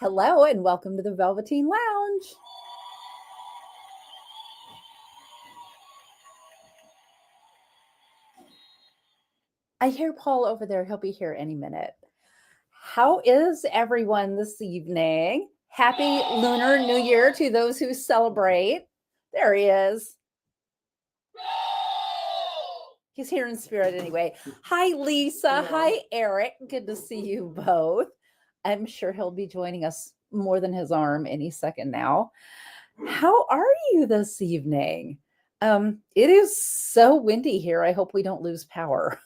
Hello and welcome to the Velveteen Lounge. I hear Paul over there. He'll be here any minute. How is everyone this evening? Happy Lunar New Year to those who celebrate. There he is. He's here in spirit anyway. Hi, Lisa. Hi, Eric. Good to see you both. I'm sure he'll be joining us more than his arm any second now. How are you this evening? It is so windy here. I hope we don't lose power.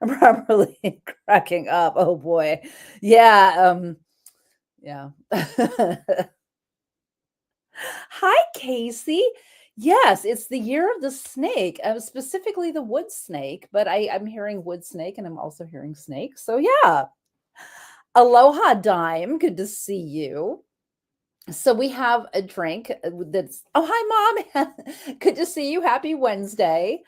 I'm probably cracking up. Oh boy. Yeah. Yeah. Hi, Casey. Yes, it's the year of the snake, specifically the wood snake, but I'm hearing wood snake and I'm also hearing snake. So yeah. Aloha, Dime. Good to see you. So we have a drink that's, oh, hi, Mom. Good to see you. Happy Wednesday.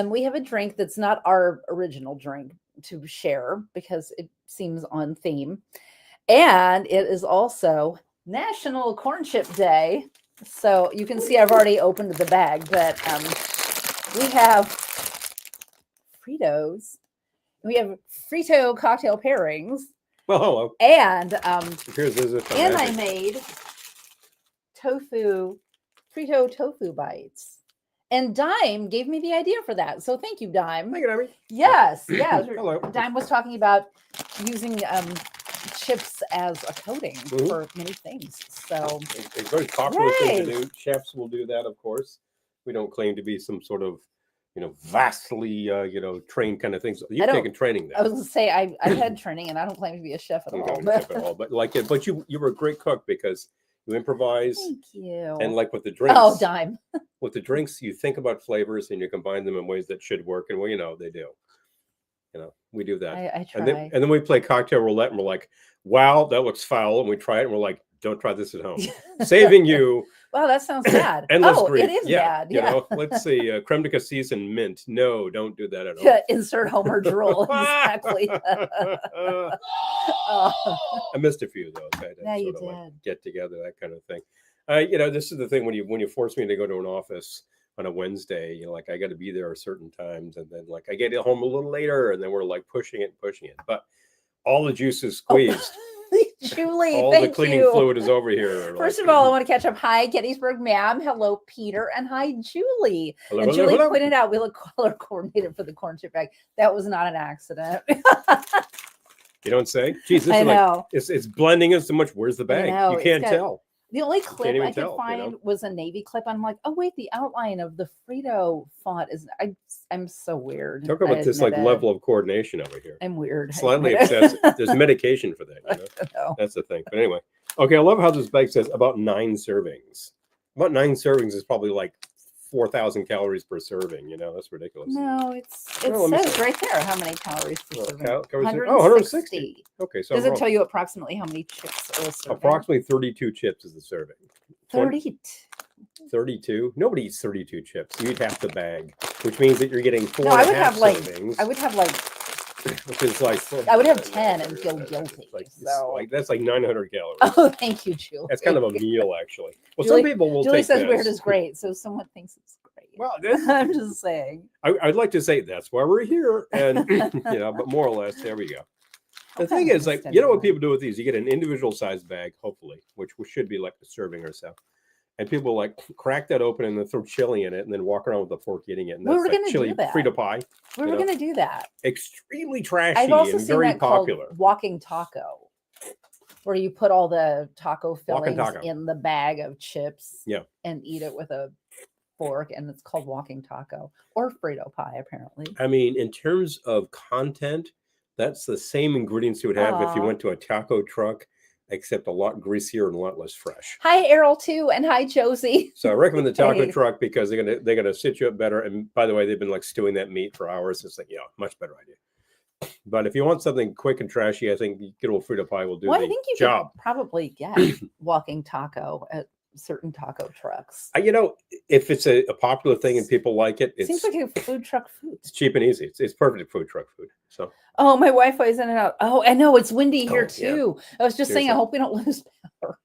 We have a drink that's not our original drink to share because it seems on theme. And it is also National Corn Chip Day. So you can see I've already opened the bag, but we have Fritos. We have Frito cocktail pairings. Well, hello. And I made Frito tofu bites. And Dime gave me the idea for that. So thank you, Dime. Thank you, Debbie. Yes, yes. Hello. Dime was talking about using chips as a coating for many things. So it's a very popular thing to do. Chefs will do that, of course. We don't claim to be some sort of vastly, trained kind of things. You've taken training there. I was going to say I've had training, and I don't claim to be a chef at all. But you were a great cook because you improvise. Thank you. And like with the drinks. Oh, Dime. With the drinks, you think about flavors and you combine them in ways that should work, and they do. We do that. I try. And then we play cocktail roulette, and we're like, "Wow, that looks foul," and we try it, and we're like, "Don't try this at home." Saving you. Wow, that sounds bad. Endless grief. It is bad. Yeah. Let's see, creme de cassis and mint. No, don't do that at all. Insert Homer drool. Exactly. I missed a few though. Yeah, you did. Like get together, that kind of thing. This is the thing when you force me to go to an office on a Wednesday, I got to be there at certain times, and then I get home a little later, and then we're pushing it. But all the juice is squeezed. Julie, all thank the cleaning you. fluid is over here. First of all, I want to catch up. Hi, Gettysburg, ma'am. Hello, Peter, and hi, Julie. Hello, and hello, Julie hello. pointed out we look color coordinated for the corn chip bag. That was not an accident. You don't say? Jeez, I know. It's blending in so much. Where's the bag? You can't tell. The only clip I could find was a navy clip. I'm like, oh wait, the outline of the Frito font is. I'm so weird. Talk about this level of coordination over here. I'm weird. Slightly excessive. There's medication for that. That's the thing. But anyway, okay. I love how this bag says about 9 servings. About 9 servings is probably 4,000 calories per serving. That's ridiculous. No, it says right there how many calories per serving. 160. Okay, so does it tell you approximately how many chips are a serving? Approximately 32 chips is a serving. 32. Nobody eats 32 chips. You eat half the bag, which means that you're getting 4 servings. I would have which is I would have 10 and feel guilty. That's 900 calories. Oh, thank you, Julie. That's kind of a meal, actually. Well, Julie, some people will Julie take says this. weird is great, so someone thinks it's great. Well, I'm just saying. I'd like to say that's why we're here, and but more or less, there we go. The thing is, what people do with these, you get an individual sized bag, hopefully, which should be like a serving or so. And people crack that open and then throw chili in it and then walk around with a fork eating it. And that's chili Frito pie. We were going to do that. Extremely trashy I've also and seen very that popular. Called walking taco, where you put all the taco fillings in the bag of chips and eat it with a fork, and it's called walking taco or Frito pie, apparently. I mean, in terms of content, that's the same ingredients you would have if you went to a taco truck, except a lot greasier and a lot less fresh. Hi, Errol, too, and hi, Josie. So I recommend the taco truck because they're gonna sit you up better. And by the way, they've been stewing that meat for hours. It's much better idea. But if you want something quick and trashy, I think good old Frito pie will do the I think you job. Could probably get walking taco at certain taco trucks. If it's a popular thing and people like it, Seems like a food truck food. it's cheap and easy. It's perfect food truck food. So Oh, my Wi-Fi is in and out. Oh, I know it's windy here yeah. too. I was just saying, I Seriously. hope we don't lose power.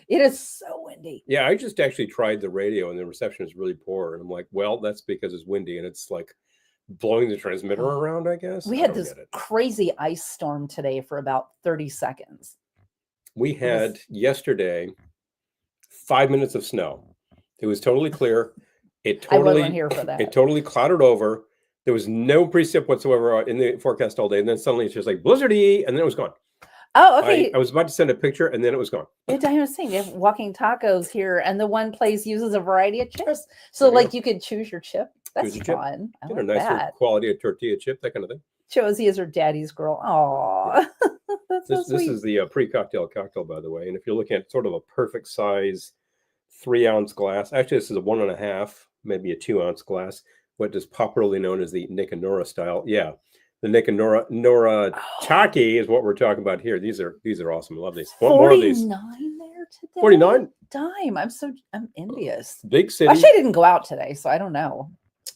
It is so windy. Yeah, I just actually tried the radio and the reception is really poor. And I'm like, well, that's because it's windy and it's like blowing the transmitter Oh. around, I guess. We I had don't this get it. crazy ice storm today for about 30 seconds. We had yesterday 5 minutes of snow. It was totally clear. I wasn't here for that. It totally clouded over. There was no precip whatsoever in the forecast all day. And then suddenly it's just like blizzardy, and then it was gone. Oh, okay. I was about to send a picture, and then it was gone. I was saying, they have walking tacos here, and the one place uses a variety of chips. So, like, you could choose your chip. That's fun. I like a nice that. quality of tortilla chip, that kind of thing. Josie is her daddy's girl. Aw. That's so sweet. This is the pre-cocktail cocktail, by the way. And if you're looking at sort of a perfect size 3-ounce glass, actually, this is a 1.5, maybe a 2-ounce glass, what is popularly known as the Nick and Nora style. Yeah. The Nick and Nora Taki is what we're talking about here. These are awesome. I love these. Want more of these? 49 there today. 49. Dime. I'm envious. Big city. Actually, I didn't go out today, so I don't know.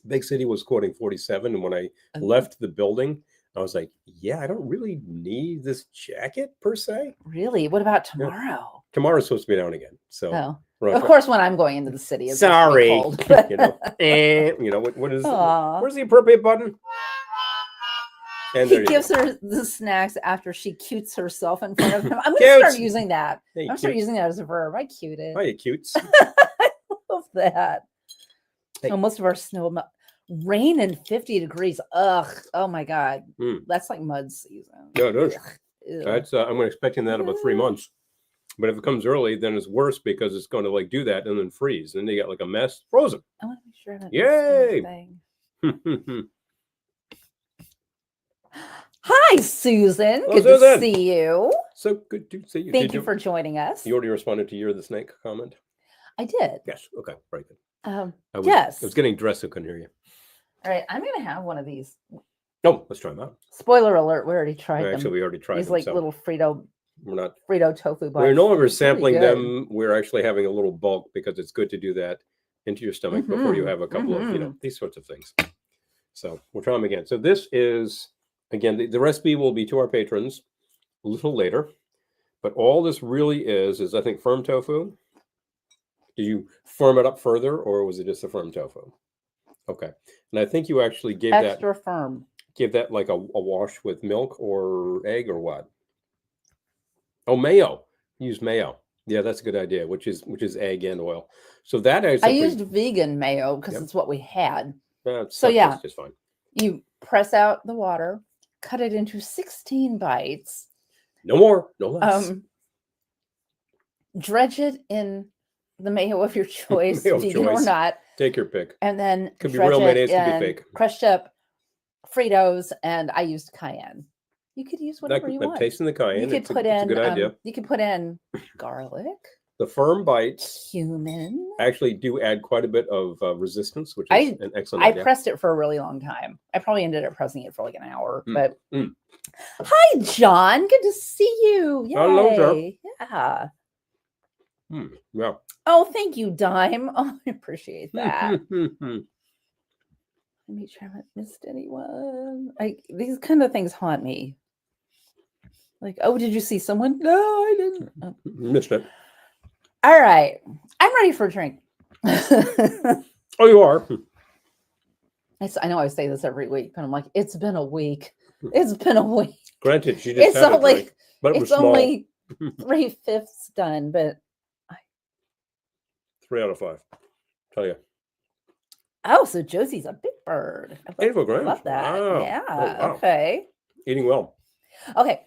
Big city was quoting 47, and when I left the building, I was like, "Yeah, I don't really need this jacket per se." Really? What about tomorrow? Yeah. Tomorrow's supposed to be down again. So, of course, when I'm going into the city, it's sorry, cold. What is? Where's the appropriate button? And he gives her the snacks after she cutes herself in front of him. I'm going to start using that. Hey, I'm going to start using that as a verb. I cuted. Oh, you cutes. I love that. Hey. Oh, most of our snow, rain and 50 degrees. Ugh. Oh my God. That's like mud season. Yeah, it is. That's, I'm expecting that about 3 months. But if it comes early, then it's worse because it's going to like do that and then freeze. And then you got like a mess frozen. I want to make sure that. Yay. Hi, Susan. Good to see you. So good to see you. Thank you for joining us. You already responded to You're the Snake comment? I did. Yes. Okay. Very good. Yes. I was getting dressed, so I couldn't hear you. All right. I'm going to have one of these. No, let's try them out. Spoiler alert. We already tried them. Actually, we already tried these them. These like little Frito tofu bites. We're no longer sampling them. We're actually having a little bulk because it's good to do that into your stomach before you have a couple of, these sorts of things. So we'll try them again. So this is... Again, the recipe will be to our patrons a little later, but all this really is I think firm tofu. Did you firm it up further, or was it just a firm tofu? Okay, and I think you actually gave extra firm. Give that like a wash with milk or egg or what? Oh, mayo. Use mayo. Yeah, that's a good idea. Which is egg and oil. So that I used vegan mayo because it's what we had. So yeah, that's just fine. You press out the water. Cut it into 16 bites. No more, no less. Dredge it in the mayo of your choice, vegan or not. Take your pick. And then could be real mayonnaise, could be fake. Crushed up Fritos, and I used cayenne. You could use whatever you want. I'm tasting the cayenne. You could put in. It's a good idea. You could put in garlic. The firm bites, cumin, actually do add quite a bit of resistance, which is an excellent idea. I pressed it for a really long time. I probably ended up pressing it for like an hour. But hi, John. Good to see you. Yay. Hello, sir. Yeah. Yeah. Oh, thank you, Dime. Oh, I appreciate that. Let me try. I haven't missed anyone. These kind of things haunt me. Like, oh, did you see someone? No, I didn't. Oh. Missed it. All right. I'm ready for a drink. Oh, you are? I know I say this every week, but I'm like, it's been a week. It's been a week. Granted, she just had a drink, but it was small. Only 3/5 done, but 3 out of 5. Tell you. Oh, so Josie's a big bird. 84 grams. Love that. Wow. Yeah. Oh, wow. Okay. Eating well. Okay.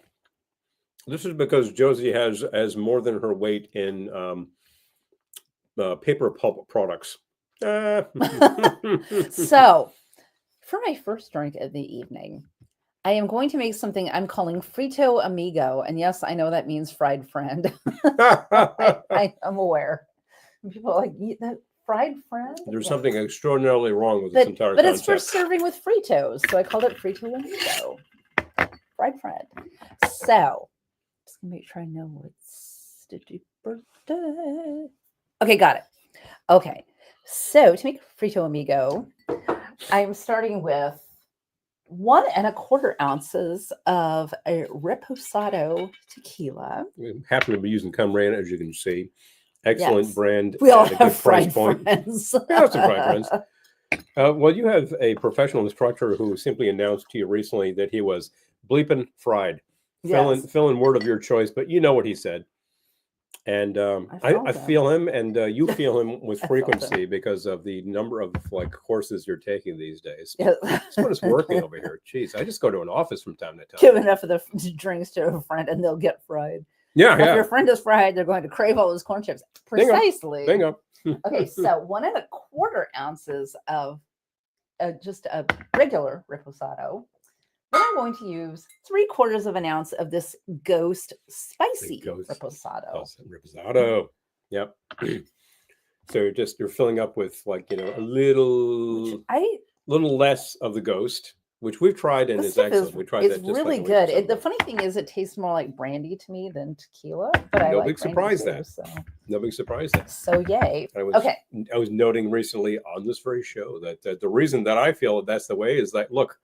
This is because Josie has more than her weight in paper pulp products. So, for my first drink of the evening, I am going to make something I'm calling Frito Amigo. And yes, I know that means fried friend. I am aware. People are like, that fried friend? There's something extraordinarily wrong with this entire concept. But it's for serving with Fritos. So I called it Frito Amigo. Fried friend. So, just going to make sure I know what's the birthday. Okay, got it. Okay. So to make frito amigo, I'm starting with 1.25 ounces of a reposado tequila. We happen to be using Cumran, as you can see. Excellent Yes. brand We all at a have good price fried point. friends. We have some fried friends. Well, you have a professional instructor who simply announced to you recently that he was bleeping fried. Yes. Fill in word of your choice, but you know what he said. And I I felt them. feel him, and you feel him with I felt them. frequency because of the number of like courses you're taking these days. Yes. That's what it's working over here. Jeez, I just go to an office from time to time. Give enough of the drinks to a friend and they'll get fried. Yeah, If your friend is fried, they're going to crave all those corn chips. Bingo. Precisely. Bingo. Okay, so 1.25 ounces of just a regular reposado. Then I'm going to use 3/4 ounce of this ghost spicy reposado. Reposado. Yep. So you're filling up with like a little less of the ghost, which we've tried and it's excellent. We tried that. It's really good. The funny thing is, it tastes more like brandy to me than tequila. But no I big surprise too, that. So. No big surprise that. So yay. I was noting recently on this very show that the reason that I feel that's the way is that look,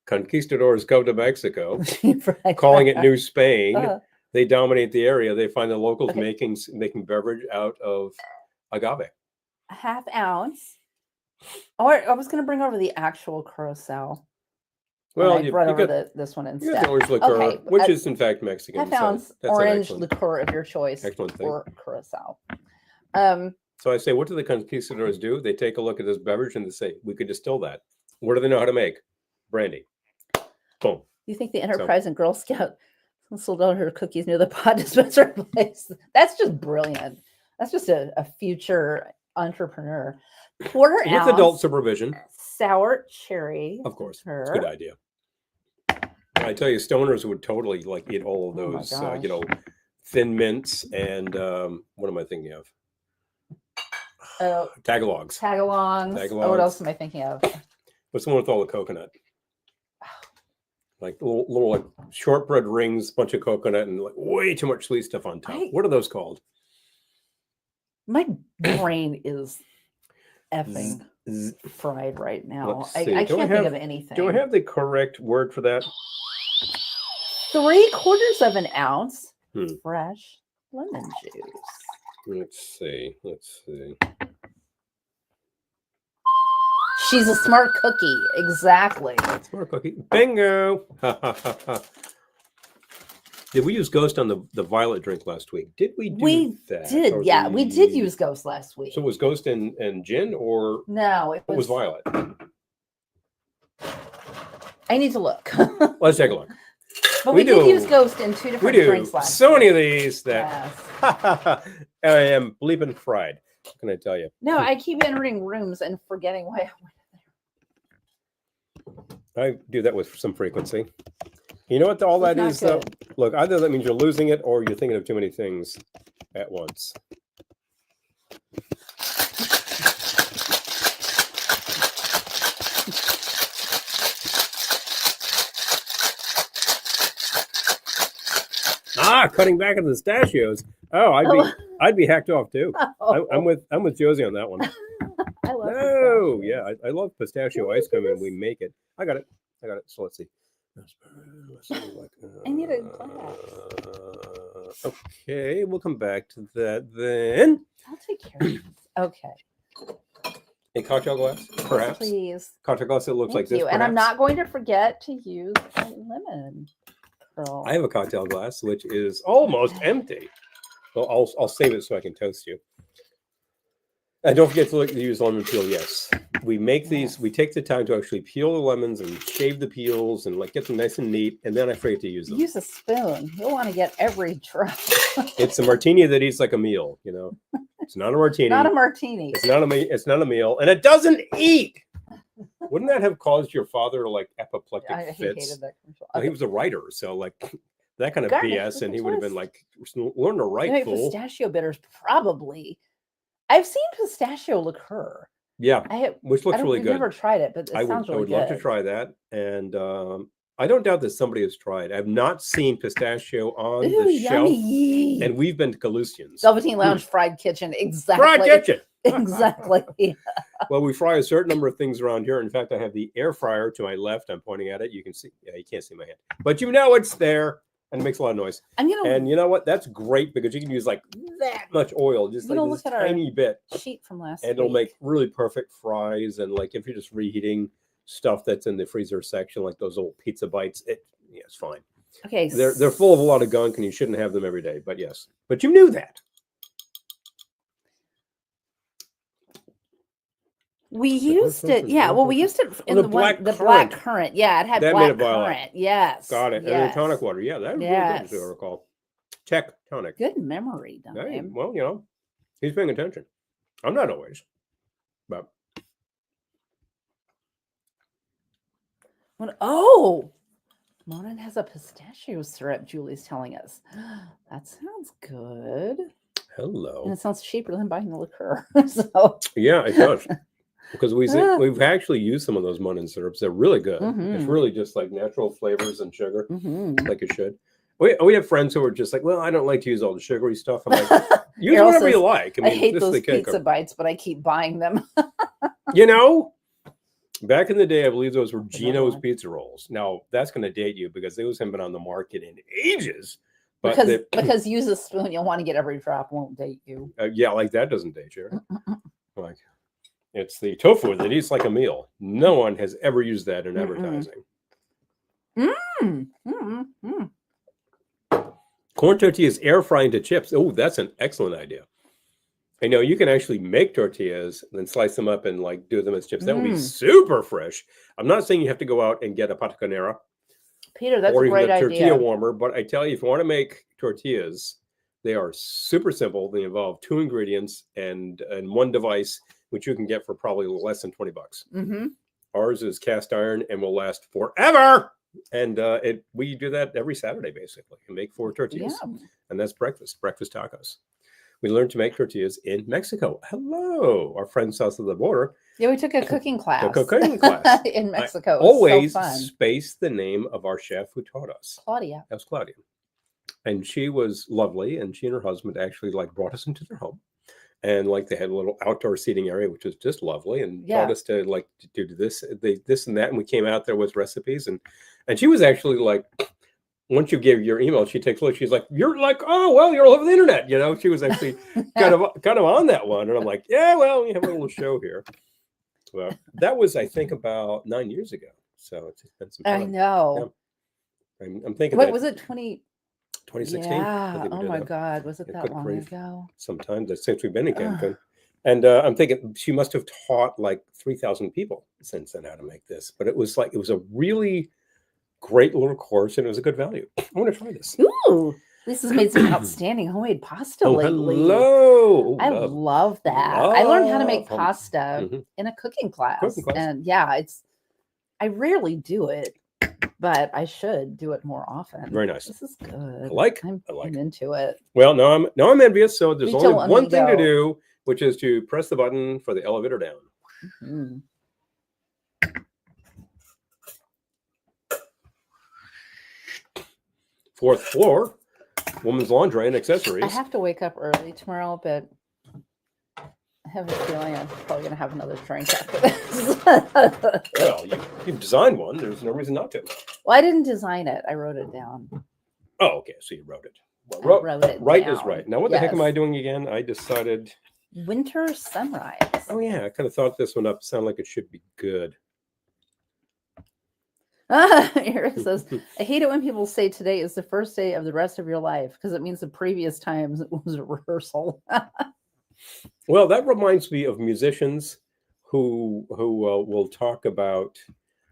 conquistadors go to Mexico, right. Calling it New Spain. They dominate the area. They find the locals making beverage out of agave. 1/2 ounce. Or I was going to bring over the actual curacao. Well, I brought over this one instead. The orange liqueur, which is in fact Mexican. 1/2 ounce orange liqueur of your choice. Excellent thing. Or curacao. So I say, what do the conquistadors do? They take a look at this beverage and they say, we could distill that. What do they know how to make? Brandy. Boom. You think the Enterprise and Girl Scout sold out her cookies near the pod dispenser place? That's just brilliant. That's just a future entrepreneur. 1/4 ounce with adult supervision. Sour cherry. Of course, it's a good idea. I tell you, stoners would totally like eat all of those, thin mints and what am I thinking of? Tagalogs. Oh, what else am I thinking of? What's the one with all the coconut? Like little like shortbread rings, bunch of coconut, and like way too much sweet stuff on top. What are those called? My brain is effing fried right now. I can't think of anything. Do I have the correct word for that? 3/4 ounce fresh lemon juice. Let's see. She's a smart cookie. Exactly. Smart cookie. Bingo. Did we use Ghost on the violet drink last week? Did we do that? We did. Yeah, we did use Ghost last week. So was Ghost and gin or no? It was violet. I need to look. Let's take a look. But we did use Ghost in 2 different drinks last week. So many of these that I am bleeping fried. What can I tell you? No, I keep entering rooms and forgetting why I went there. I do that with some frequency. You know what all that is, though? Look, either that means you're losing it or you're thinking of too many things at once. Cutting back on the pistachios. Oh, I'd be hacked off too. Oh. I'm with Josie on that one. I love pistachio. Yeah, I love pistachio ice cream, and we make it. I got it. So let's see. I need a glass. Okay, we'll come back to that then. I'll take care of it. Okay. A cocktail glass, perhaps. Please. Cocktail glass that looks like this. And I'm not going to forget to use a lemon curl. I have a cocktail glass which is almost empty. Well, I'll save it so I can toast you. And don't forget to use lemon peel. Yes, we make these. We take the time to actually peel the lemons and shave the peels and like get them nice and neat. And then I forget to use them. Use a spoon. You'll want to get every drop. It's a martini that eats like a meal. It's not a martini. Not a martini. It's not a meal, and it doesn't eat. Wouldn't that have caused your father like apoplectic fits? He hated that commercial. He was a writer, so like that kind of BS, and he would have been like, learn to write, fool. Pistachio bitters, probably. I've seen pistachio liqueur. Yeah, which looks really good. I've never tried it, but it sounds really good. I would love to try that. And I don't doubt that somebody has tried. I've not seen pistachio on Ooh, the shelf, yummy. and we've been to Galusian's. Velveteen Lounge Fried Kitchen. Exactly. Fried kitchen. Exactly. Well, we fry a certain number of things around here. In fact, I have the air fryer to my left. I'm pointing at it. You can see. Yeah, you can't see my hand, but you know it's there, and it makes a lot of noise. And you know what? That's great because you can use like that much oil, just like this tiny bit, sheet from last and it'll make really perfect fries. And like if you're just reheating stuff that's in the freezer section, like those old pizza bites, it's fine. Okay, they're full of a lot of gunk, and you shouldn't have them every day. But yes, but you knew that. We used it, yeah. Well, we used it in the black currant. Yeah, it had black currant. Yes, got it. And the tonic water. Yeah, that was really good, as I recall. Tonic. Good memory, Don. Hey, well, you know, he's paying attention. I'm not always, but Monin has a pistachio syrup. Julie's telling us that sounds good. Hello. And it sounds cheaper than buying the liqueur. So yeah, it does. Because we've actually used some of those Monin syrups. They're really good. It's really just like natural flavors and sugar, like it should. We have friends who are just like, well, I don't like to use all the sugary stuff. I'm like, use whatever you like. I hate those pizza bites, but I keep buying them. You know, back in the day, I believe those were Gino's pizza rolls. Now, that's going to date you because those haven't been on the market in ages. But because use a spoon, you'll want to get every drop, won't date you. Yeah, like that doesn't date you. Like, it's the tofu that eats like a meal. No one has ever used that in advertising. Corn tortillas air fry into chips. Oh, that's an excellent idea. I know you can actually make tortillas and then slice them up and like do them as chips. That would be super fresh. I'm not saying you have to go out and get a pataconera, Peter. That's a great idea. Tortilla warmer, but I tell you, if you want to make tortillas, they are super simple. They involve 2 ingredients and one device, which you can get for probably less than $20. Ours is cast iron and will last forever. And we do that every Saturday, basically, and make 4 tortillas. And that's breakfast tacos. We learned to make tortillas in Mexico. Hello, our friends south of the border. Yeah, we took a cooking class. In Mexico. I always space the name of our chef who taught us. Claudia. That was Claudia. And she was lovely. And she and her husband actually like brought us into their home. And like they had a little outdoor seating area, which was just lovely, and taught us to like do this and that. And we came out there with recipes, and she was actually like, once you give your email, she takes a look. She's like, "You're like, oh well, you're all over the internet," you know. She was actually kind of on that one, and I'm like, "Yeah, well, we have a little show here." Well, that was I think about 9 years ago, so it's been some time. I know. Yeah. I'm thinking. What was it? 2016. Yeah. Oh my God. Was it that long ago? Sometimes since we've been in Cancun. And I'm thinking she must have taught like 3,000 people since then how to make this. But it was a really great little course and it was a good value. I want to try this. Ooh, this has made some outstanding homemade pasta lately. Hello. I love that. I learned how to make pasta in a cooking class. And yeah, I rarely do it. But I should do it more often. Very nice. This is good. I'm into it. Well, now I'm envious. So there's only one thing to do, which is to press the button for the elevator down. 4th floor, women's laundry and accessories. I have to wake up early tomorrow, but I have a feeling I'm probably going to have another drink after this. Well, you've designed one. There's no reason not to. Well, I didn't design it. I wrote it down. Oh, okay. So you wrote it. Well, wrote it right down. Is right. Now, what the heck am I doing again? I decided... Winter Sunrise. Oh, yeah. I kind of thought this one up. Sounded like it should be good. Eric says, I hate it when people say today is the first day of the rest of your life because it means the previous times it was a rehearsal. Well, that reminds me of musicians who will talk about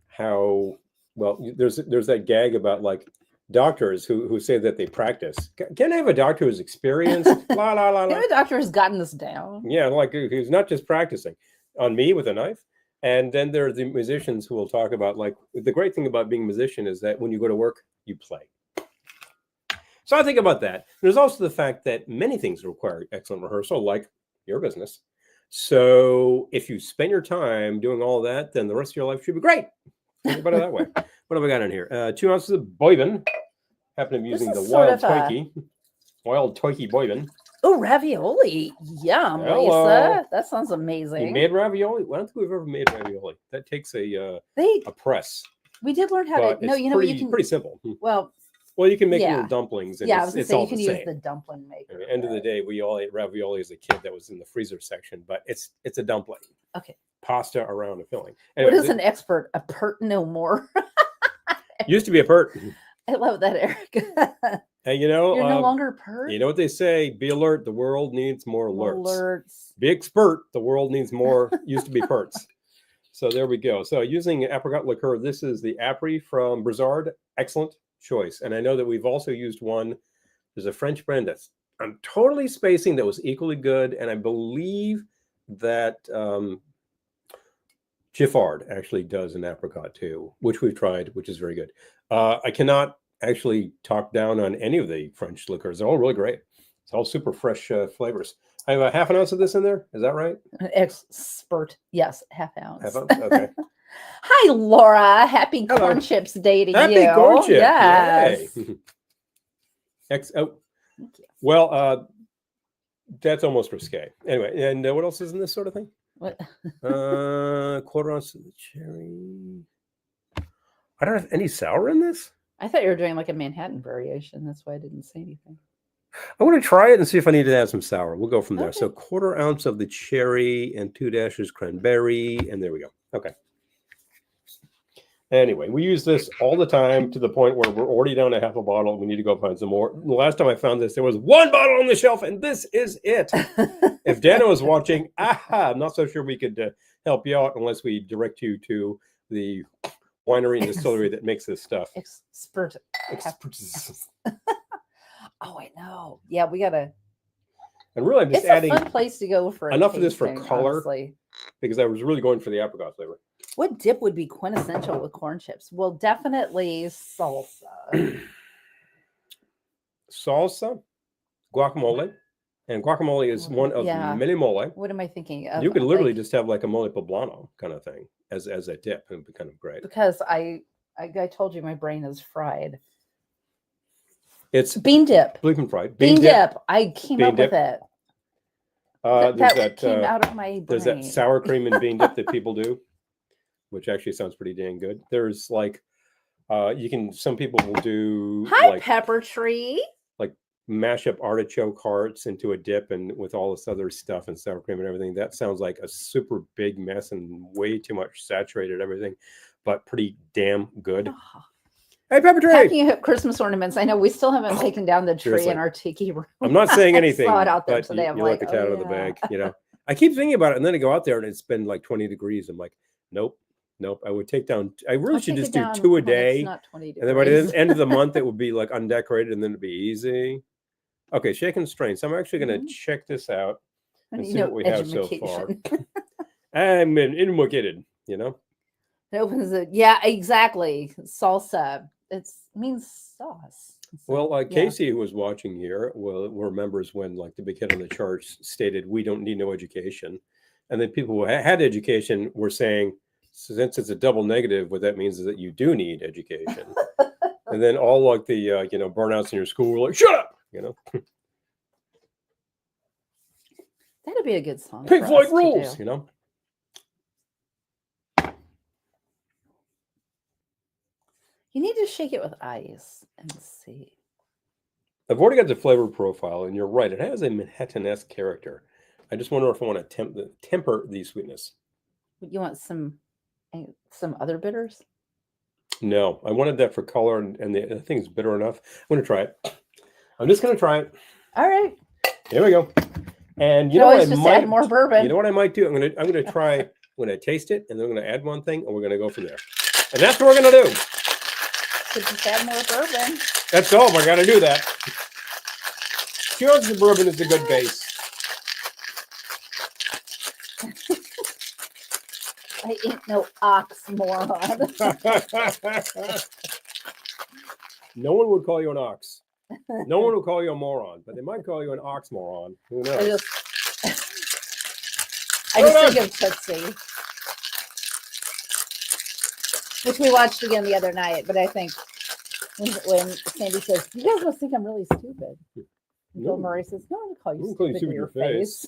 how, well, there's that gag about like doctors who say that they practice. Can I have a doctor who's experienced? La, la, la, la. A doctor has gotten this down. Yeah, like who's not just practicing on me with a knife. And then there are the musicians who will talk about like the great thing about being a musician is that when you go to work, you play. So I think about that. There's also the fact that many things require excellent rehearsal, like your business. So if you spend your time doing all that, then the rest of your life should be great. Think about it that way. What have we got in here? 2 ounces of boivin. Happen to be This using the is sort wild of a- turkey. Wild turkey boivin. Oh, ravioli. Yum, Hello. Lisa. That sounds You amazing. made ravioli? I don't think we've ever made ravioli. That takes a press. We did learn how But to. No, it's you know pretty, you can. pretty simple. Well, Well, you can make yeah. little dumplings, and Yeah, I was gonna it's say all you can the use same. the dumpling maker. I mean, end of the day, we all ate ravioli as a kid. That was in the freezer section, but it's a dumpling. Okay. Pasta around a filling. What is an expert? A pert no more. Used to be a pert. I love that, Eric. And you know, You're no longer a pert. you know what they say: be alert. The world needs more alerts. Alerts. Be expert. The world needs more. Used to be perts. So there we go. So using apricot liqueur, this is the Apri from Brizard. Excellent choice. And I know that we've also used one. There's a French brand that's I'm totally spacing that was equally good, and I believe that Giffard actually does an apricot too, which we've tried, which is very good. I cannot actually talk down on any of the French liqueurs. They're all really great. It's all super fresh flavors. I have a half an ounce of this in there. Is that right? Expert. Yes, half ounce. Half ounce? Okay. Hi, Laura. Happy Hello. corn chips day to Happy you. corn chip. Yes. Yay. Well, that's almost risque. Anyway, and what else is in this sort of thing? What? Quarter ounce of the cherry. I don't have any sour in this. I thought you were doing like a Manhattan variation. That's why I didn't say anything. I want to try it and see if I need to add some sour. We'll go from there. Okay. So quarter ounce of the cherry and 2 dashes cranberry. And there we go. Okay. Anyway, we use this all the time to the point where we're already down to half a bottle. We need to go find some more. The last time I found this, there was 1 bottle on the shelf, and this is it. If Dana was watching, I'm not so sure we could help you out unless we direct you to the winery and distillery that makes this stuff. Expert. Oh, I know. Yeah, we gotta. And really, I'm just It's adding a fun place to go for enough of this for tasting, color. honestly. Because I was really going for the apricot flavor. What dip would be quintessential with corn chips? Well, definitely salsa. Salsa, guacamole, and guacamole is one of many mole. What am I thinking of? You could literally just have like a mole poblano kind of thing as a dip. It would be kind of great. Because I told you my brain is fried. It's bean dip. Bleak and fried. Bean dip. I came up with it. That came out of my brain. There's that sour cream and bean dip that people do, which actually sounds pretty dang good. There's like, some people will do like Pepper Tree. Like mash up artichoke hearts into a dip and with all this other stuff and sour cream and everything. That sounds like a super big mess and way too much saturated everything, but pretty damn good. Oh. Hey, Pepper Tree! Packing up Christmas ornaments. I know we still haven't taken down the tree Seriously. in our tiki room. I'm not saying anything. I saw it out there but today. I'm you like, let the cat out of the yeah. bag. You know, I keep thinking about it, and then I go out there and it's been like 20 degrees. I'm like, nope. I would take down. I really should just do 2 a day, not 20 and then by the end of the month it would be like undecorated, and then it'd be easy. Okay, shake and strain. So I'm actually going to check this out and see what we have so far. I'm educated, you know. It opens it. Yeah, exactly. Salsa. It means sauce. So, well, Casey, who was watching here, remembers when like the big hit on the charts stated, "We don't need no education," and then people who had education were saying, since it's a double negative, what that means is that you do need education. And then all like the burnouts in your school were like, "Shut up," you know. That'd be a good song. Pink Floyd rules, you know. You need to shake it with ice and see. I've already got the flavor profile, and you're right. It has a Manhattan-esque character. I just wonder if I want to temper the sweetness. You want some other bitters? No, I wanted that for color, and the thing's bitter enough. I'm going to try it. I'm just going to try it. All right. Here we go. And you know what I might add more bourbon. You know what I might do? I'm going to try. I'm going to taste it, and then I'm going to add one thing, and we're going to go from there. And that's what we're going to do. Could just add more bourbon. That's all. I got to do that. 2 ounces of bourbon is a good base. I ain't no oxymoron. No one would call you an ox. No one will call you a moron, but they might call you an oxymoron. Who knows? I just think of Tootsie. which we watched again the other night. But I think when Sandy says, "You guys must think I'm really stupid," and Bill Murray says, "No, I don't call you stupid to your face."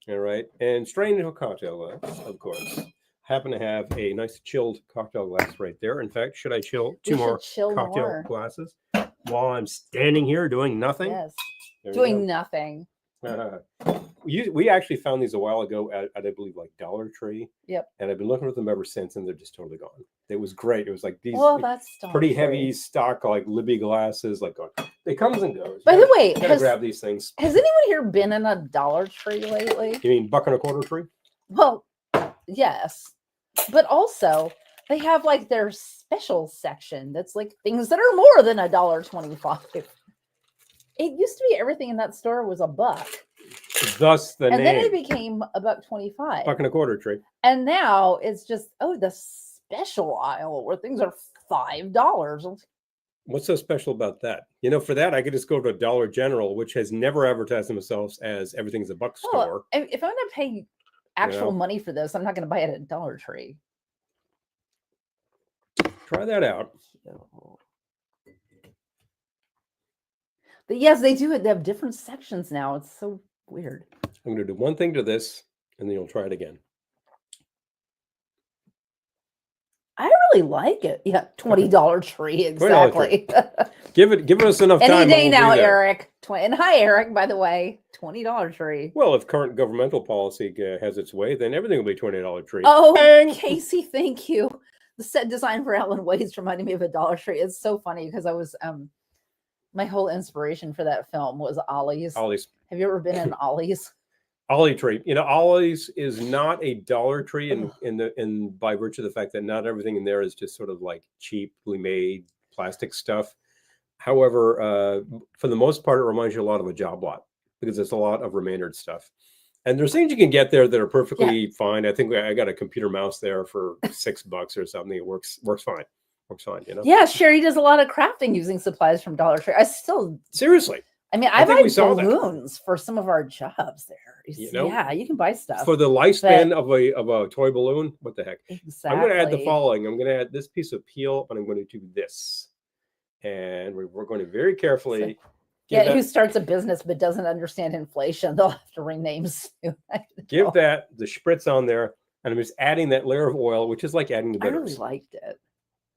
All right, and strain into a cocktail glass, of course. Happen to have a nice chilled cocktail glass right there. In fact, should I chill two more cocktail glasses while I'm standing here doing nothing? Yes, doing nothing. We actually found these a while ago at I believe like Dollar Tree. Yep. And I've been looking at them ever since, and they're just totally gone. It was great. It was like these that's pretty heavy stock like Libby glasses. Like it comes and goes. By the way, gotta grab these things. Has anyone here been in a Dollar Tree lately? You mean $1.25 tree? Well, yes, but also they have like their special section that's like things that are more than $1.25. It used to be everything in that store was $1. Thus the name. And then it became $1.25. $1.25 tree. And now it's just the special aisle where things are $5. What's so special about that? You know, for that I could just go to a Dollar General, which has never advertised themselves as everything's a buck store. If I'm going to pay actual money for this, I'm not going to buy it at Dollar Tree. Try that out. But yes, they do it. They have different sections now. It's so weird. I'm going to do one thing to this, and then you'll try it again. I really like it. Yeah, $20 tree, exactly. Give us enough time. Any day now, Eric. And hi, Eric, by the way. $20 tree. Well, if current governmental policy has its way, then everything will be $20 tree. Oh, bang! Casey, thank you. The set design for Alan Wade's reminded me of a Dollar Tree. It's so funny because I was my whole inspiration for that film was Ollie's. Ollie's. Have you ever been in Ollie's? Ollie Tree. You know, Ollie's is not a Dollar Tree in by virtue of the fact that not everything in there is just sort of like cheaply made plastic stuff. However, for the most part, it reminds you a lot of a Job Lot because it's a lot of remaindered stuff. And there's things you can get there that are perfectly fine. I think I got a computer mouse there for $6 or something. It works fine. Works fine, you know? Yeah, Sherry does a lot of crafting using supplies from Dollar Tree. Seriously. I mean, I buy balloons for some of our jobs there. You know? Yeah, you can buy stuff. For the lifespan of a toy balloon, what the heck? Exactly. I'm going to add the following. I'm going to add this piece of peel, and I'm going to do this. And we're going to very carefully... who starts a business but doesn't understand inflation? They'll have to rename soon. Give that the spritz on there, and I'm just adding that layer of oil, which is like adding the bitters. I really liked it.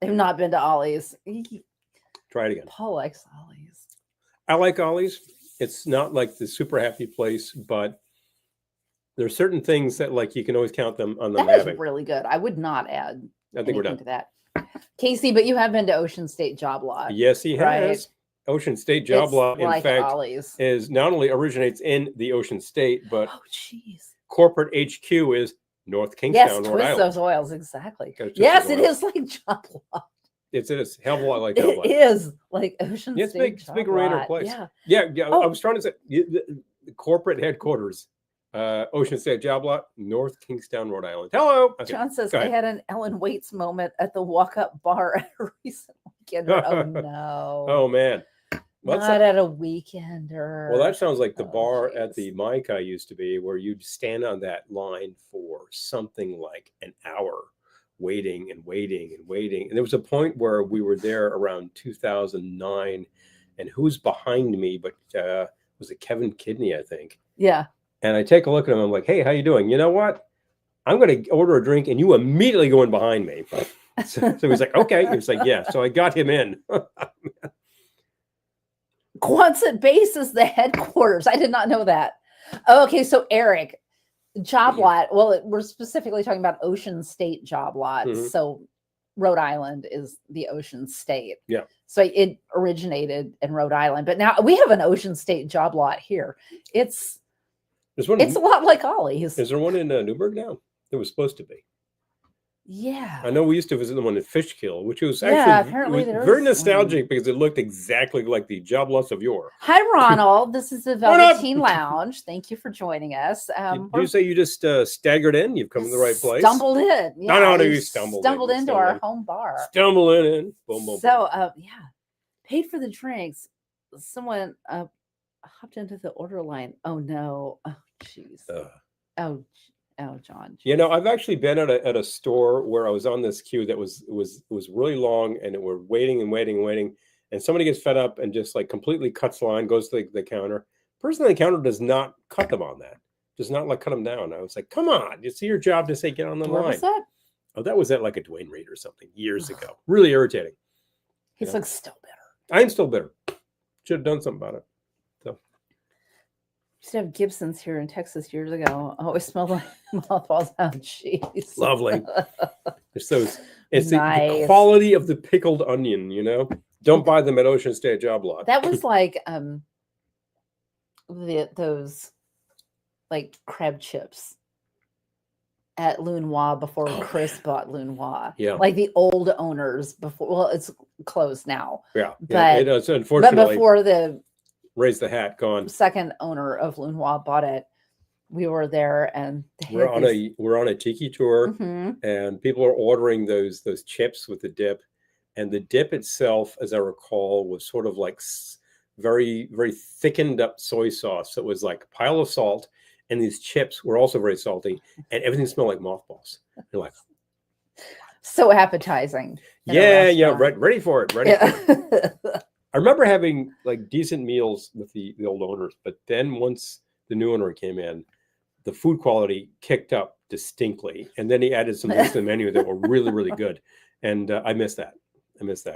I've not been to Ollie's. Try it again. Paul likes Ollie's. I like Ollie's. It's not like the super happy place, but there's certain things that like you can always count them on them having. That is really good. I would not add I think we're done to that. Casey, but you have been to Ocean State Job Lot. Yes, he has. Ocean State Job Lot, in fact, Ollie's. is not only originates in the Ocean State, but corporate HQ is North Kingstown, Rhode Island. Twist those oils, exactly. Yes, it is like Job Lot. It's a hell of a lot like Job Lot. It is like Ocean State. It's big raider place. Yeah. I was trying to say the corporate headquarters, Ocean State Job Lot, North Kingstown, Rhode Island. Hello. Okay, John says I had an Ellen Waits moment at the walk-up bar at a recent weekend. Oh no. Oh man. Not at a weekender. Well, that sounds like the bar at the Mike I used to be, where you'd stand on that line for something like an hour, waiting and waiting and waiting. And there was a point where we were there around 2009, and who's behind me? But was it Kevin Kidney? I think. Yeah. And I take a look at him. I'm like, "Hey, how you doing? You know what? I'm going to order a drink, and you immediately go in behind me." So he's like, "Okay." He's like, "Yeah." So I got him in. Quonset Base is the headquarters. I did not know that. Okay, so Eric, Job Lot. Well, we're specifically talking about Ocean State Job Lot. Mm-hmm. So Rhode Island is the Ocean State. Yeah. So it originated in Rhode Island, but now we have an Ocean State Job Lot here. It's a lot like Ollie's. Is there one in Newburgh now? There was supposed to be. Yeah. I know we used to visit the one in Fishkill, which was actually very nostalgic because it looked exactly like the Job Lots of yore. Hi, Ronald. This is the Velveteen Lounge. Thank you for joining us. Did you say you just staggered in? You've come to the right place? Stumbled in. Yeah, no, you stumbled into our home bar. Stumbled in. Boom, boom, so, paid for the drinks. Someone hopped into the order line. Oh, no. Oh, jeez. Oh, John. You know, I've actually been at a store where I was on this queue that was really long, and we're waiting and waiting and waiting, and somebody gets fed up and just like completely cuts the line, goes to the counter. Person at the counter does not cut them on that, does not like cut them down. I was like, come on, it's your job to say get on the Where line. was that? Oh, that was at like a Dwayne Reed or something years ago. Really irritating. He's Yeah. like still bitter. I'm still bitter. Should have done something about it. So Used to have Gibson's here in Texas years ago. Always smelled like mothballs on cheese. lovely. It's those. It's the Nice. quality of the pickled onion. You know, don't buy them at Ocean State Job Lot. That was like those like crab chips at Lunois before Chris bought Lunois. Yeah. Like the old owners before. Well, it's closed now. Yeah, But it does. Unfortunately, but before the raise the hat. Gone. second owner of Lunois bought it, we were there and they We're had on a tiki tour, Mhm. and people are ordering those chips with the dip, and the dip itself, as I recall, was sort of like very very thickened up soy sauce. It was like a pile of salt, and these chips were also very salty, and everything smelled like mothballs. You're like, so appetizing. in a yeah, restaurant. ready for it, ready for it. Yeah. I remember having like decent meals with the old owners, but then once the new owner came in, the food quality kicked up distinctly, and then he added some things to the menu that were really really good, and I miss that.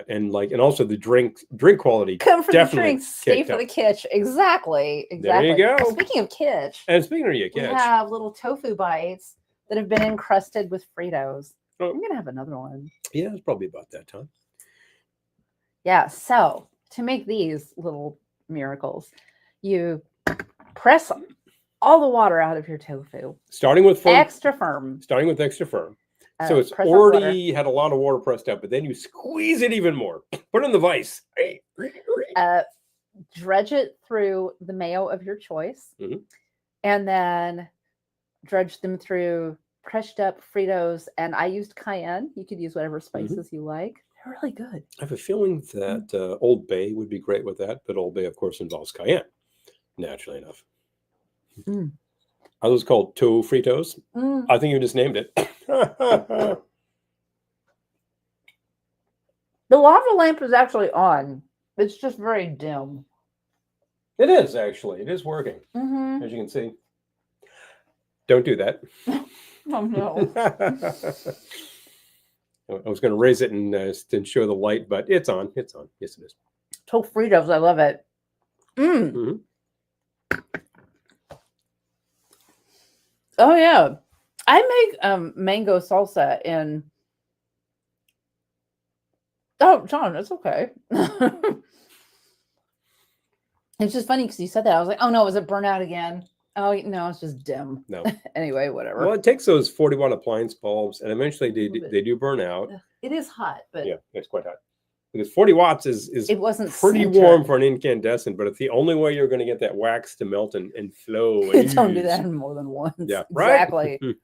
And also the drink quality. Come for the definitely drinks, stay kicked for up. the kitsch. Exactly. There you go. Speaking of kitsch, And speaking of your we catch, have little tofu bites that have been encrusted with Fritos. Oh. I'm gonna have another one. yeah, it's probably about that time. Yeah. So to make these little miracles, you press all the water out of your tofu, Starting with extra firm. extra firm. So it's press off water. already had a lot of water pressed out, but then you squeeze it even more. Put it in the vise. Dredge it through the mayo of your choice, Mhm. and then dredge them through crushed up Fritos. And I used cayenne. You could use whatever spices you like. They're really good. I have a feeling that Old Bay would be great with that, but Old Bay, of course, involves cayenne, naturally enough. Mm. Are those called tofu Fritos? Mm. I think you just named it. The lava lamp is actually on. It's just very dim. It is, actually. It is working, Mm-hmm. as you can see. Don't do that. Oh no. I was going to raise it and show the light, but it's on. It's on. Yes, it is. Tofu Fritos, I love it. Mm. Mhm. Oh yeah. I make mango salsa in. Oh, John, it's okay. It's just funny because you said that. I was like, oh no, was it burnt out again? Oh no, it's just dim. No. Anyway, whatever. Well, it takes those 40-watt appliance bulbs, and eventually they do burn out. It is hot, but Yeah, it's quite hot. Because 40 watts is it wasn't pretty centered. warm for an incandescent, but it's the only way you're going to get that wax to melt and flow. And Don't do ooze. that more than once. Yeah, right. Exactly.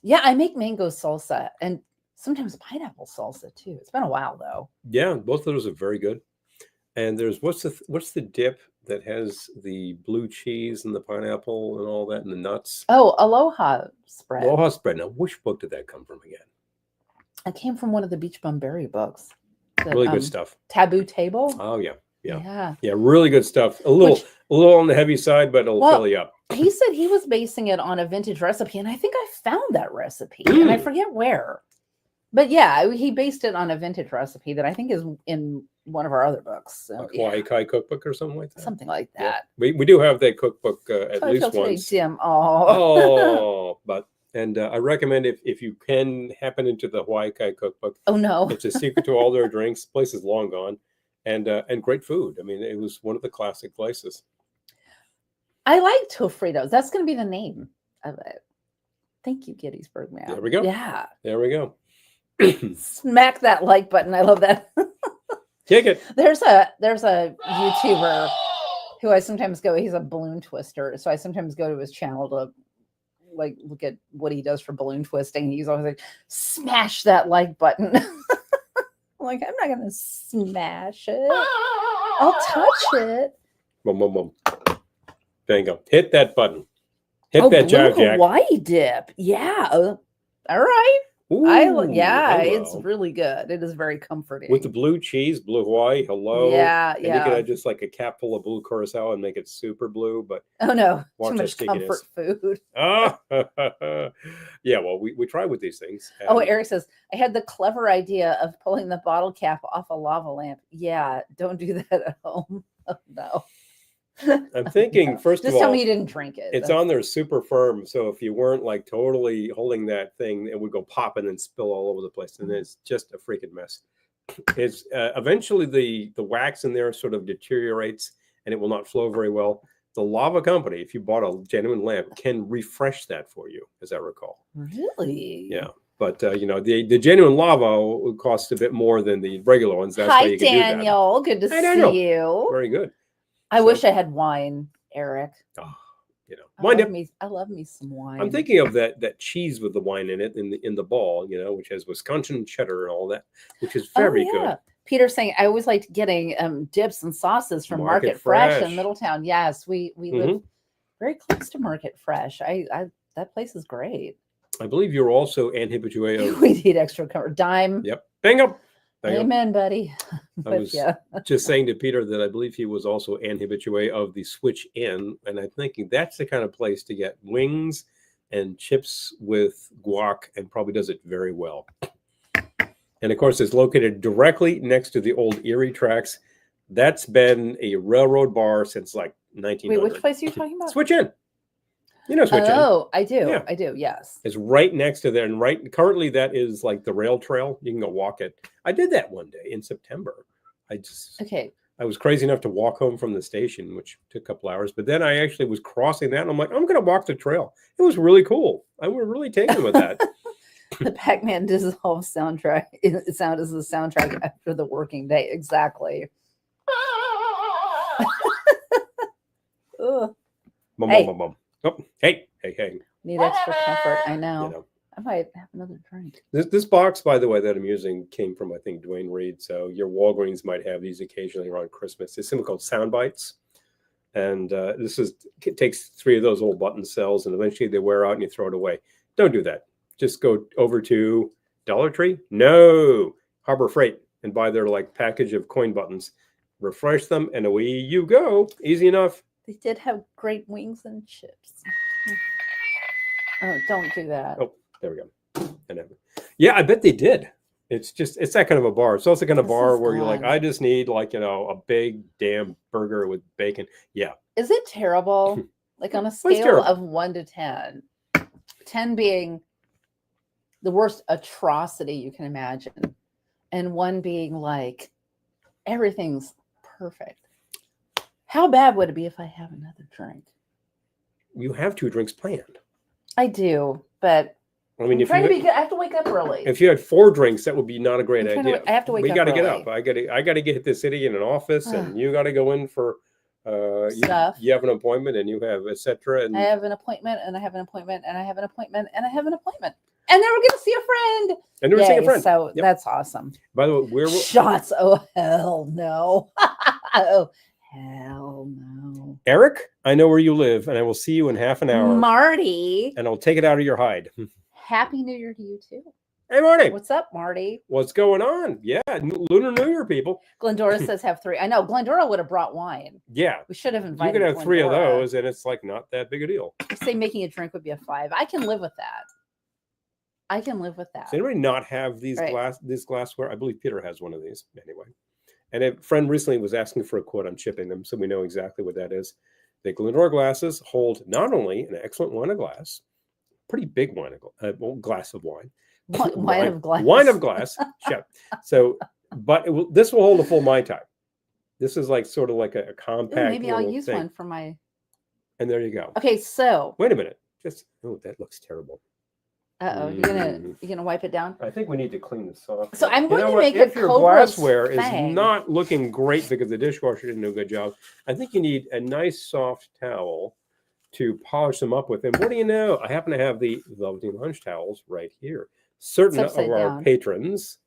Yeah, I make mango salsa and sometimes pineapple salsa too. It's been a while though. Yeah, both of those are very good. And there's what's the dip that has the blue cheese and the pineapple and all that and the nuts? Oh, Aloha spread. Aloha spread. Now, which book did that come from again? It came from one of the Beach Bum Berry books. The, Really good stuff. Taboo Table. Oh yeah, yeah, Yeah. yeah. Really good stuff. A little on the heavy side, but it'll fill you up. He said he was basing it on a vintage recipe, and I think I found that recipe, and I forget where. But yeah, he based it on a vintage recipe that I think is in one of our other books. So, Like Hawaii Kai cookbook or something like that. something like Yeah. that. We do have that cookbook at I least feel today once. dim. Oh, but I recommend if you can happen into the Hawaii Kai cookbook. Oh no. It's a secret to all their drinks. The place is long gone, and great food. I mean, it was one of the classic places. I like Tofritos. That's going to be the name of it. Thank you, Gettysburg Man. There we go. Yeah. There we go. Smack that like button. I love that. Kick it. There's a YouTuber who I sometimes go, he's a balloon twister. So I sometimes go to his channel to like look at what he does for balloon twisting. He's always like, smash that like button. I'm like, I'm not gonna smash it. I'll touch it. Boom, boom, boom. There you go. Hit that button. Hit Oh, that blue jive, Jack. Hawaii dip. Yeah. All right. Ooh, Yeah, it's hello. really good. It is very comforting. With the blue cheese, blue Hawaii, hello. Yeah, And you could yeah. add just like a cap full of blue curacao and make it super blue, but Oh no, watch too that much comfort stickiness. food. Oh, yeah. Well, we try with these things. Oh, And Eric says, I had the clever idea of pulling the bottle cap off a lava lamp. Yeah, don't do that at home. Oh no. I'm thinking, No. first of Just tell me all, you didn't drink it. it's on there super firm. So if you weren't like totally holding that thing, it would go pop and then spill all over the place. And it's just a freaking mess. It's eventually the wax in there sort of deteriorates and it will not flow very well. The lava company, if you bought a genuine lamp, can refresh that for you, as I recall. Really? Yeah. But the genuine lava will cost a bit more than the regular ones. That's why Hi, you can do that. Daniel. Good to Hi, see Daniel. you. Very good. I wish I had wine, Eric. Oh, I love me some wine. I'm thinking of that cheese with the wine in it in the ball, which has Wisconsin cheddar and all that, which is very good. Peter's saying I always liked getting dips and sauces from Market Fresh in Middletown. Yes, we live very close to Market Fresh. I that place is great. I believe you're also an habitué of. We need extra cover. Dime. Yep. Bingo. Amen, buddy. I was just saying to Peter that I believe he was also an habitué of the Kitsch-en, and I'm thinking that's the kind of place to get wings and chips with guac, and probably does it very well. And of course, it's located directly next to the old Erie tracks. That's been a railroad bar since like 1900. Wait, which place are you talking about? Kitsch-en. You know Kitsch-en. Oh, I do. Yeah. I do. Yes. It's right next to there, and currently that is like the rail trail. You can go walk it. I did that one day in September. I was crazy enough to walk home from the station, which took a couple hours. But then I actually was crossing that, and I'm like, I'm going to walk the trail. It was really cool. I was really taken with that. The Pac-Man Dissolve soundtrack. Sound is the soundtrack after the working day. Exactly. Oh, hey. Need extra comfort. I know. I might have another drink. This box, by the way, that I'm using came from, I think, Dwayne Reed. So your Walgreens might have these occasionally around Christmas. It's something called Sound Bites. And it takes 3 of those old button cells, and eventually they wear out and you throw it away. Don't do that. Just go over to Dollar Tree. No, Harbor Freight, and buy their like package of coin buttons. Refresh them, and away you go. Easy enough. They did have great wings and chips. Oh, don't do that. Oh, there we go. Yeah, I bet they did. It's that kind of a bar. It's also kind of a bar where you're like, I just need like, a big damn burger with bacon. Yeah. Is it terrible? Like on a scale of 1 to 10, 10 being the worst atrocity you can imagine, and 1 being like everything's perfect. How bad would it be if I have another drink? You have 2 drinks planned. I do, but I mean, I have to wake up early. If you had 4 drinks, that would be not a great idea. I have to wake up. We got to get up. I got to get the city in an office, and you got to go in for stuff. You have an appointment, and you have etc. And I have an appointment, and I have an appointment, and I have an appointment, and I have an appointment, and then we're going to see a friend. And then we're seeing a friend. So that's awesome. By the way, shots. Oh hell no! Oh hell no! Eric, I know where you live, and I will see you in half an hour. Marty, and I'll take it out of your hide. Happy New Year to you too. Hey, Marty. What's up, Marty? What's going on? Yeah, Lunar New Year, people. Glendora says have 3. I know. Glendora would have brought wine. Yeah. We should have invited. You could have Glendora. 3 of those, and it's like not that big a deal. I say making a drink would be a 5. I can live with that. Does anybody not have these glassware? I believe Peter has one of these anyway. And a friend recently was asking for a quote on shipping them, so we know exactly what that is. The Glendora glasses hold not only an excellent wine of glass, pretty big glass of wine. Wine of glass. Wine of glass. Yeah. So, but this will hold a full Mai Tai. This is like sort of like a compact. Maybe I'll use one for my. And there you go. Okay, so wait a minute. That looks terrible. You gonna wipe it down? I think we need to clean this off. So I'm going to make if your glassware is not looking great because the dishwasher didn't do a good job, I think you need a nice soft towel to polish them up with. And what do you know? I happen to have the Velveteen lunch towels right here. Certain of our patrons,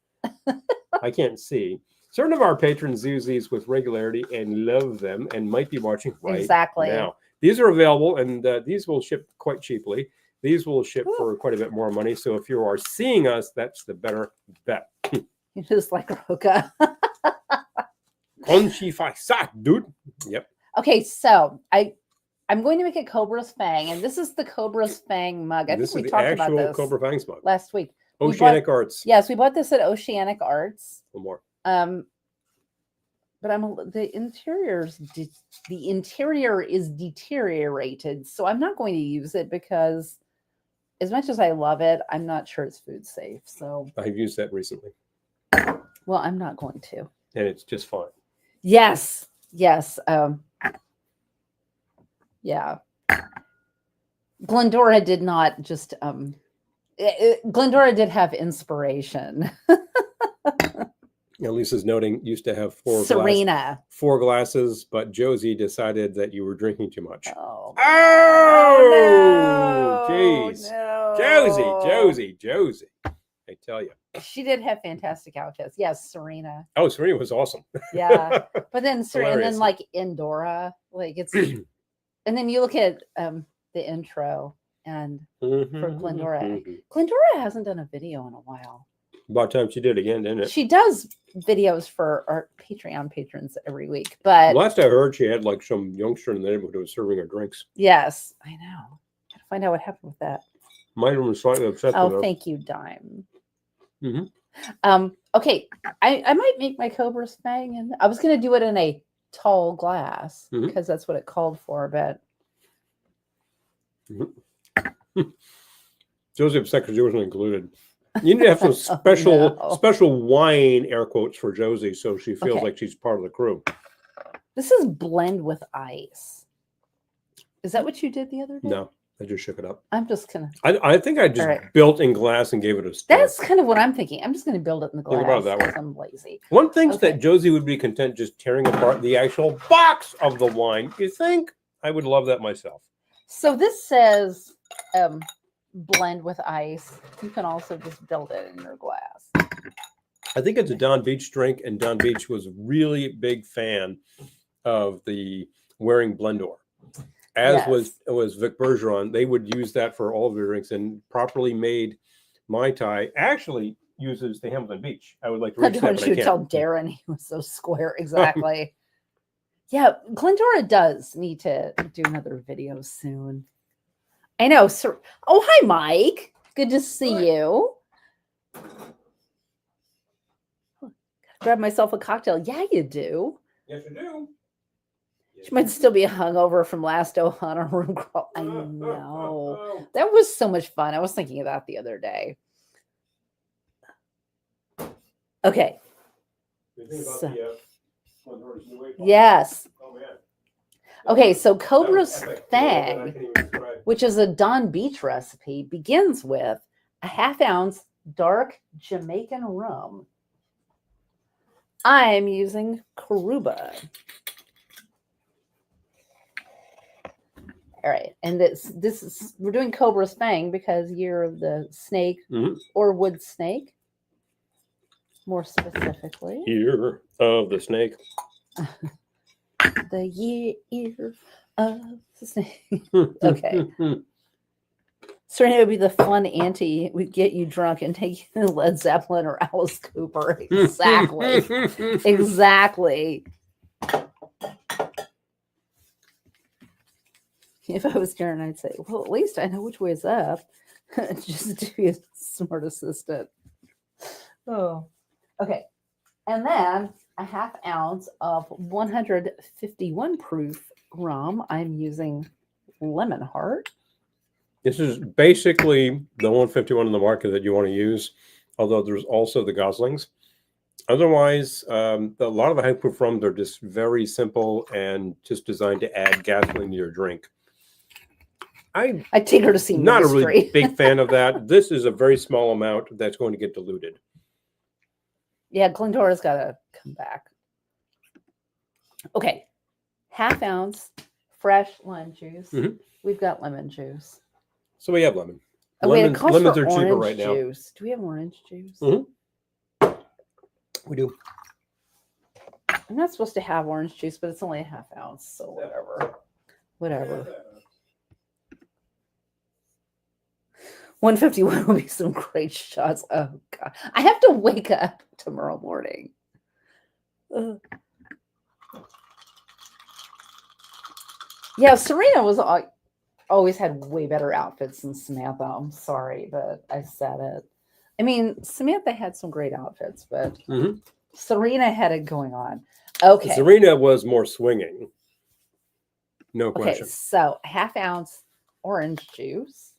I can't see. Certain of our patrons use these with regularity and love them and might be watching right now. These are available, and these will ship quite cheaply. These will ship Ooh. for quite a bit more money. So if you are seeing us, that's the better bet. You just like Roka. Konshifai dude. Yep. Okay, so I'm going to make a Cobra's Fang, and this is the Cobra's Fang mug. I This think is we the talked about actual this Cobra Fangs mug. last week. Oceanic Arts. Yes, we bought this at Oceanic Arts. One more. But the interior is deteriorated, so I'm not going to use it because, as much as I love it, I'm not sure it's food safe. So I've used that recently, well, I'm not going to. and it's just fine. Yes. Yeah. Glendora did not just Glendora did have inspiration. Lisa's noting used to have Serena. four glasses, but Josie decided that you were drinking too much. Oh, jeez. no. Josie. I tell you. She did have fantastic outfits. Yes, Serena. Oh, Serena was awesome. Yeah. But then Serena, and Hilarious. then like Endora, like it's and then you look at the intro and for Glendora. Glendora hasn't done a video in a while. About time she did again, didn't it? She does videos for our Patreon patrons every week, but Last I heard, she had like some youngster in the neighborhood who was serving her drinks. yes, I know. Gotta find out what happened with that. Might have been slightly upset. Oh, thank you, Dime. Mm-hmm. Okay, I might make my Cobra's Fang, and I was gonna do it in a tall glass because that's what it called for, but Josie upset because yours wasn't included. You need to have some special wine, air quotes, for Josie, so she feels like she's part of the crew. This is blend with ice. Is that what you did the other day? No, I just shook it up. I'm just gonna. I think I just built in glass and gave it a stir. That's kind of what I'm thinking. I'm just gonna build it in the glass. Think about it that way. I'm lazy. One thing that Josie would be content just tearing apart the actual box of the wine. You think? I would love that myself. So this says blend with ice. You can also just build it in your glass. I think it's a Don Beach drink, and Don Beach was a really big fan of the wearing Blendor. As was Vic Bergeron. They would use that for all of their drinks, and properly made Mai Tai actually uses the Hamilton Beach. I would like to reach that, but I can't. Tell Darren he was so square. Exactly. Yeah, Glendora does need to do another video soon. I know, sir. Oh, hi, Mike. Good to see you. Grab myself a cocktail. Yeah, you do. Yes, you do. She might still be hungover from last Ohana room crawl. I know. That was so much fun. I was thinking of that the other day. Okay. Yes. Oh, man. Okay, so Cobra's Fang, which is a Don Beach recipe, begins with a 1/2 ounce dark Jamaican rum. I'm using Karuba. All right, and this is we're doing Cobra's Fang because year of the snake or wood snake, more specifically. Year of the snake. The year of the snake. Okay. Serena would be the fun auntie. We'd get you drunk and take you to Led Zeppelin or Alice Cooper. Exactly. Exactly. If I was Darren, I'd say, well, at least I know which way is up. Just to be a smart assistant. Oh, okay. And then a 1/2 ounce of 151 proof rum. I'm using Lemon Heart. This is basically the 151 in the market that you want to use, although there's also the Goslings. Otherwise, a lot of the high proof rums are just very simple and just designed to add gasoline to your drink. I take her to see not Ministry. A really big fan of that. This is a very small amount that's going to get diluted. Yeah, Glendora's got to come back. Okay, 1/2 ounce fresh lime juice. We've got lemon juice. So we have lemon. Lemons are cheaper right now. Juice. Do we have orange juice? We do. I'm not supposed to have orange juice, but it's only a 1/2 ounce, so whatever. Whatever. 151 will be some great shots. Oh god, I have to wake up tomorrow morning. Ugh. Yeah, Serena was always had way better outfits than Samantha. I'm sorry, but I said it. I mean, Samantha had some great outfits, but Serena had it going on. Okay. Serena was more swinging. No question. Okay, so a ½ ounce orange juice.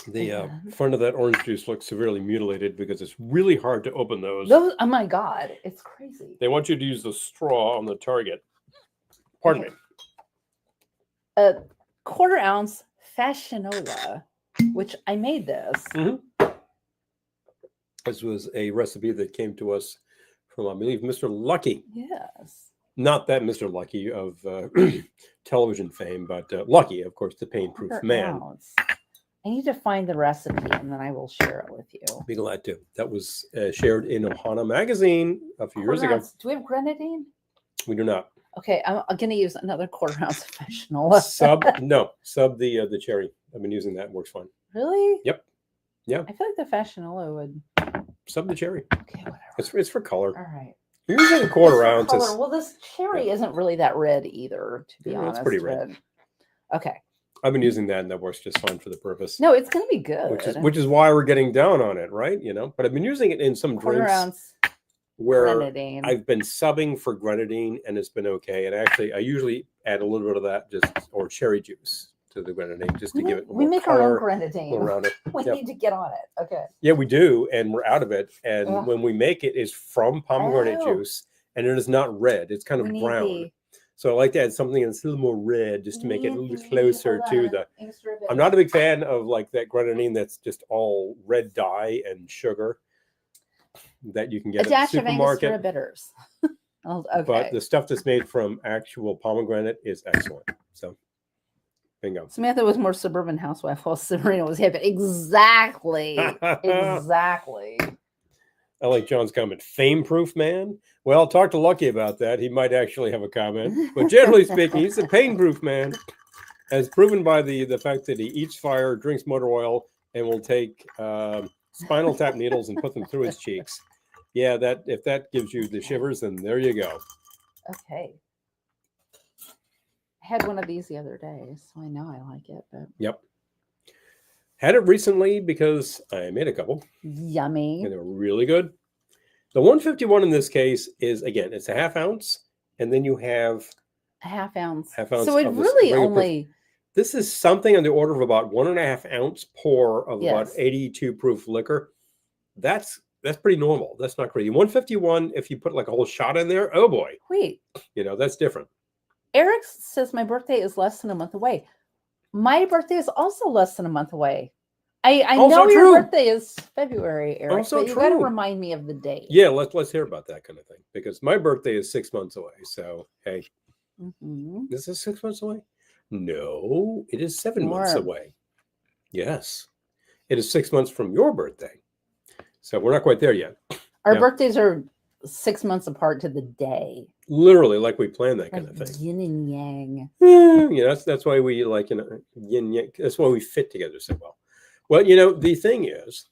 The front of that orange juice looks severely mutilated because it's really hard to open those. Oh my god, it's crazy. They want you to use the straw on the target. Pardon me. A ½ ounce fashionola, which I made this. This was a recipe that came to us from, I believe, Mr. Lucky. Yes. Not that Mr. Lucky of television fame, but Lucky, of course, the pain-proof man. Ounce. I need to find the recipe and then I will share it with you. Be glad to. That was shared in Ohana magazine a few years ago. Do we have grenadine? We do not. Okay, I'm going to use another ½ ounce of fashionola. Sub the cherry. I've been using that. It works fine. Really? Yep. Yeah. I feel like the fashionola would. Sub the cherry. Okay, whatever. It's for color. All right. You're using ½ ounce. Well, this cherry isn't really that red either, to be honest. It's pretty red. Okay. I've been using that, and that works just fine for the purpose. No, it's going to be good. Which is why we're getting down on it, right? But I've been using it in some drinks ounce where grenadine. I've been subbing for grenadine, and it's been okay. And actually, I usually add a little bit of that, or cherry juice to the grenadine, just to give it more We make color our own grenadine. around it. We need to get on it. Okay. Yeah, we do, and we're out of it. And when we make it, it's from pomegranate juice, and it is not red. It's kind of brown. So I like to add something that's a little more red, just to make it a little bit closer to the. I'm not a big fan of like that grenadine that's just all red dye and sugar that you can get at the supermarket. Of bitters. Okay. But the stuff that's made from actual pomegranate is excellent. So, bingo. Samantha was more suburban housewife, while Serena was hip. Exactly. Exactly. I like John's comment. Fame-proof man? Well, talk to Lucky about that. He might actually have a comment. But generally speaking, he's a pain-proof man, as proven by the fact that he eats fire, drinks motor oil, and will take spinal tap needles and put them through his cheeks. Yeah, if that gives you the shivers, then there you go. Okay. I had one of these the other day, so I know I like it. But... Yep. Had it recently because I made a couple. Yummy. And they were really good. The 151 in this case is, again, it's a ½ ounce. And then you have a ½ ounce. ½ ounce. So it really only. This is something on the order of about 1½ ounce pour of about 82 proof liquor. That's pretty normal. That's not crazy. 151, if you put like a whole shot in there, oh boy. Wait. That's different. Eric says my birthday is less than a month away. My birthday is also less than a month away. I know your birthday is February, Eric, also but you got to remind me of the date. Yeah, let's hear about that kind of thing, because my birthday is 6 months away. So, hey, Is this 6 months away? No, it is 7 months away. Yes, it is 6 months from your birthday. So we're not quite there yet. Our birthdays are 6 months apart to the day. Literally, like we plan that kind of thing. Yin and yang. That's why we like yin yang. That's why we fit together so well. Well, the thing is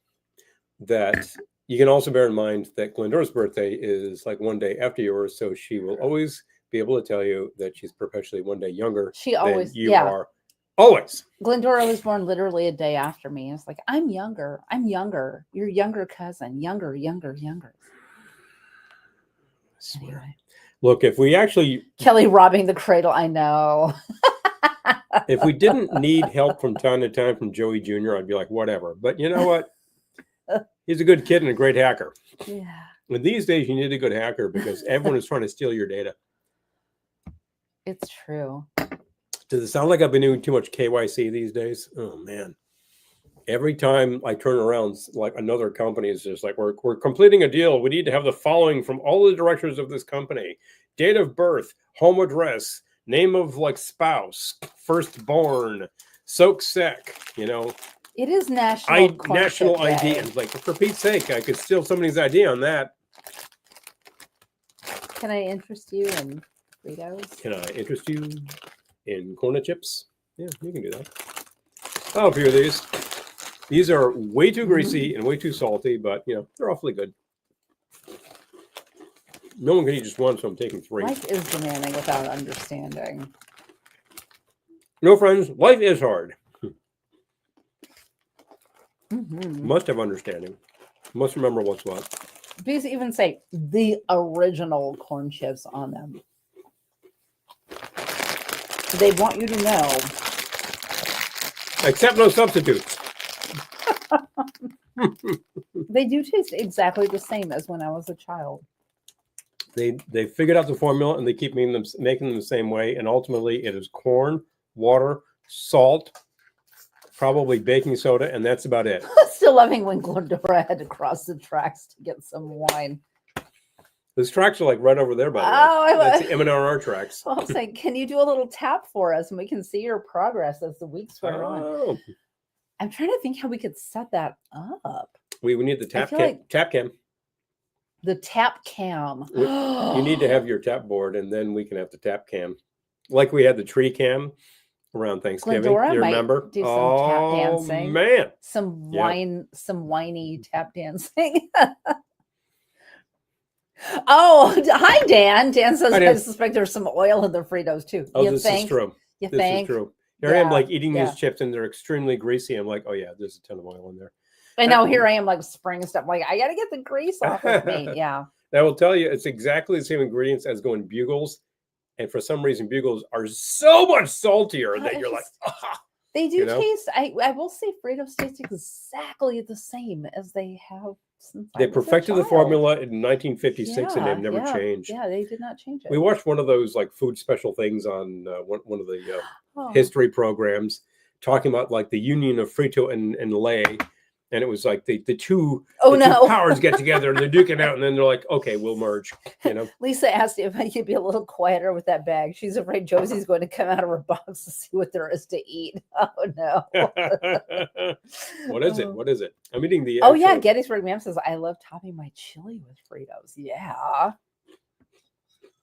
that you can also bear in mind that Glendora's birthday is like one day after yours, so she will always be able to tell you that she's perpetually one day younger. She always, than you are. Always. Glendora was born literally a day after me. It's like, I'm younger. I'm younger. Your younger cousin. Younger. I swear. Anyway. Look, if we actually... Kelly robbing the cradle, I know. If we didn't need help from time to time from Joey Jr., I'd be like, whatever. But you know what? He's a good kid and a great hacker. Yeah. And these days, you need a good hacker because everyone is trying to steal your data. It's true. Does it sound like I've been doing too much KYC these days? Oh, man. Every time I turn around, like another company is just like, we're completing a deal. We need to have the following from all the directors of this company: date of birth, home address, name of like spouse, firstborn, soak sec, It is national ID. And like, for Pete's sake, I could steal somebody's ID on that. Can I interest you in Fritos? Can I interest you in corn chips? Yeah, you can do that. Oh, a few of these. These are way too greasy and way too salty, but you know, they're awfully good. No one can eat just one, so I'm taking 3. Life is demanding without understanding. No, friends, life is hard. Mm-hmm. Must have understanding. Must remember what's what. These even say the original corn chips on them. They want you to know. Accept no substitutes. They do taste exactly the same as when I was a child. They figured out the formula and they keep making them the same way. And ultimately, it is corn, water, salt, probably baking soda, and that's about it. Still loving when Glendora had to cross the tracks to get some wine. Those tracks are like right over there, by the way. That's the M&R tracks. Well, I was saying, can you do a little tap for us and we can see your progress as the weeks wear on? I'm trying to think how we could set that up. We need the tap cam. Like tap cam. the tap cam. You need to have your tap board, and then we can have the tap cam, like we had the tree cam around Thanksgiving. Glendora you might remember? do some tap dancing. Man, some whiny tap dancing. Oh, hi, Dan. Dan says, I suspect there's some oil in the Fritos too. Oh, this is true. You this think? is true. Here I am, like eating these chips, and they're extremely greasy. I'm like, oh yeah, there's a ton of oil in there. I know. Here I am, like spraying stuff. Like, I got to get the grease off of me. Yeah. I will tell you, it's exactly the same ingredients as going Bugles, and for some reason, Bugles are so much saltier that you're like, ah. They do taste. I will say, Fritos taste exactly the same as they have since they perfected the formula in 1956, and they've never changed. Yeah, they did not change it. We watched one of those like food special things on one of the history programs, talking about like the union of Frito and Lay. And it was like the two powers get together and they're duking out, and then they're like, okay, we'll merge. You know. Lisa asked if I could be a little quieter with that bag. She's afraid Josie's going to come out of her box to see what there is to eat. Oh no. What is it? What is it? I'm eating the Oh yeah, Gettysburg Ma'am says I love topping my chili with Fritos. Yeah.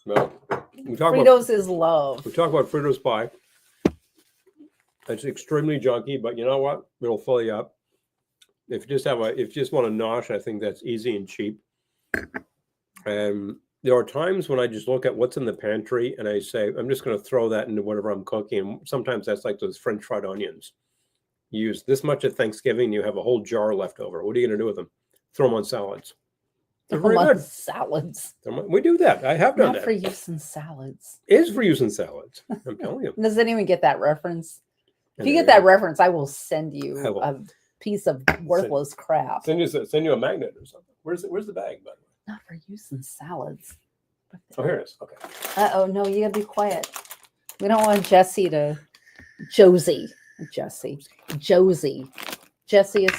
Well, Fritos is love. We talk about Fritos pie. It's extremely junky, but you know what? It'll fill you up. If you just want to nosh, I think that's easy and cheap. And there are times when I just look at what's in the pantry and I say, I'm just going to throw that into whatever I'm cooking. And sometimes that's like those French fried onions. You use this much at Thanksgiving, you have a whole jar left over. What are you going to do with them? Throw them on salads. They're very good. Salads. We do that. I have done that. Not for use in salads. It is for use in salads. I'm telling you. Does anyone get that reference? If you get that reference, I will send you a piece of worthless crap. Send you a magnet or something. Where's the bag, by the way? Not for use in salads. Oh, here it is. Okay. Oh no, you gotta be quiet. We don't want Josie. Josie is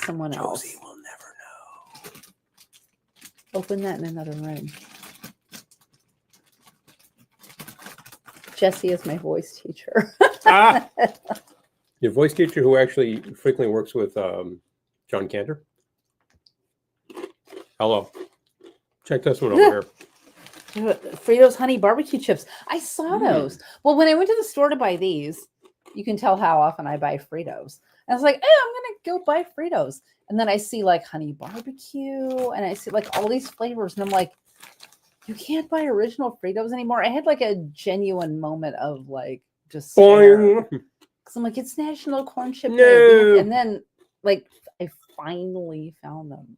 someone else. Josie will never know. Open that in another room. Jessie is my voice teacher. Your voice teacher who actually frequently works with John Cantor. Hello. Check this one over here. Fritos honey barbecue chips. I saw those. Well, when I went to the store to buy these, you can tell how often I buy Fritos. And I was like, I'm going to go buy Fritos. And then I see like honey barbecue and I see like all these flavors. And I'm like, you can't buy original Fritos anymore. I had like a genuine moment of like despair. Because I'm like, it's National Corn Chip Day. And then like I finally found them.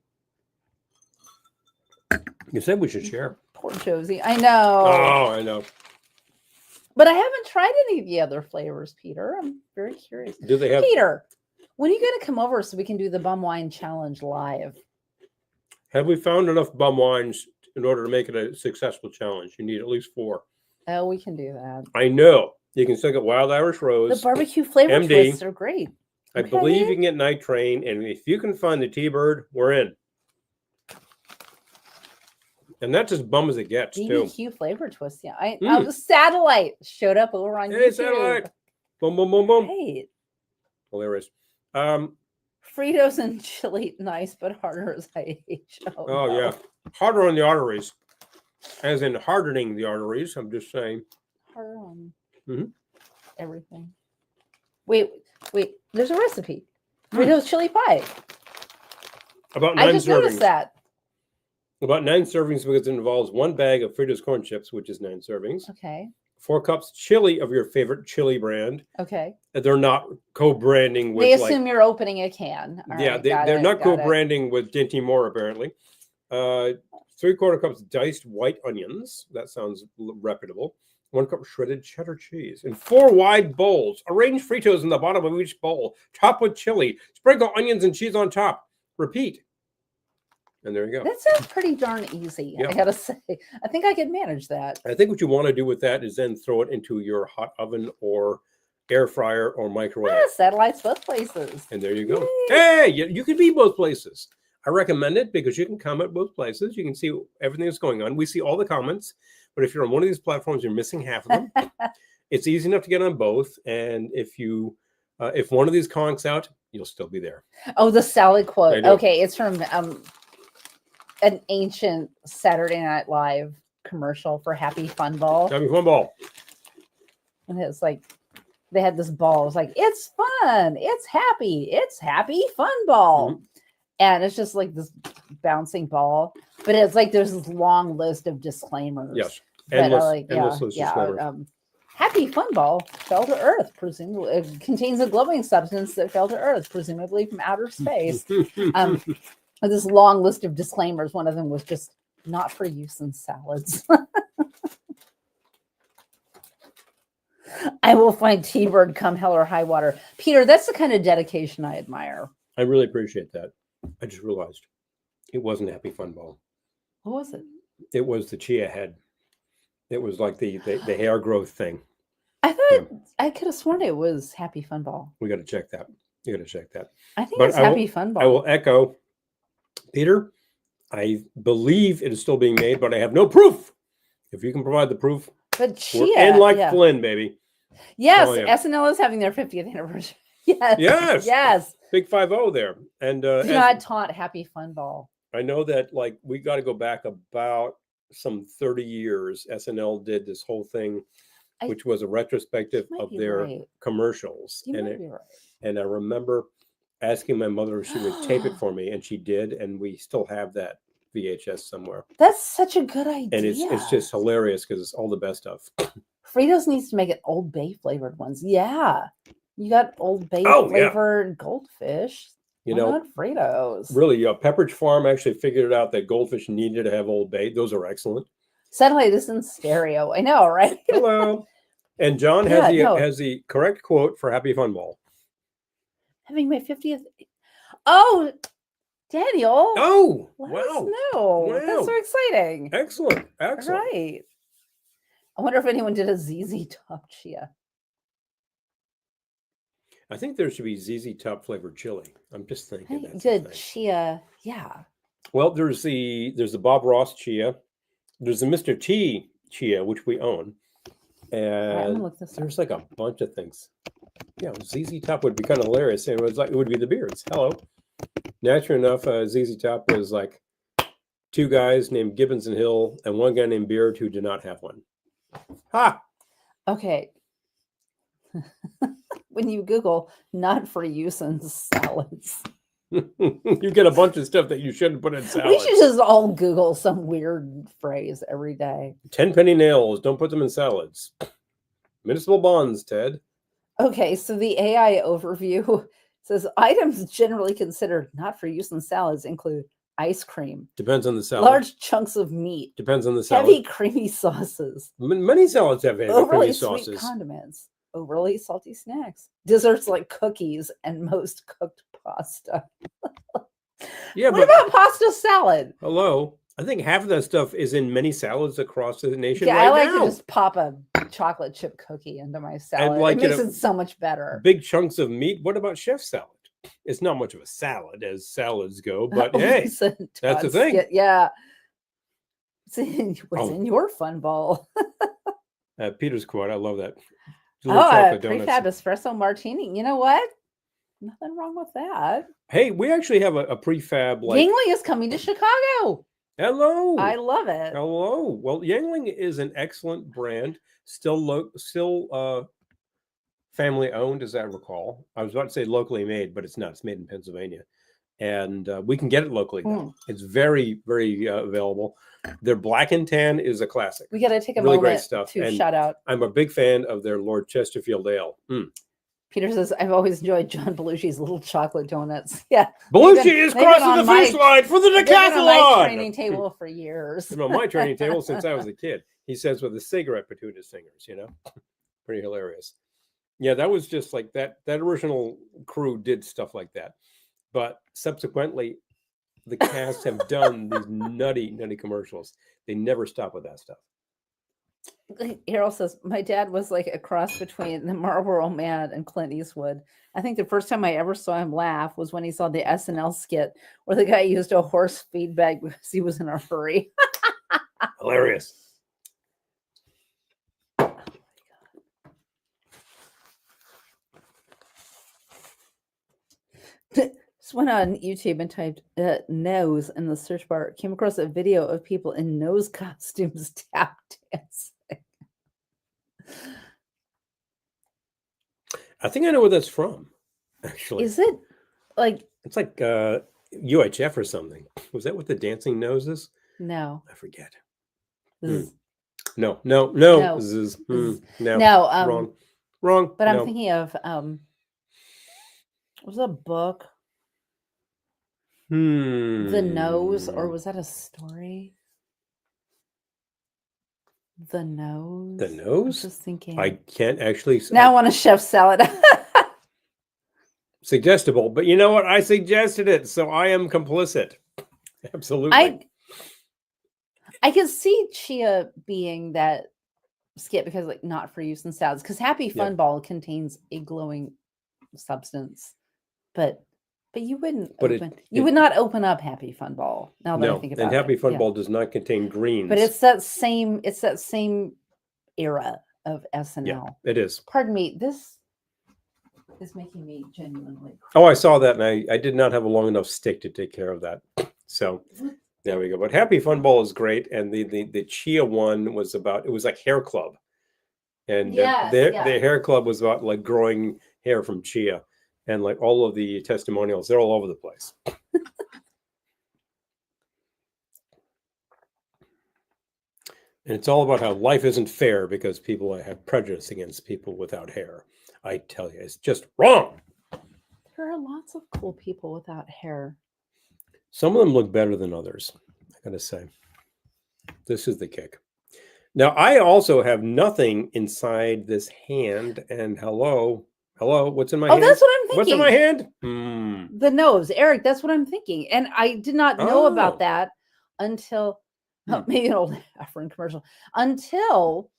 You said we should share. Poor Josie. I know. Oh, I know. But I haven't tried any of the other flavors, Peter. I'm very curious. Do they have Peter? When are you going to come over so we can do the bum wine challenge live? Have we found enough bum wines in order to make it a successful challenge? You need at least 4. Oh, we can do that. I know. You can still get Wild Irish Rose. The barbecue flavor MD. twists are great. I believe you can get Night Train, and if you can find the T-Bird, we're in. And that's as bum as it gets, BBQ too. flavor twist, yeah. The satellite showed up over on YouTube. Satellite. Boom, boom, boom, boom. Right. Hilarious. Fritos and chili, nice, but harder as I age. Oh, yeah. Harder on the arteries. as in hardening the arteries. I'm just saying. Hard on Mhm. everything. Wait. There's a recipe. Fritos chili pie. About I 9 just noticed servings. that. About 9 servings because it involves 1 bag of Fritos corn chips, which is 9 servings. Okay. 4 cups chili of your favorite chili brand. Okay. They're not co-branding with They assume you're opening a can. All yeah, right, they're not got it. co-branding with Dinty Moore apparently. 3/4 cups diced white onions. That sounds reputable. 1 cup shredded cheddar cheese. And 4 wide bowls. Arrange Fritos in the bottom of each bowl. Top with chili. Sprinkle onions and cheese on top. Repeat. And there you go. That sounds pretty darn easy. Yeah. I gotta say, I think I can manage that. I think what you want to do with that is then throw it into your hot oven or air fryer or microwave. Satellites both places. And there you go. Yay. Hey, you can be both places. I recommend it because you can comment both places. You can see everything that's going on. We see all the comments, but if you're on one of these platforms, you're missing half of them. It's easy enough to get on both, and if one of these conks out, you'll still be there. Oh, the salad quote. Okay, it's from an ancient Saturday Night Live commercial for Happy Fun Ball. Happy Fun Ball. And it's like they had this ball. It's like, it's fun, it's happy fun ball. Mm-hmm. And it's just like this bouncing ball. But it's like there's this long list of disclaimers. Yes. Endless list of disclaimers. Happy Fun Ball fell to Earth, presumably. It contains a glowing substance that fell to Earth, presumably from outer space. This long list of disclaimers. One of them was just not for use in salads. I will find T-Bird come hell or high water. Peter, that's the kind of dedication I admire. I really appreciate that. I just realized it wasn't Happy Fun Ball. What was it? It was the chia head. It was like the hair growth thing. I thought I could have sworn it was Happy Fun Ball. We got to check that. You got to check that. I think it's Happy Fun Ball. I will echo Peter. I believe it is still being made, but I have no proof. If you can provide the proof, but chia, we're in like Flynn, baby. Yes, SNL is having their 50th anniversary. Yes. Big 5-0 there. And do not taunt Happy Fun Ball. I know that like we got to go back about some 30 years. SNL did this whole thing, which was a retrospective of their commercials. And I remember asking my mother if she would tape it for me, and she did, and we still have that VHS somewhere. That's such a good idea. And it's just hilarious because it's all the best stuff. Fritos needs to make it Old Bay flavored ones. Yeah. You got Old Bay flavored goldfish. You know, not Fritos. Really, Pepperidge Farm actually figured out that goldfish needed to have Old Bay. Those are excellent. Suddenly, this is in stereo. I know, right? Hello. And John has the correct quote for Happy Fun Ball. Having my 50th. Oh, Daniel. Oh, let us know. Wow. That's so exciting. Excellent. Right. I wonder if anyone did a ZZ Top chia. I think there should be ZZ Top flavored chili. I'm just thinking that's good chia. Yeah. Well, there's the Bob Ross chia. There's the Mr. T chia, which we own. And there's like a bunch of things. Yeah, ZZ Top would be kind of hilarious. And it would be the beards. Hello. Naturally enough, ZZ Top was like 2 guys named Gibbons and Hill and 1 guy named Beard who did not have one. Ha! Okay. When you Google not for use in salads, you get a bunch of stuff that you shouldn't put in salads. We should just all Google some weird phrase every day. 10 penny nails. Don't put them in salads. Municipal bonds, Ted. Okay, so the AI overview says items generally considered not for use in salads include ice cream. Depends on the salad. Large chunks of meat. Depends on the salad. Heavy creamy sauces. Many salads have heavy creamy sauces. Sweet condiments. Overly salty snacks. Desserts like cookies and most cooked pasta. What about pasta salad? Hello. I think half of that stuff is in many salads across the nation. Yeah, I like to just pop a chocolate chip cookie into my salad. It makes it so much better. Big chunks of meat. What about chef salad? It's not much of a salad as salads go, but hey, that's the thing. Yeah. What's in your fun ball? Peter's quote. I love that. Prefab espresso martini. You know what? Nothing wrong with that. Hey, we actually have a prefab. Yingling is coming to Chicago. Hello. I love it. Hello. Well, Yangling is an excellent brand. Still family owned, as I recall. I was about to say locally made, but it's not. It's made in Pennsylvania, and we can get it locally now. It's very, very available. Their black and tan is a classic. We got to take a really great moment stuff. to And shout out. I'm a big fan of their Lord Chesterfield Ale. Peter says, I've always enjoyed John Belushi's little chocolate donuts. Yeah. Belushi is crossing the finish line for the They've been on my decathlon. training table for years. Been on my training table since I was a kid. He says with a cigarette between his fingers, Pretty hilarious. Yeah, that was just like that original crew did stuff like that. But subsequently, the cast have done these nutty commercials. They never stop with that stuff. Harold says, my dad was like a cross between the Marlboro Man and Clint Eastwood. I think the first time I ever saw him laugh was when he saw the SNL skit where the guy used a horse feed bag because he was in a hurry. Hilarious. Just went on YouTube and typed nose in the search bar. Came across a video of people in nose costumes tap dancing. I think I know where that's from, actually. Is it like... It's like UHF or something. Was that what the dancing nose is? No. I forget. No. No. No. Wrong. But I'm thinking of was it a book? The Nose, or was that a story? The Nose. The Nose? I'm just thinking. I can't actually. Now I want a chef salad. Suggestible, but you know what? I suggested it, so I am complicit. Absolutely. I can see chia being that skit because, like, not for use in salads. Because Happy Fun Ball contains a glowing substance, but you wouldn't. You would not open up Happy Fun Ball. Now that I think about it, and Happy Fun Ball does not contain greens. But it's that same era of SNL. Yeah, it is. Pardon me. This is making me genuinely. Oh, I saw that, and I did not have a long enough stick to take care of that. So there we go. But Happy Fun Ball is great, and the chia one was about, it was like Hair Club, and the Hair Club was about like growing hair from chia, and like all of the testimonials, they're all over the place. And it's all about how life isn't fair because people have prejudice against people without hair. I tell you, it's just wrong. There are lots of cool people without hair. Some of them look better than others, I gotta say. This is the kick. Now, I also have nothing inside this hand. And hello, what's in my hand? Oh, that's what I'm thinking. What's in my hand? The nose. Eric, that's what I'm thinking. And I did not know about that until... maybe an old Afrin commercial, until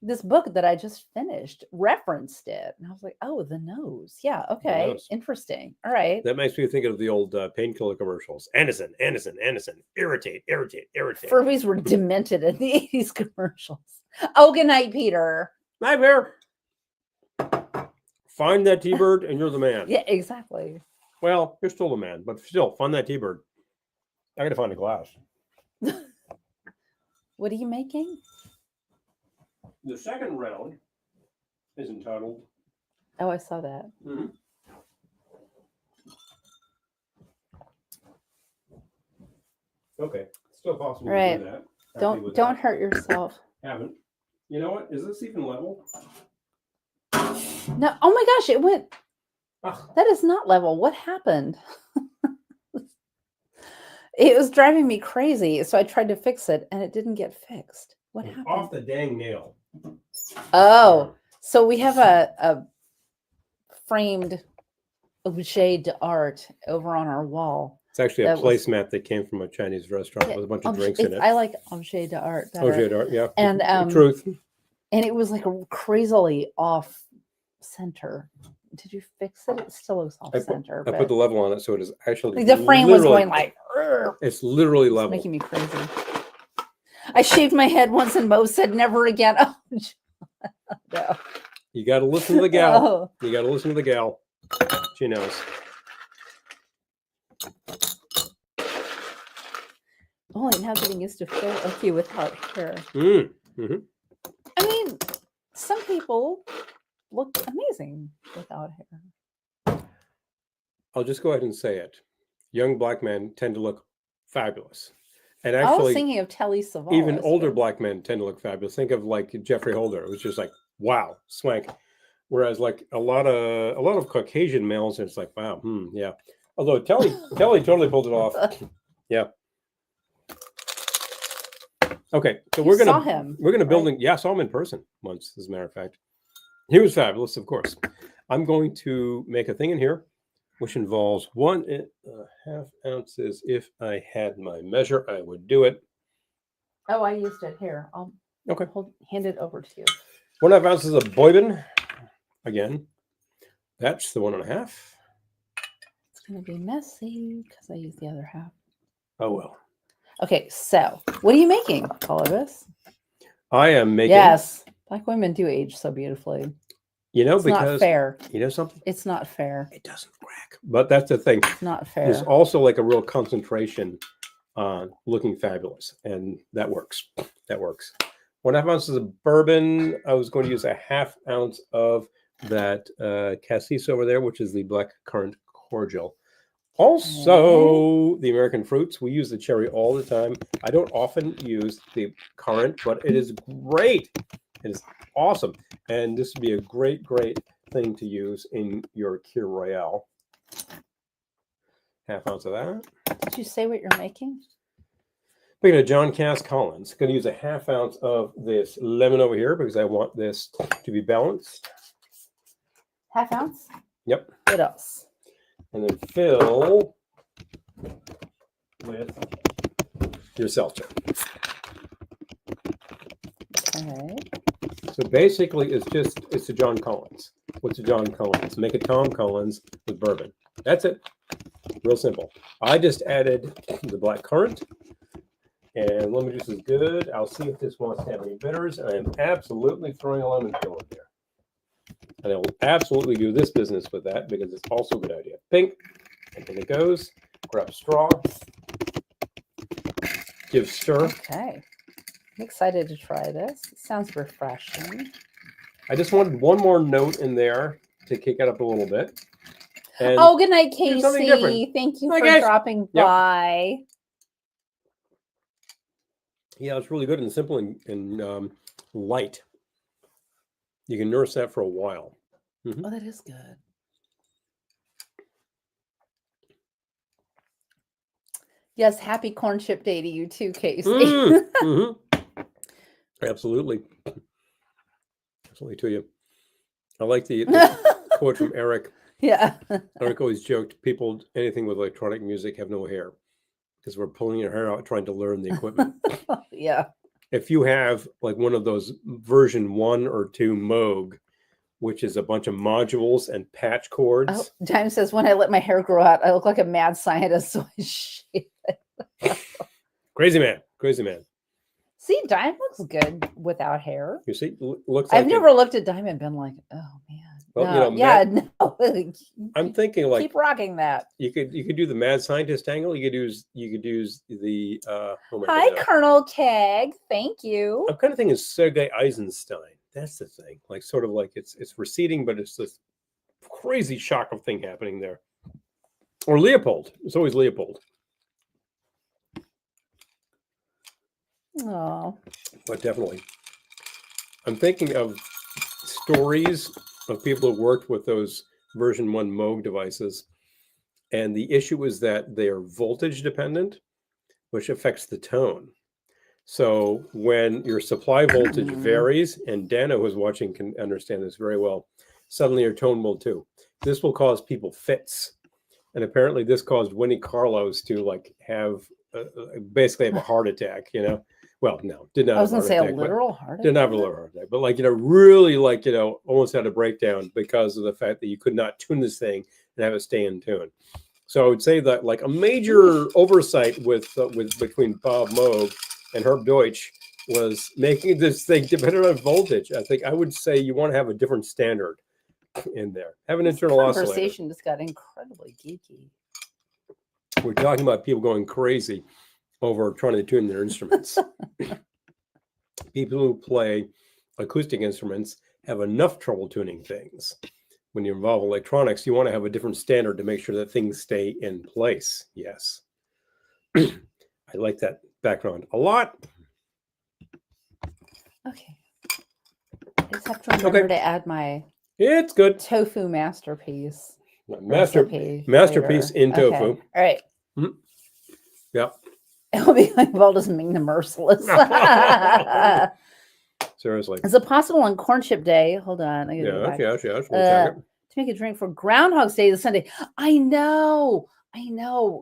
this book that I just finished referenced it. And I was like, oh, the nose. Yeah. Okay. Interesting. All right. That makes me think of the old painkiller commercials. Anderson. Irritate. Furbies were demented in the 80s commercials. Oh, good night, Peter. Night, Bear. Find that T-bird and you're the man. Yeah, exactly. Well, you're still the man, but still, find that T-bird. I got to find a glass. What are you making? The second round is entitled... Oh, I saw that. Mm-hmm. Okay, still possible to do that. Don't hurt yourself. Haven't. You know what? Is this even level? No. Oh my gosh, it went... That is not level. What happened? It was driving me crazy, so I tried to fix it, and it didn't get fixed. What happened? Off the dang nail. Oh, so we have a framed objet d'art over on our wall. It's actually a placemat that came from a Chinese restaurant with a bunch of drinks in it. I like objet d'art better. Objet d'art, yeah. And truth. And it was like a crazily off center. Did you fix it? It still looks off center. I put the level on it, so it is actually... Like the frame was going like... It's literally level. It's making me crazy. I shaved my head once and Mo said never again. Oh, no. You got to listen to the gal. You got to listen to the gal. She knows. Only now getting used to Phil okay without hair. Mm-hmm. I mean, some people look amazing without hair. I'll just go ahead and say it. Young black men tend to look fabulous. And I was actually, thinking of Telly Savalas. even older black men tend to look fabulous. Think of like Jeffrey Holder. It was just like, wow, swank. Whereas like a lot of Caucasian males, it's like, wow, yeah. Although Telly totally pulled it off. Yeah. Okay, so You saw him, we're gonna build. right? Yeah, I saw him in person once, as a matter of fact. He was fabulous, of course. I'm going to make a thing in here, which involves 1.5 ounces. If I had my measure, I would do it. Oh, I used it here. I'll Okay. hand it over to you. 1.5 ounces of bourbon. Again, that's the 1.5. It's gonna be messy because I used the other half. Oh well. Okay, so what are you making, Columbus? I am making. Yes, black women do age so beautifully. You know, It's because not fair. You know something? It's not fair. It doesn't crack. But that's the thing. It's not fair. There's also like a real concentration on looking fabulous, and that works. That works. 1.5 ounces of bourbon. I was going to use 1/2 ounce of that cassis over there, which is the black currant cordial. Also, the American fruits. We use the cherry all the time. I don't often use the currant, but it is great. It is awesome. And this would be a great, great thing to use in your Kir Royale. 1/2 ounce of that. Did you say what you're making? Speaking of John Cass Collins, going to use 1/2 ounce of this lemon over here because I want this to be balanced. 1/2 ounce? Yep. What else? And then fill with your seltzer. Okay. So basically, it's a John Collins. What's a John Collins? Make a Tom Collins with bourbon. That's it. Real simple. I just added the black currant, and lemon juice is good. I'll see if this wants to have any bitters. I am absolutely throwing a lemon peel in there. And I will absolutely do this business with that because it's also a good idea. Pink, and in it goes. Grab a straw. Give stir. Okay. I'm excited to try this. It sounds refreshing. I just wanted one more note in there to kick it up a little bit. And oh, good night, Casey. Thank you for dropping by. Yeah, it's really good and simple and light. You can nurse that for a while. Mm-hmm. Oh, that is good. Yes, happy corn chip day to you too, Casey. Mm-hmm. Absolutely. Absolutely to you. I like the quote from Eric. Yeah. Eric always joked, people, anything with electronic music have no hair because we're pulling your hair out trying to learn the equipment. Yeah. If you have like one of those version 1 or 2 Moog, which is a bunch of modules and patch cords. Oh, Dime says, when I let my hair grow out, I look like a mad scientist, so I shave it. Crazy man. Crazy man. See, Dime looks good without hair. You see, looks I've never looked at Dime and been like, oh man. Well, no. you know, yeah, no. I'm thinking like keep rocking that. You could do the mad scientist angle. You could use the Hi, Colonel Keg. Thank you. I'm kind of thinking Sergei Eisenstein. That's the thing. Like sort of like it's receding, but it's this crazy shock of thing happening there. Or Leopold. It's always Leopold. Oh. But definitely. I'm thinking of stories of people who worked with those version 1 Moog devices. And the issue is that they are voltage dependent, which affects the tone. So when your supply voltage varies, and Dana, who's watching, can understand this very well, suddenly your tone will too. This will cause people fits. And apparently this caused Winnie Carlos to like have basically have a heart attack, you know? Well, no, did not. I was going to say a literal heart attack. Didn't have a literal heart attack, but like, you know, really like, you know, almost had a breakdown because of the fact that you could not tune this thing and have it stay in tune. So I would say that like a major oversight with between Bob Moog and Herb Deutsch was making this thing dependent on voltage. I think I would say you want to have a different standard in there. Have an internal oscillator. Conversation just got incredibly geeky. We're talking about people going crazy. over trying to tune their instruments. People who play acoustic instruments have enough trouble tuning things. When you involve electronics, you want to have a different standard to make sure that things stay in place. Yes. I like that background a lot. Okay. I just have to remember to add my It's good. tofu masterpiece. Masterpiece later. in tofu. Okay. All right. Mm. Yep. It'll be like Walt Ming the Merciless. Seriously. Is it possible on Corn Chip Day? Hold on. Yes. To make a drink for Groundhog's Day this Sunday. I know.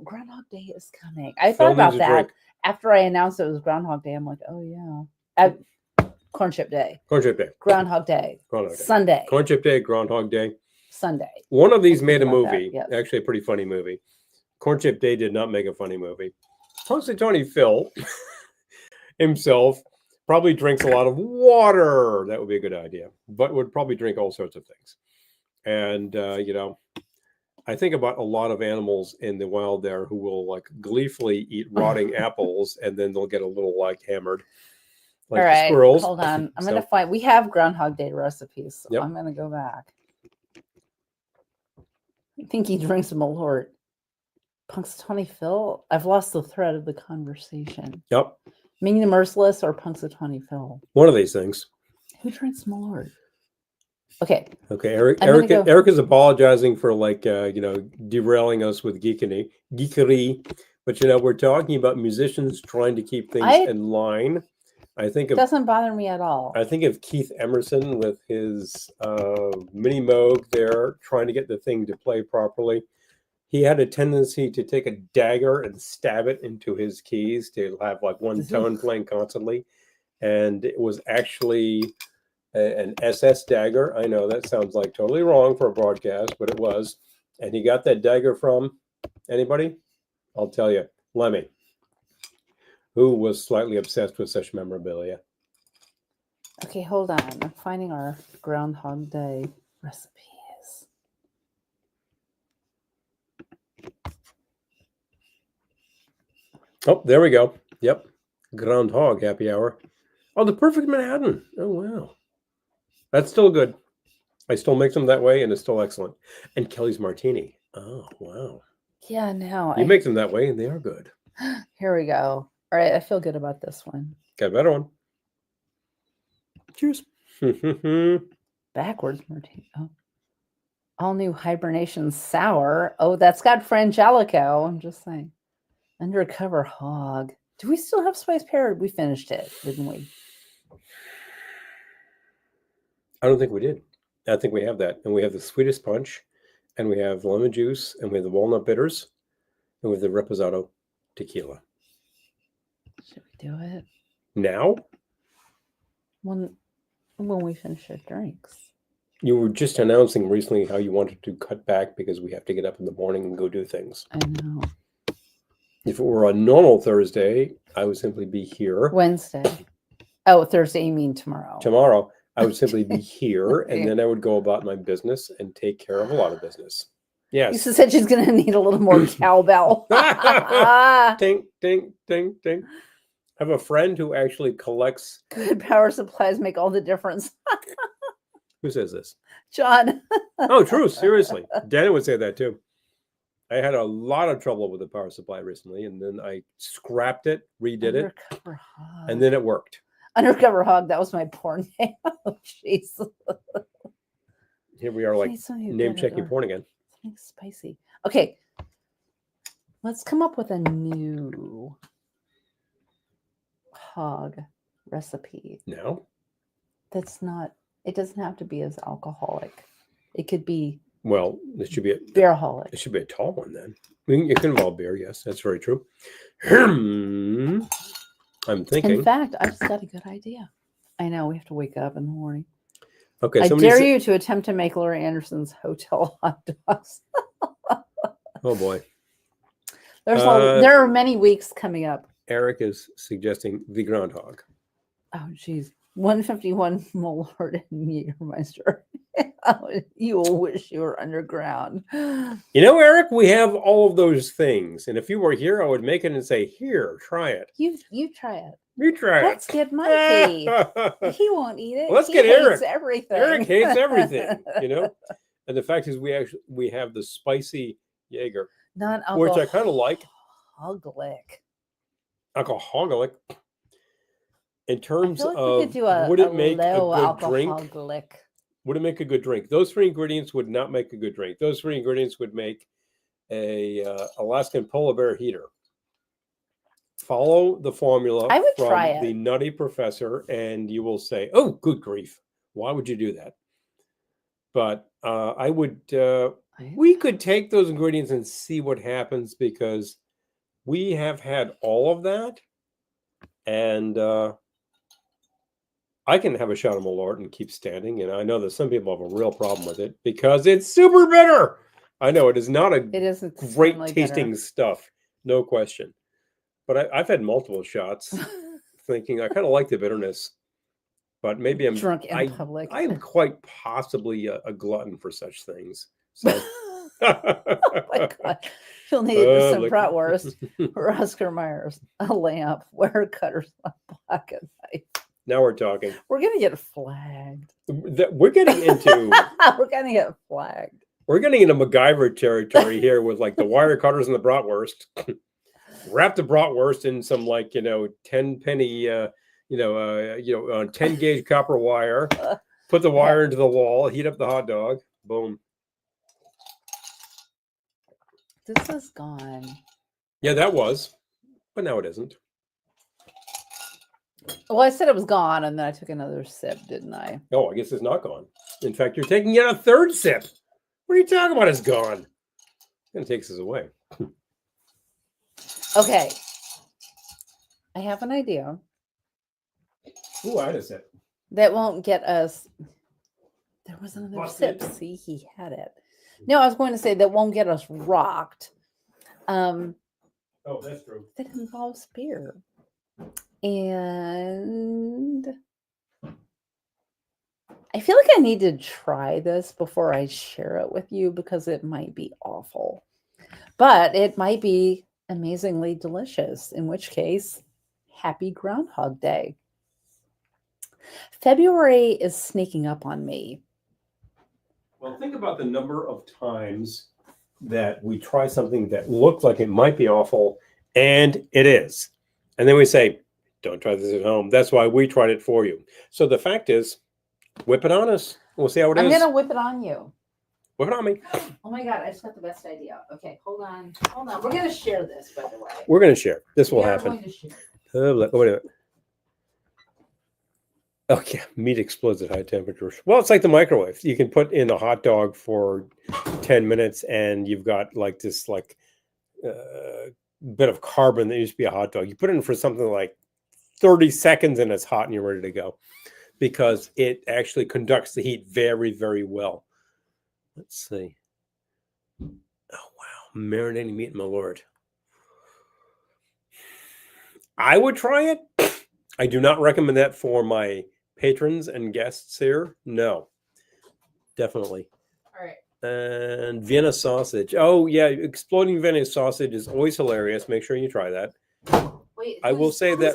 Groundhog Day is coming. I thought about that after I announced it was Groundhog Day. I'm like, oh yeah. Corn Chip Day. Groundhog Day. Sunday. Corn Chip Day, Groundhog Day. Sunday. One of these made a movie. Yes. Actually, a pretty funny movie. Corn Chip Day did not make a funny movie. Punxsutawney Phil himself probably drinks a lot of water. That would be a good idea. But would probably drink all sorts of things. And, I think about a lot of animals in the wild there who will like gleefully eat rotting apples, and then they'll get a little like hammered. Like all right, the squirrels. Hold on. I'm going to find, we have Groundhog Day recipes. So I'm going to go back. I think he drinks Malort. Punxsutawney Phil? I've lost the thread of the conversation. Yep. Ming the Merciless or Punxsutawney Phil? One of these things. Who drinks Malort? Okay. Eric is apologizing for derailing us with geekery. But we're talking about musicians trying to keep things in line. I think it doesn't bother me at all. I think of Keith Emerson with his mini Moog there, trying to get the thing to play properly. He had a tendency to take a dagger and stab it into his keys to have like one tone playing constantly. And it was actually an SS dagger. I know that sounds like totally wrong for a broadcast, but it was. And he got that dagger from anybody? I'll tell you, Lemmy, who was slightly obsessed with such memorabilia. Okay, hold on. I'm finding our Groundhog Day recipes. Oh, there we go. Yep. Groundhog happy hour. Oh, the perfect Manhattan. Oh, wow. That's still good. I still make them that way, and it's still excellent. And Kelly's Martini. Oh, wow. Yeah, no. You make them that way, and they are good. Here we go. All right, I feel good about this one. Got a better one. Cheers. Backwards Martini. Oh. All new hibernation sour. Oh, that's got Frangelico. I'm just saying. Undercover hog. Do we still have spice pear? We finished it, didn't we? I don't think we did. I think we have that. And we have the sweetest punch, and we have lemon juice, and we have the walnut bitters, and we have the reposado tequila. Should we do it? Now? When we finish our drinks. You were just announcing recently how you wanted to cut back because we have to get up in the morning and go do things. I know. If it were a normal Thursday, I would simply be here. Wednesday. Oh, Thursday, you mean tomorrow. Tomorrow, I would simply be here, and then I would go about my business and take care of a lot of business. Yes. Lisa said she's going to need a little more cowbell. Ding, ding, ding, ding. I have a friend who actually collects. Good power supplies make all the difference. Who says this? John. Oh, true. Seriously. Dana would say that too. I had a lot of trouble with the power supply recently, and then I scrapped it, redid it, and then it worked. Undercover hog. That was my porn name. Oh, jeez. Here we are, like name checking porn again. Something spicy. Okay. Let's come up with a new hog recipe. No. That's not. It doesn't have to be as alcoholic. It could be. Well, it should be a beeraholic. It should be a tall one then. It can involve beer. Yes, that's very true. I'm thinking. In fact, I just got a good idea. I know we have to wake up in the morning. Okay, I dare you to attempt to make Laurie Anderson's hotel hot dogs. Oh boy, there are many weeks coming up. Eric is suggesting the groundhog. Oh geez, 151 Malort and Jägermeister. You will wish you were underground. You know, Eric, we have all of those things. And if you were here, I would make it and say, here, try it. You try it. You try Let's it. get Mikey. He won't eat it. Let's He get hates Eric. everything. Eric hates everything, you know? And the fact is we have the spicy Jaeger, which I kind of like. Alcoholic. In terms of would it make a good drink? Would it make a good drink? Those three ingredients would not make a good drink. Those three ingredients would make a Alaskan polar bear heater. Follow the formula I would from try it. the Nutty Professor, and you will say, "Oh, good grief! Why would you do that?" But I would. We could take those ingredients and see what happens, because we have had all of that, and I can have a shot of Malort and keep standing. And I know that some people have a real problem with it because it's super bitter. I know it is not a great tasting stuff, no question. But I've had multiple shots thinking I kind of like the bitterness, but maybe I'm drunk in public. I'm quite possibly a glutton for such things. So. Oh my God. You'll need some bratwurst or Oscar Myers, a lamp, wire cutters, a pocket knife. Now we're talking. We're gonna get flagged. We're getting into. We're gonna get flagged. We're getting into MacGyver territory here with like the wire cutters and the bratwurst. Wrap the bratwurst in some 10 penny 10 gauge copper wire. Put the wire into the wall. Heat up the hot dog. Boom. This is gone. Yeah, that was, but now it isn't. Well, I said it was gone, and then I took another sip, didn't I? Oh, I guess it's not gone. In fact, you're taking yet a third sip. What are you talking about? It's gone. It takes us away. Okay. I have an idea. Ooh, I had a sip. That won't get us. There was another sip. See, he had it. No, I was going to say that won't get us rocked. Oh, that's true. That involves beer. And I feel like I need to try this before I share it with you, because it might be awful. But it might be amazingly delicious, in which case, happy Groundhog Day. February is sneaking up on me. Well, think about the number of times that we try something that looks like it might be awful, and it is. And then we say, don't try this at home. That's why we tried it for you. So the fact is, whip it on us. We'll see how it is. I'm going to whip it on you. Whip it on me. Oh my God, I just got the best idea. Okay, hold on. We're going to share this, by the way. We're going to share. This will happen. Going to share. Wait a minute. Oh, yeah. Meat explodes at high temperatures. Well, it's like the microwave. You can put in a hot dog for 10 minutes and you've got like this bit of carbon that used to be a hot dog. You put it in for something like 30 seconds and it's hot and you're ready to go, because it actually conducts the heat very, very well. Let's see. Oh, wow. Marinating meat, my Lord. I would try it. I do not recommend that for my patrons and guests here. No, definitely. All right. And Vienna sausage. Oh, yeah. Exploding Vienna sausage is always hilarious. Make sure you try that. Wait, I will say that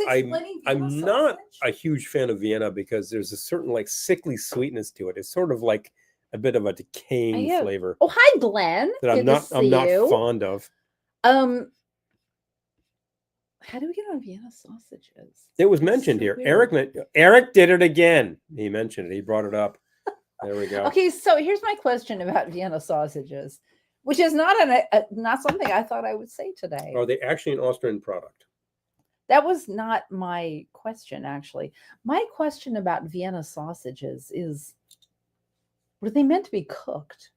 I'm not a huge fan of Vienna, because there's a certain sickly sweetness to it. It's sort of like a bit of a decaying flavor. Oh, hi, Glenn. That I'm not fond of. How do we get on Vienna sausages? It was mentioned here. Eric did it again. He mentioned it. He brought it up. There we go. Okay, so here's my question about Vienna sausages, which is not something I thought I would say today. Are they actually an Austrian product? That was not my question, actually. My question about Vienna sausages is, were they meant to be cooked?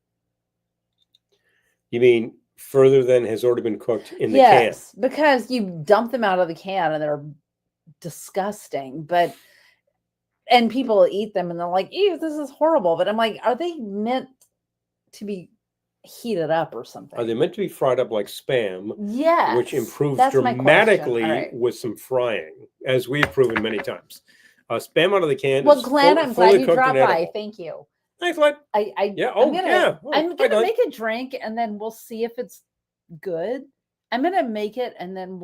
You mean further than has already been cooked in the can? Yes, because you dump them out of the can and they're disgusting. And people eat them and they're like, ew, this is horrible. But I'm like, are they meant to be heated up or something? Are they meant to be fried up like Spam? Yes. Which improves dramatically with some frying, as we've proven many times. Spam out of the can. Well, is Glenn, I'm glad fully you cooked dropped and by. edible. Thank you. Thanks, Glenn. Yeah. Oh, yeah. Oh, I'm hi, gonna Glenn. make a drink and then we'll see if it's good. I'm gonna make it and then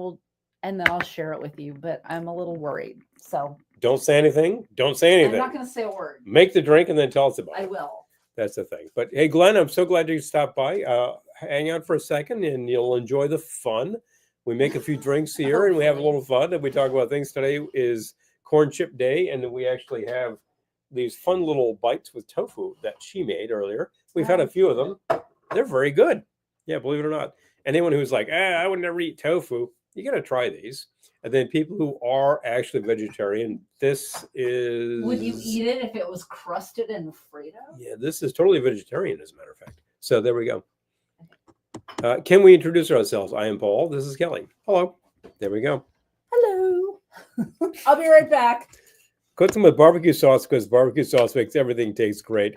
I'll share it with you, but I'm a little worried. So Don't say anything. Don't say anything. I'm not gonna say a word. Make the drink and then tell us about it. I will. That's the thing. But hey, Glenn, I'm so glad you stopped by. Hang out for a second and you'll enjoy the fun. We make a few drinks here and we have a little fun and we talk about things. Today is corn chip day and we actually have these fun little bites with tofu that she made earlier. We've had a few of them. They're very good. Yeah, believe it or not. Anyone who's like, I would never eat tofu, you got to try these. And then people who are actually vegetarian, this is... Would you eat it if it was crusted in Fredo? Yeah, this is totally vegetarian, as a matter of fact. So there we go. Can we introduce ourselves? I am Paul. This is Kelly. Hello. There we go. Hello. I'll be right back. Cook them with barbecue sauce because barbecue sauce makes everything taste great.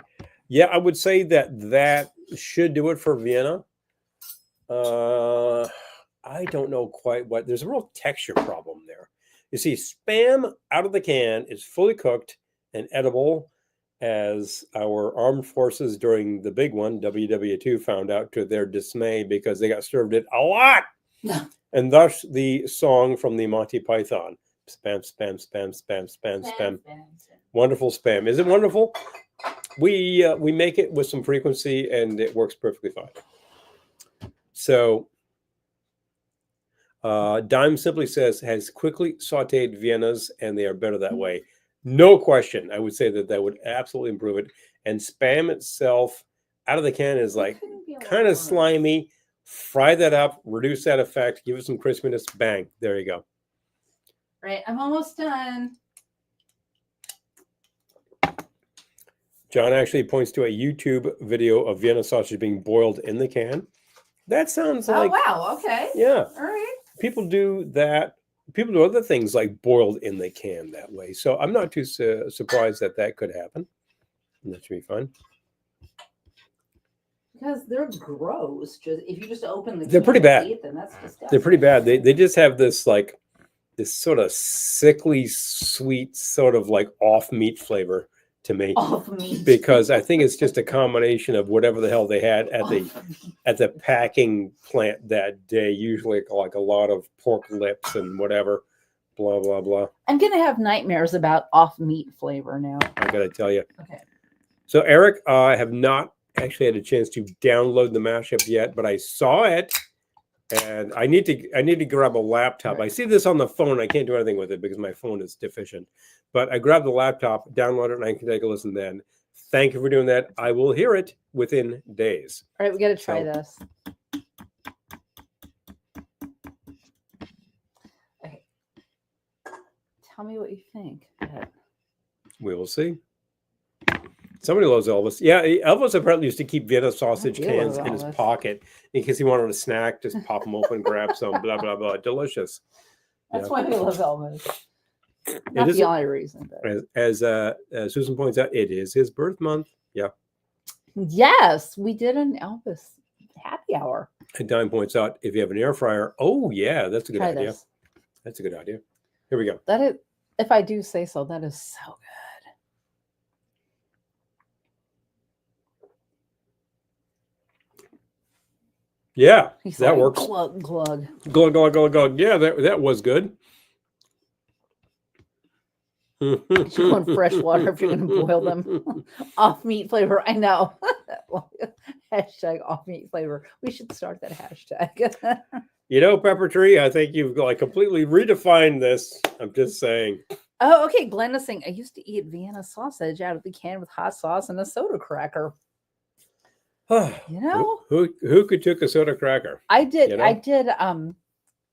Yeah, I would say that should do it for Vienna. I don't know quite what. There's a real texture problem there. You see, Spam out of the can is fully cooked and edible, as our armed forces during the big one, WW2, found out to their dismay because they got served it a lot. And thus the song from the Monty Python. Spam, spam, spam, spam, spam, spam. Wonderful spam. Is it wonderful? We make it with some frequency and it works perfectly fine. So Dime simply says, has quickly sauteed Viennas and they are better that way. No question. I would say that would absolutely improve it. And Spam itself out of the can is like kind of slimy. Fry that up, reduce that effect, give it some crispiness. Bang. There you go. Right. I'm almost done. John actually points to a YouTube video of Vienna sausage being boiled in the can. That sounds like... Oh, wow. Okay. Yeah. All right. People do that. People do other things like boiled in the can that way. So I'm not too surprised that could happen. That should be fun. Because they're gross. Just if you just open the they're pretty bad. Eat them, that's disgusting. They're pretty bad. They just have this like this sort of sickly sweet sort of like off meat flavor to me. Off meat. Because I think it's just a combination of whatever the hell they had at the packing plant that day. Usually like a lot of pork lips and whatever. Blah blah blah. I'm gonna have nightmares about off meat flavor now. I gotta tell you. Okay. So Eric, I have not actually had a chance to download the mashup yet, but I saw it, and I need to grab a laptop. Right. I see this on the phone. I can't do anything with it because my phone is deficient. But I grabbed the laptop, download it, and I can take a listen then. Thank you for doing that. I will hear it within days. All right, we got to try this. Okay. Tell me what you think. We will see. Somebody loves Elvis. Yeah, Elvis apparently used to keep Vienna sausage cans in his pocket in case he wanted a snack. Just pop them open, grab some, blah, blah, blah. Delicious. That's why we love Elvis. Not the only reason. But. As Susan points out, it is his birth month. Yeah. Yes, we did an Elvis happy hour. And Dime points out, if you have an air fryer, oh, yeah, that's a good idea. This. That's a good idea. Here we go. That is, if I do say so, that is so good. Yeah, He's that like, works. Glug, glug. Glug, glug, glug, glug. Yeah, that was good. You want fresh water if you're going to boil them. Off meat flavor. I know. Hashtag off meat flavor. We should start that hashtag. You know, Pepper Tree, I think you've like completely redefined this. I'm just saying. Oh, okay. Glenn is saying, I used to eat Vienna sausage out of the can with hot sauce and a soda cracker. You know, who could took a soda cracker? I did. You know? I did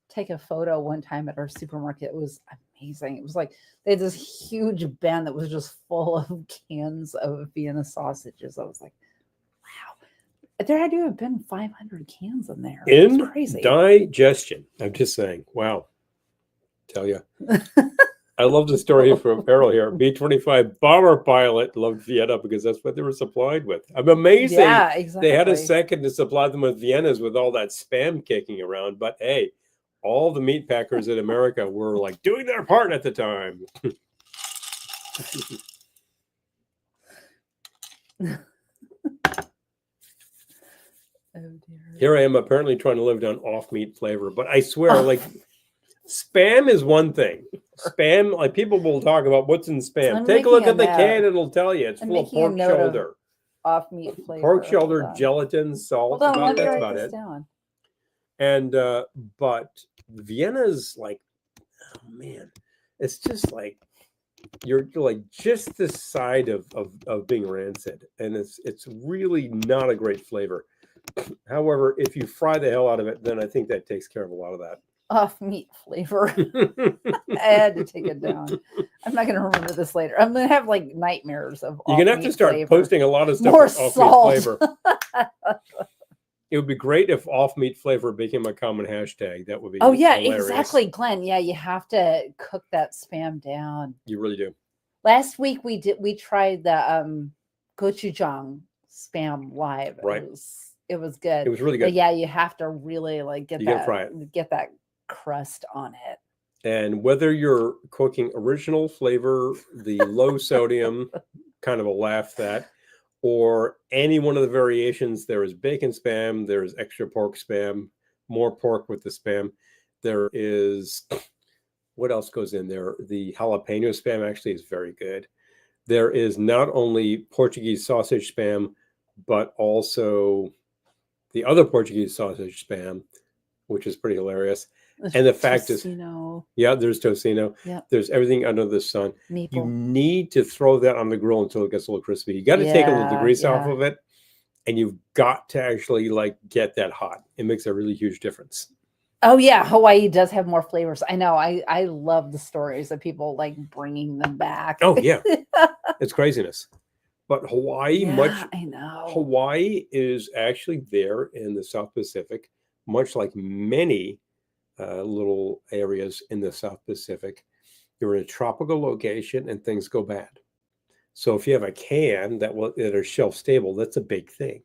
take a photo one time at our supermarket. It was amazing. It was like they had this huge bin that was just full of cans of Vienna sausages. I was like, wow, there had to have been 500 cans in there. In crazy. Digestion. I'm just saying. Wow. Tell you. I love the story from Errol here. B-25 bomber pilot loved Vienna because that's what they were supplied with. I'm amazing. Yeah, exactly. They had a second to supply them with Viennas with all that spam kicking around. But hey, all the meat packers in America were like doing their part at the time. Oh dear. Here I am apparently trying to live down off meat flavor, but I swear, like spam is one thing. Spam, like people will talk about what's in spam. I'm Take a look making at the a can, note. it'll tell you. It's I'm full of making a pork note of shoulder. Off meat flavor. Pork shoulder, Hold on. gelatin, salt. Hold on, let me That's write about this it. down. And but Vienna's like, oh man, it's just like you're like just the side of being rancid, and it's really not a great flavor. However, if you fry the hell out of it, then I think that takes care of a lot of that. Off meat flavor. I had to take it down. I'm not going to remember this later. I'm going to have like nightmares of. You're gonna have to start posting a lot of stuff more with off salt. meat flavor. It would be great if off meat flavor became a common hashtag. That would be hilarious. Exactly, Glenn. Yeah, you have to cook that spam down. You really do. Last week we tried the gochujang spam live. Right. It was good. It was really good. But yeah, you have to really like You gotta fry it. get that crust on it. And whether you're cooking original flavor, the low sodium, kind of a laugh that, or any one of the variations, there is bacon spam, there is extra pork spam, more pork with the spam. There is, what else goes in there? The jalapeno spam actually is very good. There is not only Portuguese sausage spam, but also the other Portuguese sausage spam, which is pretty hilarious. And the fact is, yeah, there's tocino. Yeah. There's everything under the sun. Maple. You need to throw that on the grill until it gets a little crispy. You got to take a little grease off of it, and you've got to actually like get that hot. It makes a really huge difference. Oh yeah, Hawaii does have more flavors. I know. I love the stories of people like bringing them back. Oh yeah, it's craziness. But Hawaii, I know. Hawaii is actually there in the South Pacific, much like many little areas in the South Pacific. You're in a tropical location and things go bad. So if you have a can that are shelf stable, that's a big thing.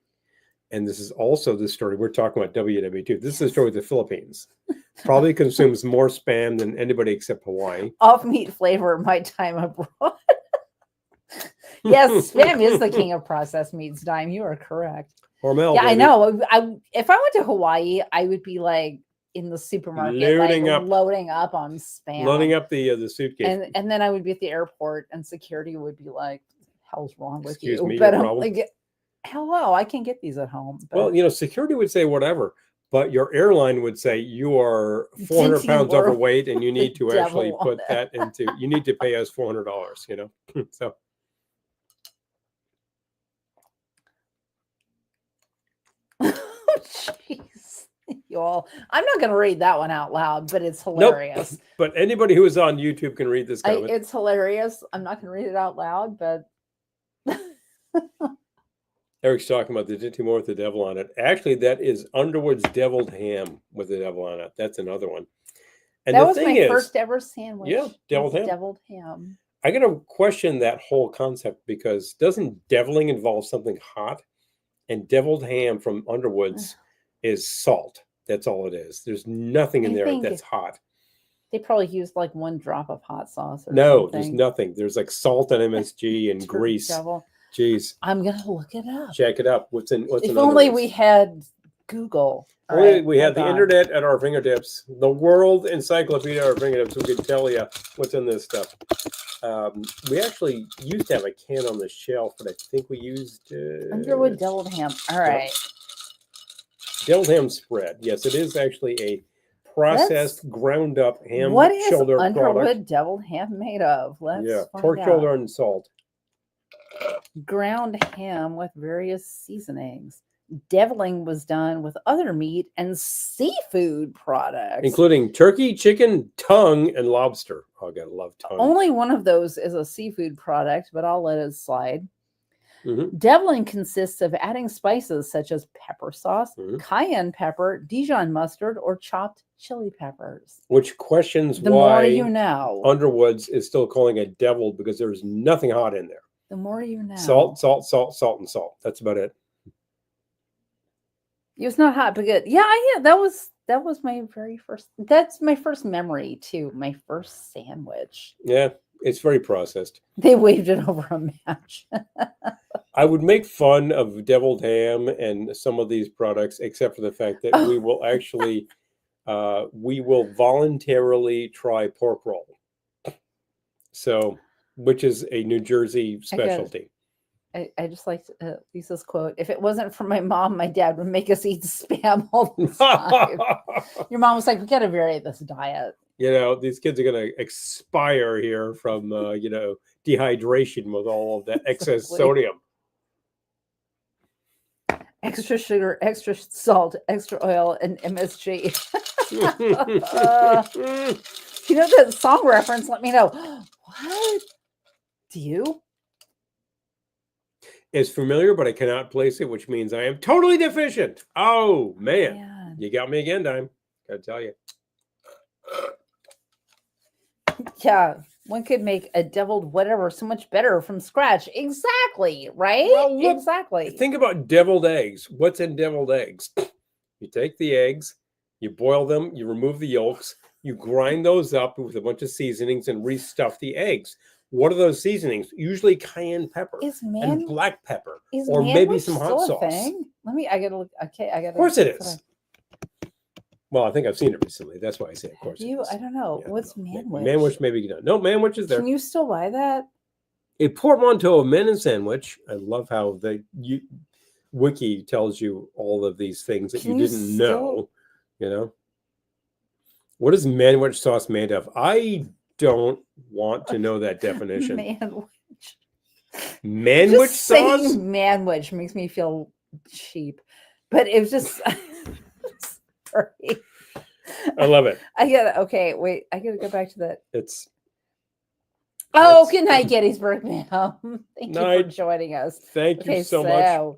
And this is also the story we're talking about WW2. This is the story of the Philippines. Probably consumes more spam than anybody except Hawaii. Off meat flavor, my time abroad. Yes, spam is the king of processed meats, Dime. You are correct. Hormel, yeah, baby. I know. If I went to Hawaii, I would be like in the supermarket, loading up on spam, loading up the suitcase, and then I would be at the airport, and security would be like, "Hell's wrong with Excuse you?" me, But your I'm problem? like, "Hello, I can get these at home." But well, security would say whatever, but your airline would say you are 400 pounds overweight, and you need to actually put that into. You need to pay us $400. So. Jeez, y'all. I'm not going to read that one out loud, but it's hilarious. Nope. But anybody who is on YouTube can read this comment. It's hilarious. I'm not going to read it out loud, but Eric's talking about the Dinty Moore with the devil on it. Actually, that is Underwood's deviled ham with the devil on it. That's another one. And that was my first ever sandwich. Yeah, deviled ham. I got to question that whole concept because doesn't deviling involve something hot? And deviled ham from Underwood's is salt. That's all it is. There's nothing in there that's hot. They probably used like one drop of hot sauce. No, there's nothing. There's like salt and MSG and grease. Jeez. I'm gonna look it up. Check it up. What's if only we had Google. We had the internet at our fingertips, the world encyclopedia at our fingertips. We could tell you what's in this stuff. We actually used to have a can on the shelf, but I think we used Underwood deviled ham. All right, deviled ham spread. Yes, it is actually a processed, ground up ham. What is shoulder Underwood product. deviled ham made of? Let's find pork out. shoulder and salt. Ground ham with various seasonings. Deviling was done with other meat and seafood products, including turkey, chicken, tongue, and lobster. Oh, I gotta love tongue. Only one of those is a seafood product, but I'll let it slide. Mm-hmm. Deviling consists of adding spices such as pepper sauce, cayenne pepper, Dijon mustard, or chopped chili peppers. Which questions the why more you know. Underwood's is still calling it deviled because there's nothing hot in there. The more you know. Salt, salt, salt, salt, and salt. That's about it. It was not hot, but good. Yeah. That was my very first. That's my first memory too. My first sandwich. Yeah, It's very processed. They waved it over a match. I would make fun of deviled ham and some of these products, except for the fact that we will actually, we will voluntarily try pork roll. So, which is a New Jersey specialty. I just liked Lisa's quote. If it wasn't for my mom, my dad would make us eat Spam all the time. Your mom was like, we got to vary this diet. You know, these kids are going to expire here from, you know, dehydration with all of that excess sodium. Extra sugar, extra salt, extra oil, and MSG. You know that song reference? Let me know. What? Do you? It's familiar, but I cannot place it, which means I am totally deficient. Oh, man. You got me again, Dime. Gotta tell you. Yeah, one could make a deviled whatever so much better from scratch. Exactly, right? Well, look, exactly. Think about deviled eggs. What's in deviled eggs? You take the eggs, you boil them, you remove the yolks, you grind those up with a bunch of seasonings and restuff the eggs. What are those seasonings? Usually cayenne pepper and black pepper, or maybe some hot sauce. I gotta look. Okay, I gotta. Of course it is. Well, I think I've seen it recently. That's why I say, of course. I don't know. Yeah, what's manwich? Manwich, maybe you don't. No, manwich is there. Can you still buy that? A portmanteau of men and sandwich. I love how the wiki tells you all of these things that you didn't know. You know, what is manwich sauce made of? I don't want to know that definition. Manwich sauce. Saying manwich makes me feel cheap, but it was just. Sorry. I love it. I gotta. Okay, wait. I gotta go back to that. Good night, Gettysburg, ma'am. Thank you for joining us. Thank you so much.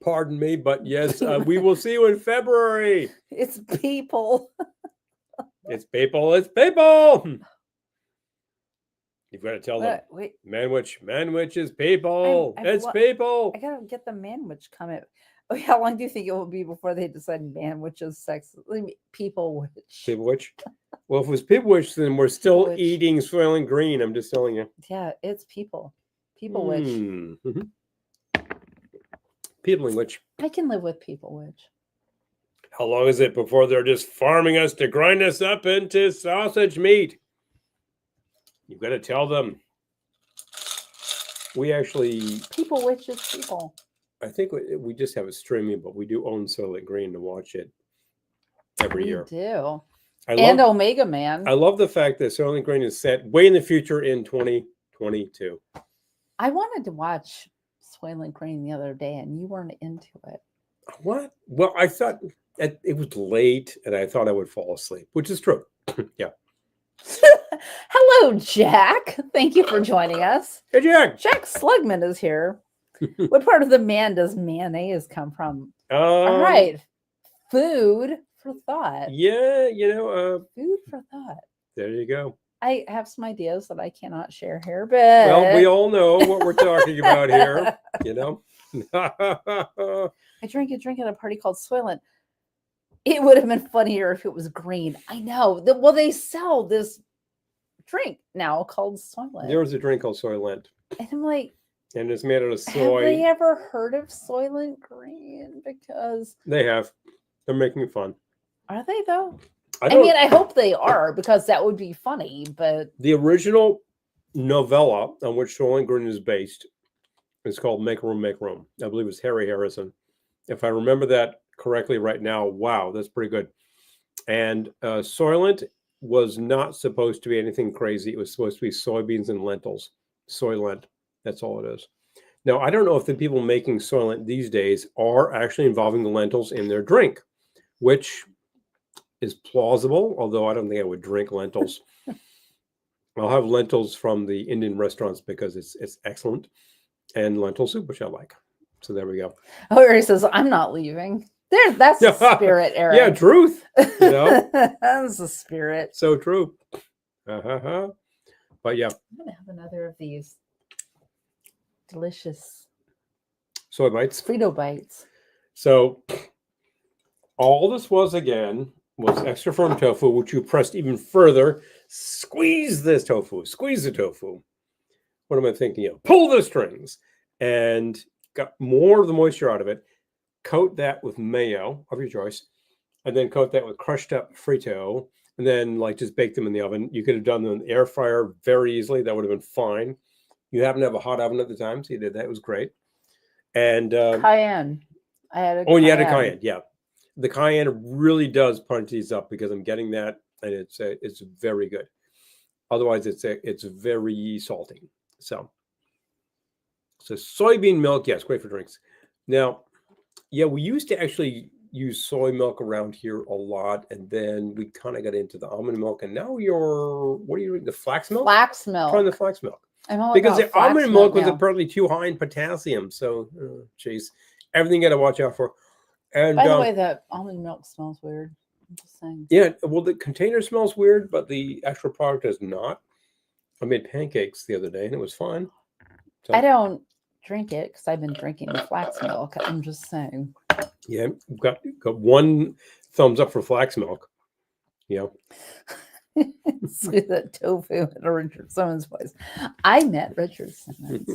Pardon me, but yes, we will see you in February. It's people. It's people. It's people. You've got to tell them. Wait. Manwich is people. It's people. I gotta get the manwich comment. Oh, how long do you think it will be before they decide manwich is sex? People-witch. People-witch? Well, if it was people-witch, then we're still eating Soylent Green. I'm just telling you. Yeah, it's people. People-witch. Mm-hmm. People-witch. I can live with people-witch. How long is it before they're just farming us to grind us up into sausage meat? You've got to tell them. We actually... People-witch is people. I think we just have it streaming, but we do own Soylent Green to watch it every year. We do. And Omega Man. I love the fact that Soylent Green is set way in the future in 2022. I wanted to watch Soylent Green the other day, and you weren't into it. What? Well, I thought it was late, and I thought I would fall asleep, which is true. Yeah. Hello, Jack. Thank you for joining us. Hey, Jack. Jack Slugman is here. What part of the man does mayonnaise come from? All right. Food for thought. Yeah, food for thought. There you go. I have some ideas that I cannot share here, but well, we all know what we're talking about here. I drank a drink at a party called Soylent. It would have been funnier if it was green. I know. Well, they sell this drink now called Soylent. There was a drink called Soylent. And I'm like, and it's made out of soy. Have they ever heard of Soylent Green? Because they have. They're making fun. Are they though? I mean, I hope they are, because that would be funny. But the original novella on which Soylent Green is based is called Make Room, Make Room. I believe it's Harry Harrison. If I remember that correctly right now, wow, that's pretty good. And Soylent was not supposed to be anything crazy. It was supposed to be soybeans and lentils. Soylent. That's all it is. Now, I don't know if the people making Soylent these days are actually involving the lentils in their drink, which is plausible, although I don't think I would drink lentils. I'll have lentils from the Indian restaurants because it's excellent, and lentil soup, which I like. So there we go. Oh, Eric says, I'm not leaving. That's the spirit, Eric. Yeah, truth. That's the spirit. So true. But yeah. I'm going to have another of these delicious soy bites. Frito bites. So all this was, again, was extra firm tofu, which you pressed even further Squeeze this tofu, squeeze the tofu. What am I thinking of? Pull the strings, and got more of the moisture out of it. Coat that with mayo of your choice, and then coat that with crushed up Frito, and then like just bake them in the oven. You could have done them in the air fryer very easily. That would have been fine. You happen to have a hot oven at the time, so you did that. It was great. And Cayenne. I had a oh, you had a cayenne. cayenne, yeah. The cayenne really does punch these up because I'm getting that, and it's very good. Otherwise, it's very salty. So soybean milk, yes, great for drinks. Now, yeah, we used to actually use soy milk around here a lot, and then we kind of got into the almond milk, and now what are you drinking? The flax milk? Flax milk. Trying the flax milk. I'm all Because about the almond milk was now. apparently too high in potassium. So, geez, everything you got to watch out for. And by the way, the almond milk smells weird. I'm just saying. Yeah, well, the container smells weird, but the actual product does not. I made pancakes the other day, and it was fine. So, I don't drink it because I've been drinking the flax milk. I'm just saying. Yeah, got one thumbs up for flax milk. Yeah. See that tofu in a Richard Simmons voice. I met Richard Simmons.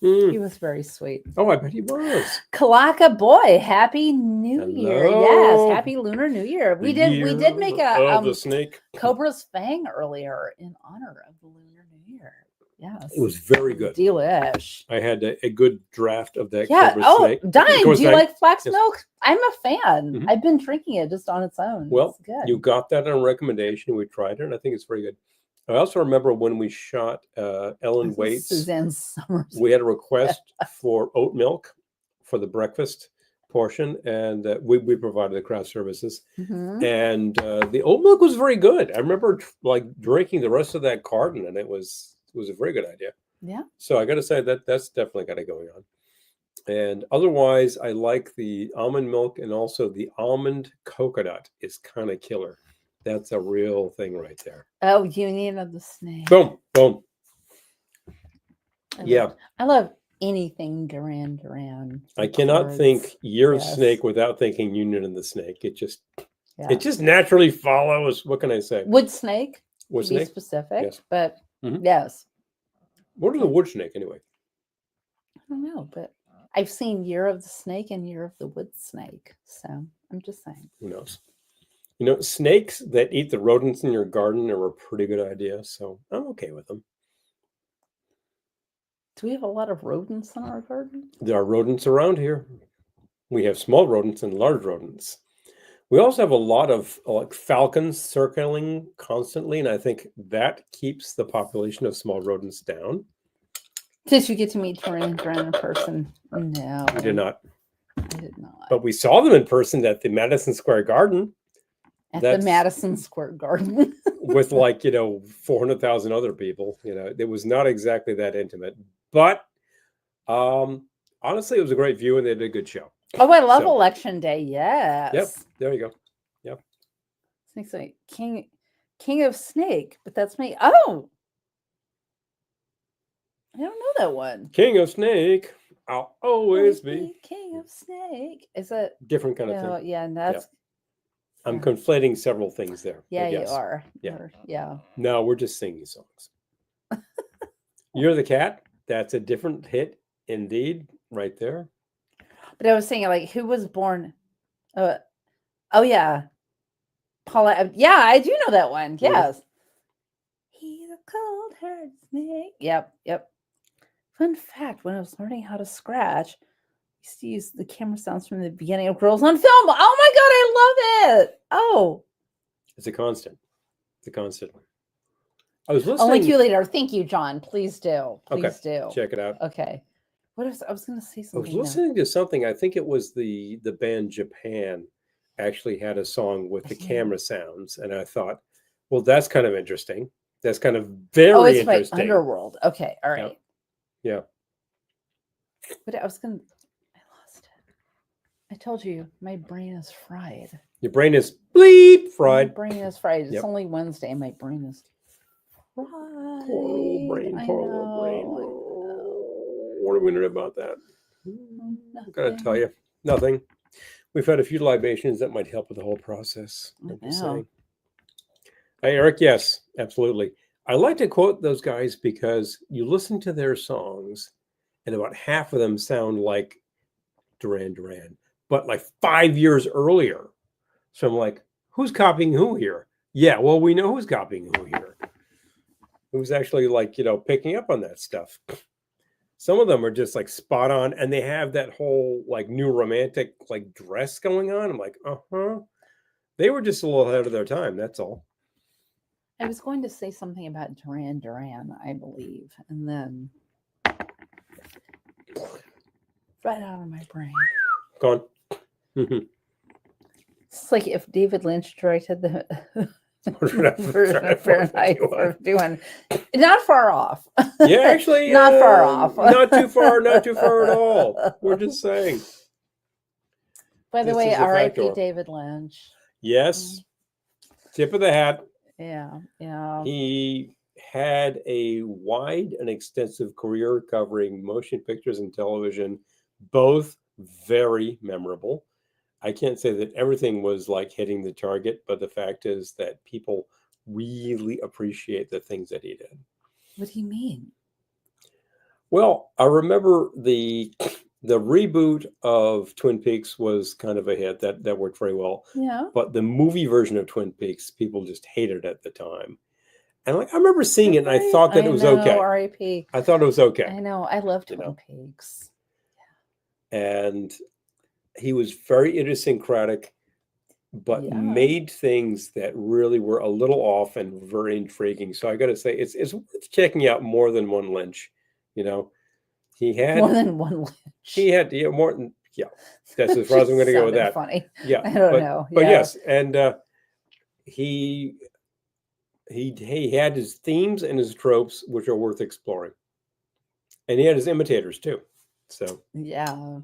He was very sweet. Oh, I bet he was. Kalaka boy, happy New Year! Hello. Yes, happy Lunar New Year. We did make a the snake Cobra's Fang earlier in honor of the Lunar New Year. Yes, it was very good. Delish. I had a good draft of that. Yeah. Cobra Oh, snake. Diane, do you like flax Yes. milk? I'm a fan. Mhm. I've been drinking it just on its own. Well, it's good. you got that on recommendation. We tried it, and I think it's very good. I also remember when we shot Ellen Waits. Suzanne Summers. We had a request for oat milk for the breakfast portion, and we provided the craft services. Mhm. And the oat milk was very good. I remember like drinking the rest of that carton, and it was a very good idea. Yeah. So I got to say that's definitely got it going on. And otherwise, I like the almond milk, and also the almond coconut is kind of killer. That's a real thing right there. Oh, Union of the Snake. Boom, boom. I love anything Duran Duran. I cannot think Year of Yes. Snake without thinking Union of the Snake. It just Yeah. it just naturally follows. What can I say? Wood snake. Wood To be snake? specific, Yes. but Mhm. yes. What is a wood snake anyway? I don't know, but I've seen Year of the Snake and Year of the Wood Snake, so I'm just saying. Who knows? You know, snakes that eat the rodents in your garden are a pretty good idea, so I'm okay with them. Do we have a lot of rodents in our garden? There are rodents around here. We have small rodents and large rodents. We also have a lot of like falcons circling constantly, and I think that keeps the population of small rodents down. Did you get to meet Duran Duran in person? No, We did not, I did not. but we saw them in person at the Madison Square Garden At that's- the Madison Square Garden. with 400,000 other people. It was not exactly that intimate, but honestly, it was a great view, and they did a good show. Oh, I love So- Election Day. Yes. Yep, there you go. Snake's like King of Snake, but that's me. Oh, I don't know that one. King of Snake, I'll always be. King of Snake. Is it? Different kind of No, thing. yeah, that's I'm conflating several things there. yeah, but you yes. are. Yeah. Yeah. No, we're just singing songs. You're the Cat. That's a different hit indeed, right there. But I was saying, like, who was born? Oh yeah, Paula. Yeah, I do know that one. Mhm. Yes. He's a cold hard snake. Yep. Fun fact: when I was learning how to scratch, I used to use the camera sounds from the beginning of Girls on Film. Oh my god, I love it! Oh, It's a constant. It's a constant. I was I'll listening. link you later. Thank you, John. Please do. Okay, Please do. Check it out. Okay. What was I was going to say I was something? now. listening to something. I think it was the band Japan actually had a song with the Yeah. camera sounds, and I thought, well, that's kind of interesting. That's kind of very Oh, it's by interesting. Underworld. Okay, all right. Yeah. But I was going to. I lost it. I told you my brain is fried. Your brain is bleep My fried. brain is fried. It's Yep. only Wednesday, and my brain is fried. Poor old brain. I Poor old brain. know, I know. What are we gonna do about that? I gotta tell Nothing. you, nothing. We've had a few libations that might help with the whole process. I I'm just know. saying. Hey, Eric, yes, absolutely. I like to quote those guys because you listen to their songs, and about half of them sound like Duran Duran, but like 5 years earlier. So I'm like, who's copying who here? Yeah, well, we know who's copying who here. Who's actually like, picking up on that stuff. Some of them are just like spot on, and they have that whole like new romantic like dress going on. I'm like, uh-huh. They were just a little ahead of their time, that's all. I was going to say something about Duran Duran, I believe, and then right out of my brain. Go on. It's like if David Lynch directed the version of Fahrenheit Fahrenheit 451. Not far off. Yeah, actually, not far off. Not too far at all. We're just saying. By the This way, is a R.I.P. factor. David Lynch. Yes, tip of the hat. Yeah, yeah. He had a wide and extensive career covering motion pictures and television, both very memorable. I can't say that everything was like hitting the target, but the fact is that people really appreciate the things that he did. What do you mean? Well, I remember the reboot of Twin Peaks was kind of a hit that worked very well. Yeah. But the movie version of Twin Peaks, people just hated at the time. And like I remember seeing it and I thought that it was okay. R.I.P. I thought it was okay. I know. I love Twin Peaks. And he was very idiosyncratic, but made things that really were a little off and very intriguing. So I got to say, it's worth checking out more than one Lynch. He had more than one Lynch. He had more than That's as far as I'm going to go with that. Funny. Yeah, I don't know. But yes, and he had his themes and his tropes, which are worth exploring, and he had his imitators too. So yeah.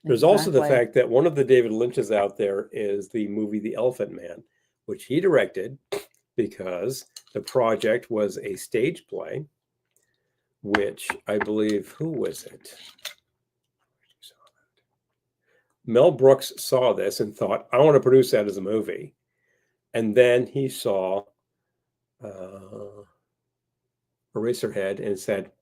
There's also the fact that one of the David Lynches out there is the movie The Elephant Man, which he directed because the project was a stage play, which I believe, who was it? Mel Brooks saw this and thought, I want to produce that as a movie. And then he saw Eraserhead and said,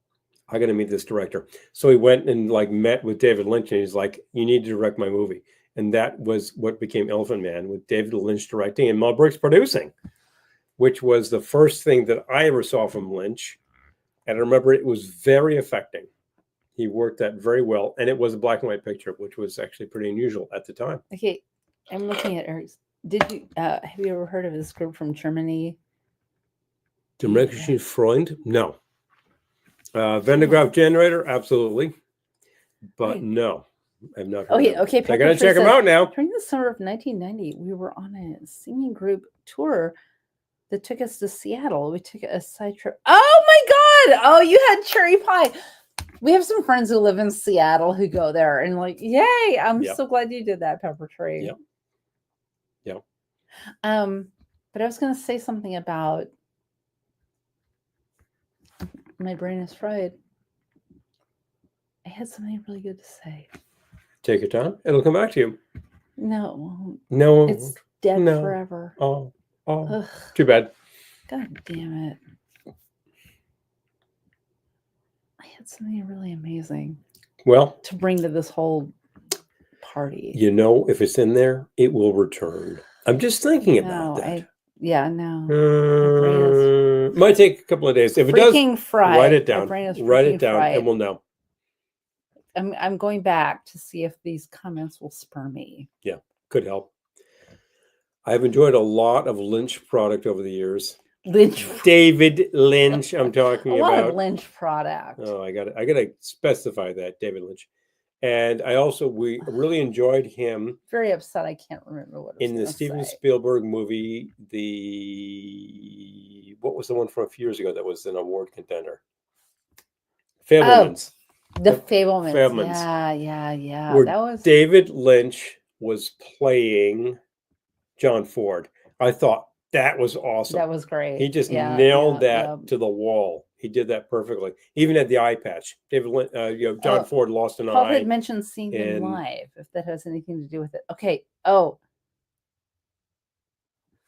I got to meet this director. So he went and like met with David Lynch and he's like, you need to direct my movie. And that was what became Elephant Man, with David Lynch directing and Mel Brooks producing, which was the first thing that I ever saw from Lynch. And I remember it was very affecting. He worked that very well. And it was a black and white picture, which was actually pretty unusual at the time. Okay. I'm looking at Eric's. Did you have you ever heard of this group from Germany? Democracy Freund? No. Van de Graaff Generator? Absolutely. But no, I've not heard of them. Okay. I got to check them out now. During the summer of 1990, we were on a singing group tour that took us to Seattle. We took a side trip. Oh my God! Oh, you had cherry pie. We have some friends who live in Seattle who go there and like, yay! I'm so glad you did that, Pepper Tree. Yep. Yep. But I was going to say something about my brain is fried. I had something really good to say. Take your time. It'll come back to you. No. No. It's dead forever. Oh. Too bad. God damn it. I had something really amazing. Well, to bring to this whole party. If it's in there, it will return. I'm just thinking about that. Might take a couple of days. If it does, write it down. Write it down, and we'll know. I'm going back to see if these comments will spur me. Yeah, could help. I've enjoyed a lot of Lynch product over the years. David Lynch, I'm talking about. A lot of Lynch product. Oh, I gotta specify that, David Lynch. And we really enjoyed him. Very upset I can't remember what it was in the Steven Spielberg movie. What was the one from a few years ago that was an award contender? Fabelmans. The Fabelmans. Yeah. Where that was David Lynch was playing John Ford. I thought that was awesome. That was great. He just nailed that to the wall. He did that perfectly. Even at the eye patch. David Lynch, John Ford lost an eye. Paul had mentioned seeing him live, if that has anything to do with it. Okay. Oh.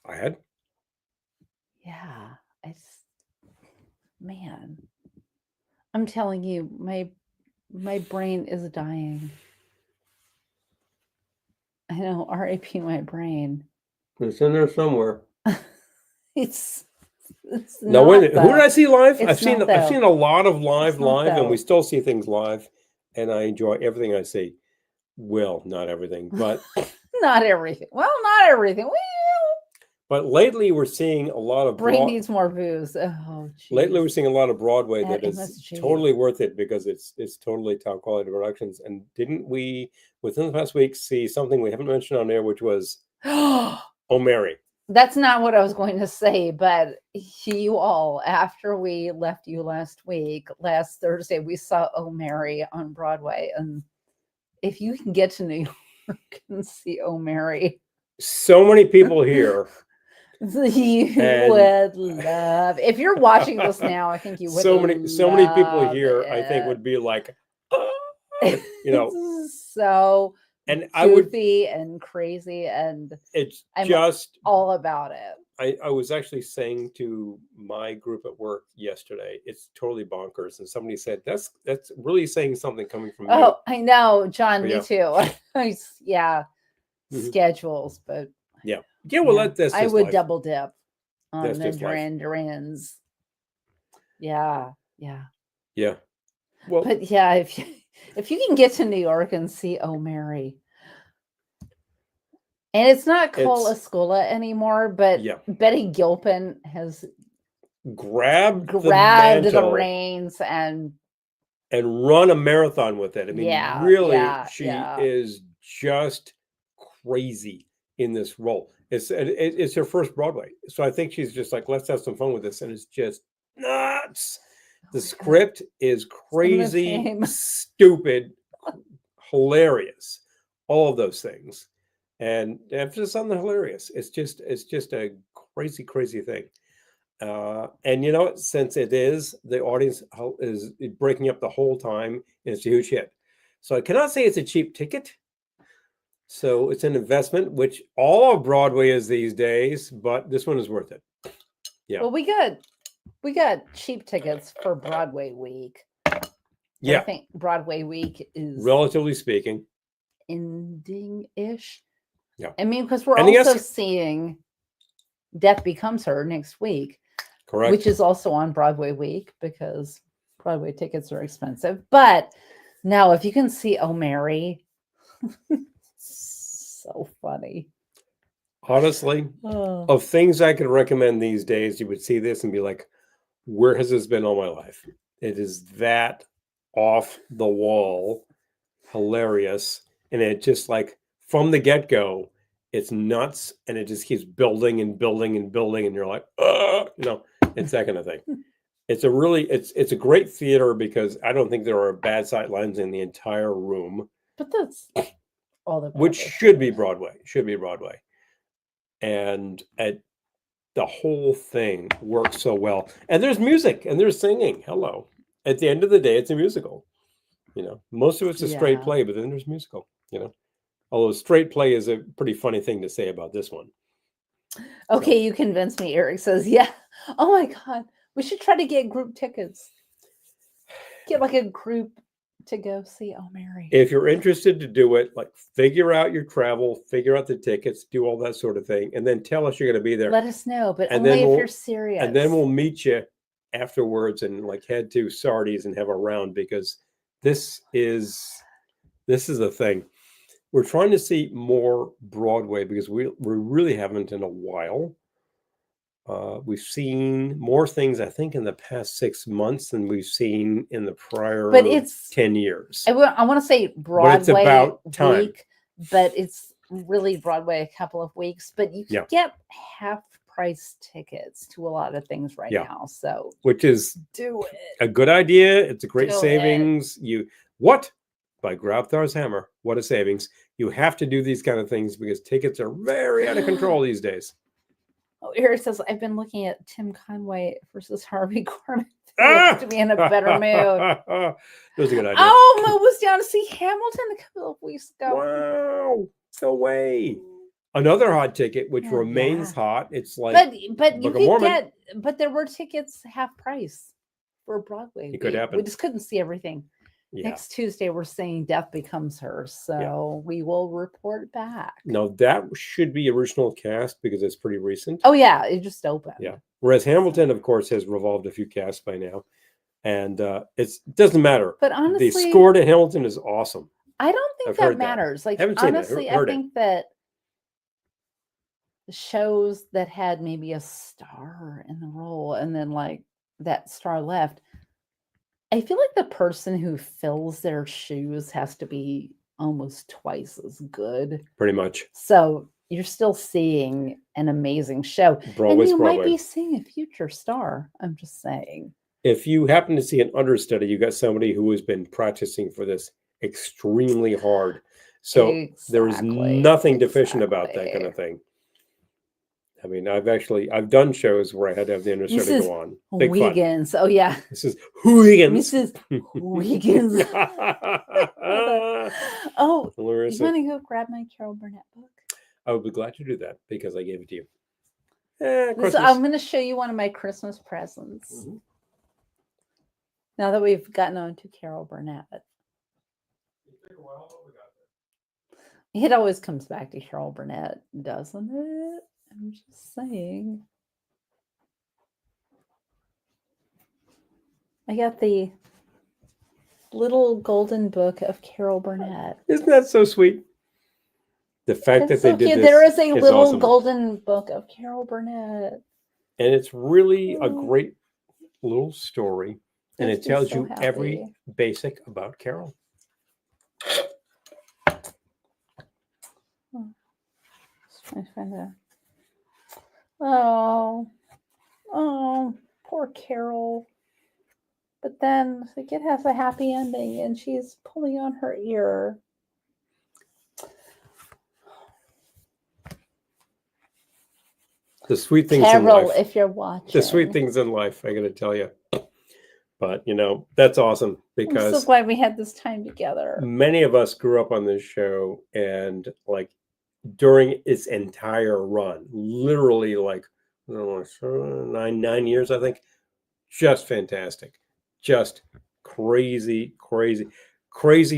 I had? Yeah. It's man. I'm telling you, my brain is dying. I know, R.I.P. my brain. It's in there somewhere. It's No, wait a not minute. Who did though. I see live? It's not I've though. seen a lot of It's not live, and we though. still see things live, and I enjoy everything I see. Well, not everything, but Not everything. Well, not everything. Well, lately we're seeing a lot of brain needs more booze. Oh, lately we're jeez. seeing a lot of Broadway At that is MSG. totally worth it because it's totally top quality productions. And didn't we within the past week see something we haven't mentioned on air, which was Oh Mary? That's not what I was going to say, but you all, after we left you last Thursday, we saw Oh Mary on Broadway. And if you can get to New York and see Oh Mary, So many people here. you And- would love. If you're watching this now, I think you would. so many people love here, I think, it. would be like, you know, It's so and I would. goofy and crazy, and It's I'm just all about it. I was actually saying to my group at work yesterday, it's totally bonkers. And somebody said, that's really saying something coming from you. Oh, I know, John. But Me yeah. too. Yeah, Mhm. schedules, but Yeah. Well, that's I just would life. double dip on That's the just life. Durans. Yeah. Yeah. Well, But yeah, if you can get to New York and see Oh Mary, and it's not Cole It's- Escola anymore, but yeah. Betty Gilpin has grabbed the grabbed the mantle reins and run a marathon with it. I mean, Yeah, really, yeah, she yeah. is just crazy in this role. It's her first Broadway, so I think she's just like, let's have some fun with this, and it's just nuts. The script is crazy, fame. stupid, hilarious, all of those things, and emphasis on the hilarious. It's just a crazy thing. And you know what? Since it is, the audience is breaking up the whole time, and it's a huge hit. So I cannot say it's a cheap ticket. So it's an investment, which all of Broadway is these days, but this one is worth it. Yeah. Well, we got cheap tickets for Broadway week. Yeah. I think Broadway week is Relatively speaking. ending-ish. Yeah. I mean, because we're And also yes- seeing Death Becomes Her next week. Correct. Which is also on Broadway week because Broadway tickets are expensive. But now, if you can see Oh Mary, so funny. Honestly, Oh. of things I could recommend these days, you would see this and be like, where has this been all my life? It is that off the wall, hilarious. And it just like from the get-go, it's nuts, and it just keeps building and building and building, and you're like, it's that kind of thing. It's a great theater because I don't think there are bad sight lines in the entire room. But that's all the which should be Broadway. And the whole thing works so well. And there's music and there's singing. Hello. At the end of the day, it's a musical. Most of it's a straight play, but then there's musical, Although straight play is a pretty funny thing to say about this one. Okay, you convinced me. Eric says, yeah. Oh my God. We should try to get group tickets. Get like a group to go see Oh Mary. If you're interested to do it, like figure out your travel, figure out the tickets, do all that sort of thing, and then tell us you're going to be there. Let us know, but And only then if you're serious. And then we'll meet you afterwards and like head to Sardi's and have a round, because this is the thing. We're trying to see more Broadway because we really haven't in a while. We've seen more things, I think, in the past 6 months than we've seen in the prior 10 years. I want to say Broadway it's about time. week, but it's really Broadway a couple of weeks. But you can get half price tickets to a lot of things right now. So which is do it. A good idea. It's a great savings. By Grabthar's hammer, what a savings. You have to do these kind of things because tickets are very out of control these days. Oh, Eric says, I've been looking at Tim Conway versus Harvey Korman to be in a better mood. That was a good idea. Oh, Mo was down to see Hamilton a couple of weeks ago. Wow. No way. Another hot ticket, which Oh, remains yeah. hot. It's like But you Book of could Mormon. get, but there were tickets half price for Broadway. It could We happen. just couldn't see everything. Yeah. Next Tuesday, we're saying Death Becomes Her, so we will report back. Now that should be original cast because it's pretty recent. Oh yeah, it just opened. Yeah. Whereas Hamilton, of course, has revolved a few casts by now, and it doesn't matter. But The honestly, score to Hamilton is awesome. I don't think I've that heard that. matters. Like Haven't seen it. honestly, I Heard it. think that shows that had maybe a star in the role and then like that star left, I feel like the person who fills their shoes has to be almost twice as good. Pretty much. So you're still seeing an amazing show. Broadway's and you might Broadway. be seeing a future star. I'm just saying. If you happen to see an understudy, you got somebody who has been practicing for this extremely hard. So there is nothing deficient about that kind of thing. I mean, I've done shows where I had to have the understudy go on. Big Wiggins. fun. Oh yeah. This is Wiggins. Mrs. Wiggins. Oh, Larissa, you want to go grab my Carol Burnett book? I would be glad to do that because I gave it to you. I'm going to show you one of my Christmas presents. Mm-hmm. Now that we've gotten on to Carol Burnett. It always comes back to Carol Burnett, doesn't it? I'm just saying. I got the little golden book of Carol Burnett. Isn't that so sweet? The fact that they did this. There is a little awesome. golden book of Carol Burnett. And it's really a great little story. And it tells you every basic about Carol. I find that. Oh, poor Carol. But then like, it has a happy ending and she's pulling on her ear. The sweet things Carol, in life. if you're watching. The sweet things in life, I got to tell you. But, you know, that's awesome because I'm so glad we had this time together. Many of us grew up on this show and like during its entire run, literally like I don't know, 9 years, I think. Just fantastic. Just crazy,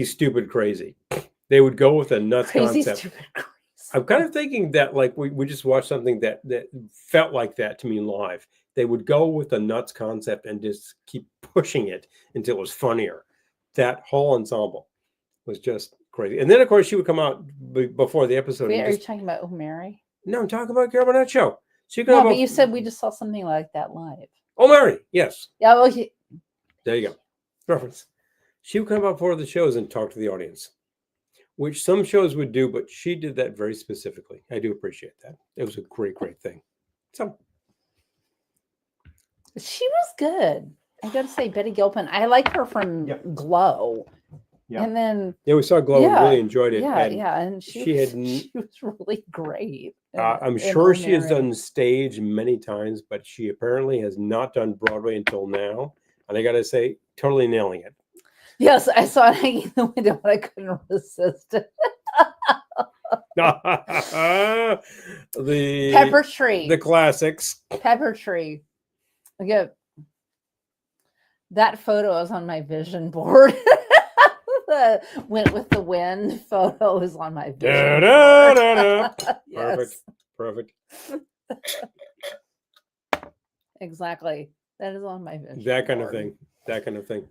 stupid, crazy. They would go with a nuts concept. Stupid, crazy. I'm kind of thinking that like we just watched something that felt like that to me live. They would go with the nuts concept and just keep pushing it until it was funnier. That whole ensemble was just crazy. And then, of course, she would come out before the episode. Wait, are you talking about Mary? No, I'm talking about Carol Burnett show. No, but you said we just saw something like that live. Oh, Mary, yes. Yeah, well, there you go. Reference. She would come out before the shows and talk to the audience, which some shows would do, but she did that very specifically. I do appreciate that. It was a great thing. So. She was good. I got to say, Betty Gilpin. I like her from Glow. Yeah. And then we saw Glow and really enjoyed it. Yeah, and she was really great. I'm sure she has done stage many times, but she apparently has not done Broadway until now. And I got to say, totally nailing it. Yes, I saw it hanging in the window, but I couldn't resist it. The Pepper Tree, the classics. Pepper Tree. Okay, that photo is on my vision board. The Went with the Wind photo is on my vision board. Yes. Perfect. Exactly. That is on my vision That kind board. of thing.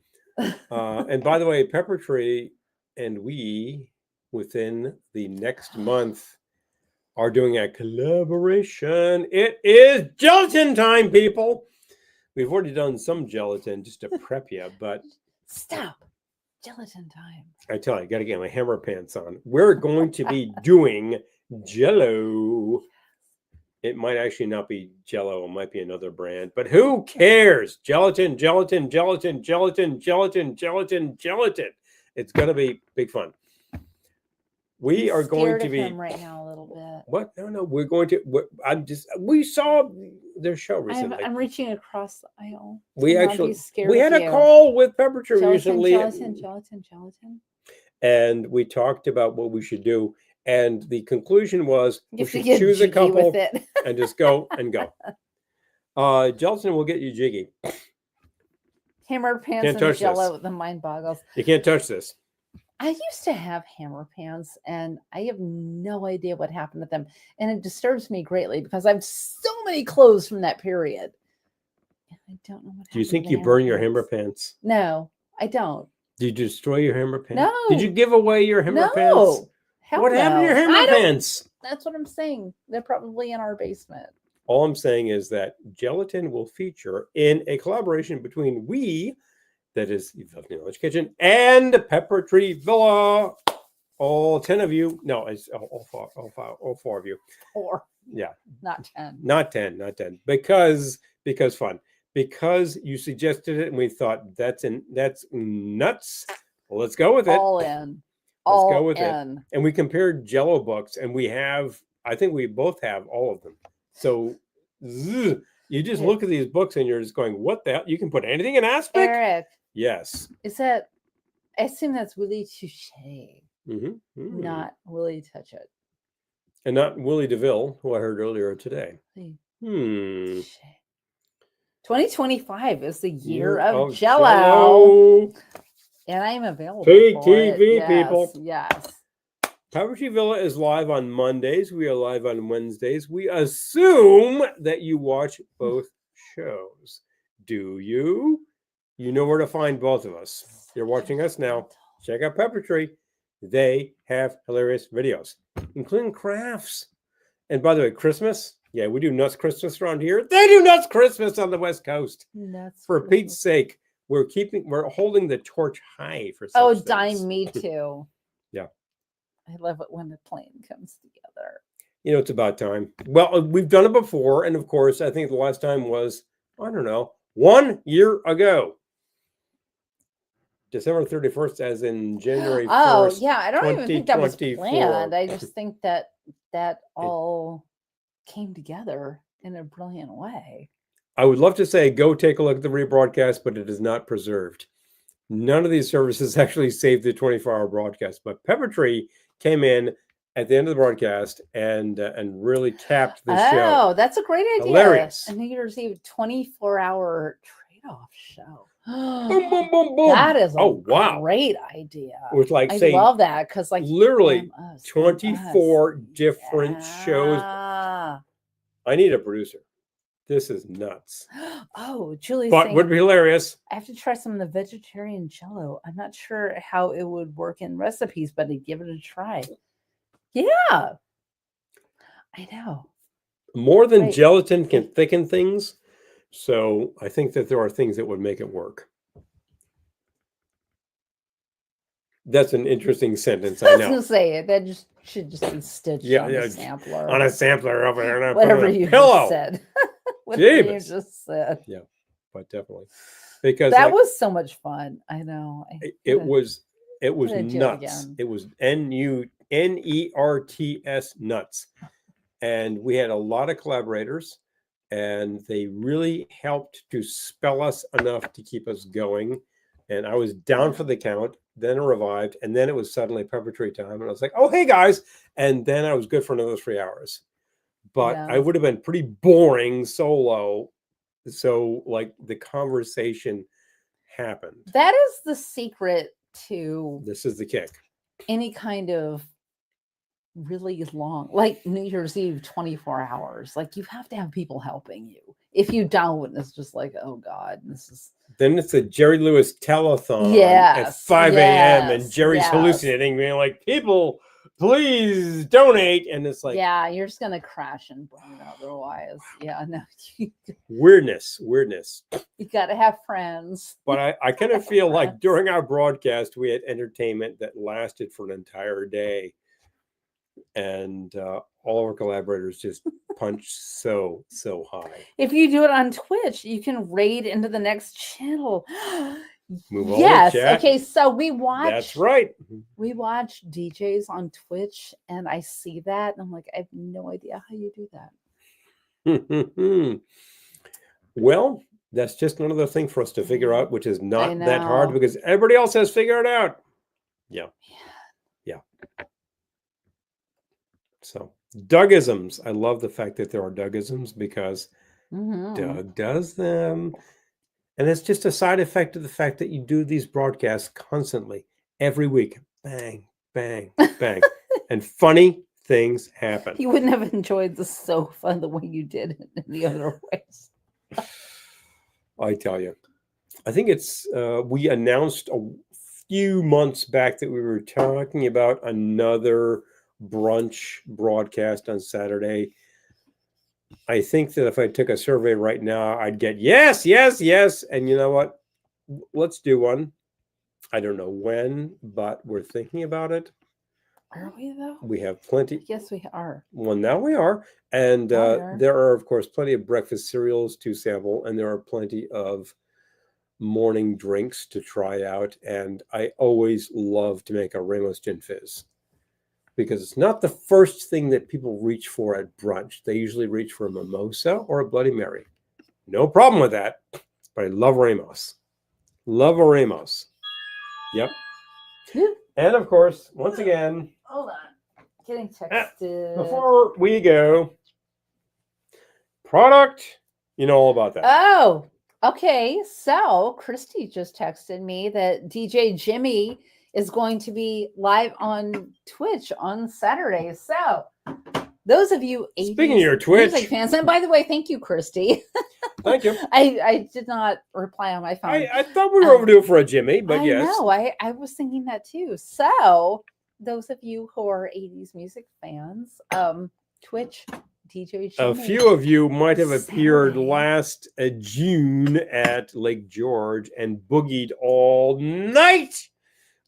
And by the way, Pepper Tree and we, within the next month, are doing a collaboration. It is gelatin time, people. We've already done some gelatin just to prep you, but stop. Gelatin time. I tell you, I got to get my hammer pants on. We're going to be doing Jell-O. It might actually not be Jell-O. It might be another brand, but who cares? Gelatin. It's going to be big fun. We are going to be right now a little bit. What? No. We're going to. We saw their show recently. I'm reaching across the aisle. We had a call with Pepper Tree recently. Gelatin. And we talked about what we should do. And the conclusion was You we have to should get choose a jiggy couple with it. and just go and go. Gelatin will get you jiggy. Hammer pants Can't and touch Jello, this. the mind boggles. You can't touch this. I used to have hammer pants, and I have no idea what happened to them. And it disturbs me greatly because I have so many clothes from that period. And I don't know what Do you happened think to you the burn your pants. hammer pants? No, I don't. Did you destroy your hammer pants? Did you No. give away your hammer pants? No. Hell What happened to your no. hammer I don't. pants? That's what I'm saying. They're probably in our basement. All I'm saying is that Gelatin will feature in a collaboration between we, that is Knowledge Kitchen, and Pepper Tree Villa. All 10 of you. No, it's all four of you. 4, Yeah. not 10. Not 10, not 10. Because fun. Because you suggested it and we thought that's nuts. Well, let's go with it. All in. Let's go All with it. in. And we compared Jello books, and I think we both have all of them. So you just look at these books and you're just going, what the hell? You can put anything in aspic? Eric. Yes. Is that, I assume that's Willie Touche, Not Willie Touch It. and not Willie DeVille, who I heard earlier today. Touche. 2025 is the year of Jello. And I am available for PTV, it. people. Yes. Pepper Tree Villa is live on Mondays. We are live on Wednesdays. We assume that you watch both shows. Do you? You know where to find both of us. You're watching us now. Check out Pepper Tree. They have hilarious videos, including crafts. And by the way, Christmas. Yeah, we do Nuts Christmas around here. They do Nuts Christmas on the West Coast. Nuts For Christmas. Pete's sake, we're holding the torch high for such Oh, things. dime me too. Yeah. I love it when the plan comes together. You know, it's about time. Well, we've done it before. And of course, I think the last time was, I don't know, 1 year ago. December 31st, as in January 1st. Oh, yeah. I don't even think that was 2024. planned. I just think that all came together in a brilliant way. I would love to say go take a look at the rebroadcast, but it is not preserved. None of these services actually saved the 24-hour broadcast, but Pepper Tree came in at the end of the broadcast and really capped the show. Oh, that's a great idea. Hilarious. A New Year's Eve 24-hour trade-off show. Boom, boom, boom, boom. That is a wow. great idea. With like, I say, love that because like literally us, 24 different yeah. shows. I need a producer. This is nuts. Oh, Julie's But saying, would be hilarious. I have to try some of the vegetarian Jello. I'm not sure how it would work in recipes, but I'd give it a try. Yeah, I know. More than gelatin can thicken things. So I think that there are things that would make it work. That's an interesting sentence. I I was know. gonna say it. That should just be stitched on a sampler. On a sampler over there. Whatever you pillow. just said. Whatever you Jeebus. just said. Yeah, but definitely. Because that was so much fun. I know. It was gotta do it nuts. again. It was NUNERTS nuts. And we had a lot of collaborators, and they really helped to spell us enough to keep us going. And I was down for the count, then it revived, and then it was suddenly Pepper Tree time. And I was like, oh, hey, guys. And then I was good for another 3 hours. But I would have been pretty boring solo. So, like, the conversation happened. That is the secret to This is the kick. any kind of really long, like New Year's Eve, 24 hours. Like, you have to have people helping you. If you don't, it's just like, oh God, this is. Then it's a Jerry Lewis telethon at 5 a.m. and Jerry's hallucinating, being like, people, please donate. And it's like, yeah, you're just going to crash and burn otherwise. Yeah, no. weirdness. You got to have friends. But I kind of feel like during our broadcast, we had entertainment that lasted for an entire day. And all our collaborators just punched so high. If you do it on Twitch, you can raid into the next channel. Move on. Yes. Okay. So we watch. That's right. We watch DJs on Twitch, and I see that, and I'm like, I have no idea how you do that. Well, that's just another thing for us to figure out, which is not that hard because everybody else has figured it out. Yeah. So Dougisms. I love the fact that there are Dougisms because Mhm. Doug does them. And it's just a side effect of the fact that you do these broadcasts constantly, every week. Bang, bang, bang. And funny things happen. You wouldn't have enjoyed the sofa the way you did it in the other ways. I tell you. I think it's, we announced a few months back that we were talking about another brunch broadcast on Saturday. I think that if I took a survey right now, I'd get yes, yes, yes. And you know what? Let's do one. I don't know when, but we're thinking about it. Are we though? We have plenty. Yes, we are. Well, now we are. And Now we are. there are, of course, plenty of breakfast cereals to sample, and there are plenty of morning drinks to try out. And I always love to make a Ramos Gin Fizz because it's not the first thing that people reach for at brunch. They usually reach for a mimosa or a Bloody Mary. No problem with that, but I love Ramos. Love a Ramos. Yep. And of course, once again, Hold on. Getting texted. before we go, product, you know all about that. Oh, okay. So Christy just texted me that DJ Jimmy is going to be live on Twitch on Saturday. So those of you 80s Speaking of your Twitch music fans, and by the way, thank you, Christy. Thank you. I did not reply on my phone. I thought we were overdue for a Jimmy, but yes. I know. I was thinking that too. So those of you who are 80s music fans, Twitch DJ Jimmy. A few of you might have appeared Saturday. last June at Lake George and boogied all night.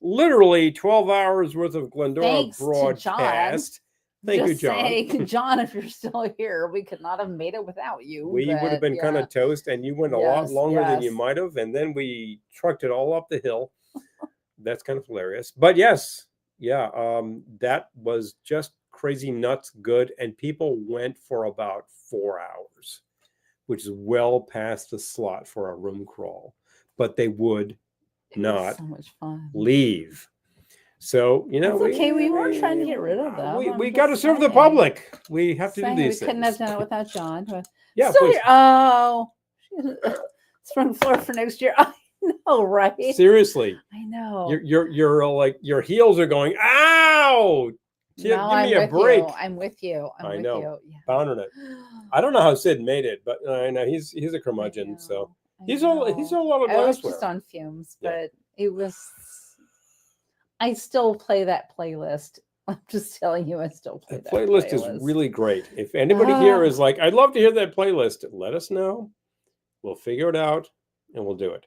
Literally 12 hours worth of Glendora Thanks to broadcast. Thank you, John. Saying, John, if you're still here, we could not have made it without you. We would have been kind of toast, and you went a lot longer than you might have, and then we trucked it all up the hill. That's kind of hilarious. But yes, yeah, that was just crazy nuts good, and people went for about 4 hours, which is well past the slot for a room crawl. But they would not so much fun. leave. So, you know, that's okay. We weren't trying to get rid of them. We got to serve the public. We have to do these things. We couldn't have done it without John. But yeah, still here. Oh, sprung floor for next year. I know, right? Seriously. I know. You're like your heels are going. Ow! Give me a break. I'm with you. I know. Yeah. Pounding it. I don't know how Sid made it, but I know he's a curmudgeon. So he's all a lot of glassware. I was just on fumes, but it was. I still play that playlist. I'm just telling you, I still play that playlist. Is really great. If anybody here is like, I'd love to hear that playlist, let us know. We'll figure it out and we'll do it.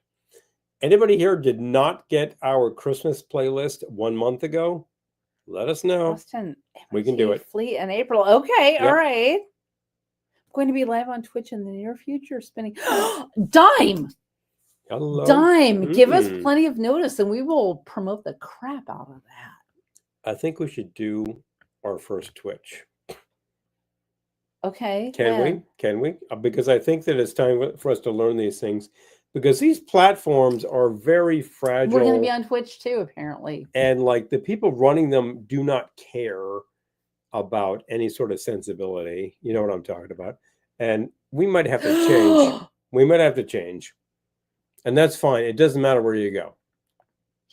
Anybody here did not get our Christmas playlist 1 month ago? Let us know. Austin, we can do it. Fleet in April. Okay, all right. I'm going to be live on Twitch in the near future spinning. Dime! Hello. Dime, give us plenty of notice and we will promote the crap out of that. I think we should do our first Twitch. Okay. Can we? Because I think that it's time for us to learn these things because these platforms are very fragile. We're going to be on Twitch too, apparently. And like the people running them do not care about any sort of sensibility. You know what I'm talking about? And we might have to change. We might have to change. And that's fine. It doesn't matter where you go.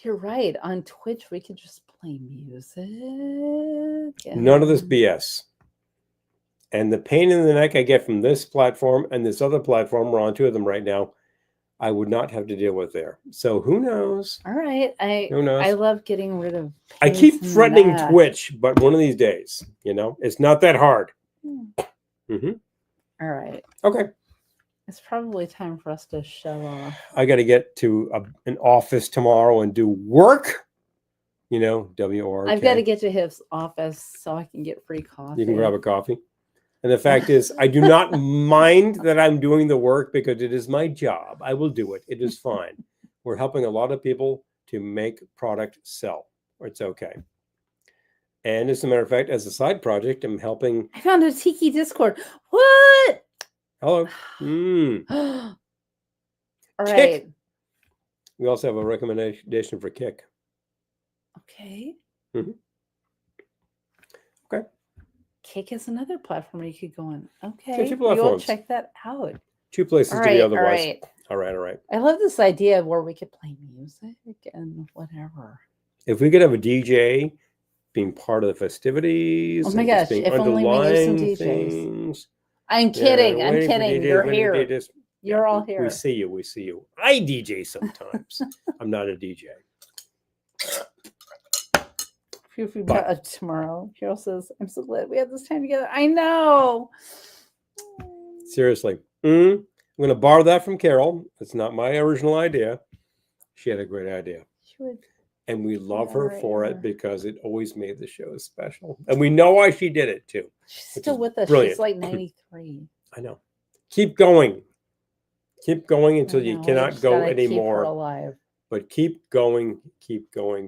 You're right. On Twitch, we could just play music. None of this BS. And the pain in the neck I get from this platform and this other platform, we're on 2 of them right now, I would not have to deal with there. So who knows? All right. Who knows? I love getting rid of. I keep threatening Twitch, but one of these days, it's not that hard. All right. Okay. It's probably time for us to show off. I got to get to an office tomorrow and do work. WRK. I've got to get to his office so I can get free coffee. You can grab a coffee. And the fact is, I do not mind that I'm doing the work because it is my job. I will do it. It is fine. We're helping a lot of people to make product sell. It's okay. And as a matter of fact, as a side project, I'm helping. I found a Tiki Discord. What? Hello. All right. Kick. We also have a recommendation for Kick. Okay. Okay. Cake is another platform you could go on. Yeah, Okay, two we will platforms. check that out. 2 places All to be right, all otherwise. right. All right, all right. I love this idea where we could play music and whatever. If we could have a DJ being part of the festivities Oh my and just gosh, being if only we knew some underlying DJs. things. I'm Yeah, kidding. I'm waiting for kidding. DJs, You're waiting for here. DJs. You're all We here. see you. We see you. I DJ sometimes. I'm not a DJ. Tomorrow. Carol says, I'm so glad we had this time together. I know. Seriously. I'm going to borrow that from Carol. It's not my original idea. She had a great idea. And we love her for it because it always made the show special. And we know why she did it too. She's still with us. Brilliant. She's like 93. I know. Keep going. Keep going until you cannot go anymore. Keep her alive. But keep going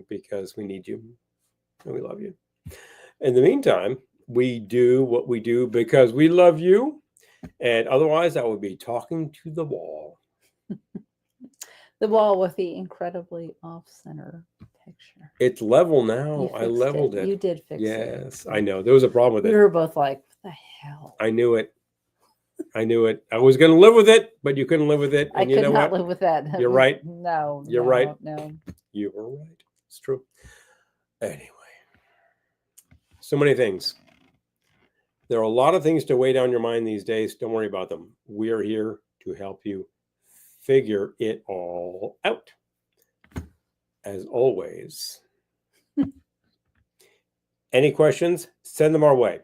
because we need you and we love you. In the meantime, we do what we do because we love you. And otherwise, I would be talking to the wall. The wall with the incredibly off-center picture. It's level now. I leveled it. You did fix it. Yes, I know. There was a problem with it. We were both like, what the hell? I knew it. I was going to live with it, but you couldn't live with it. And I could not live with that. You're right. No. You're right. No. You were right. It's true. Anyway, so many things. There are a lot of things to weigh down your mind these days. Don't worry about them. We are here to help you figure it all out. As always. Any questions? Send them our way.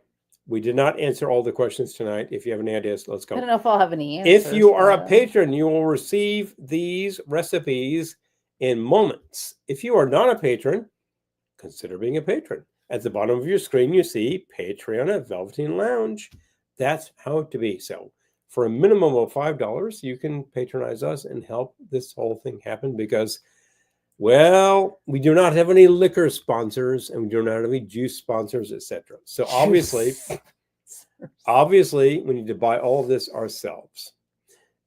We did not answer all the questions tonight. If you have any ideas, let's go. I don't know if I'll have any answers. If you are a patron, you will receive these recipes in moments. If you are not a patron, consider being a patron. At the bottom of your screen, you see Patreon at Velveteen Lounge. That's how to be. So for a minimum of $5, you can patronize us and help this whole thing happen because, well, we do not have any liquor sponsors and we do not have any juice sponsors, etc. So obviously, we need to buy all of this ourselves.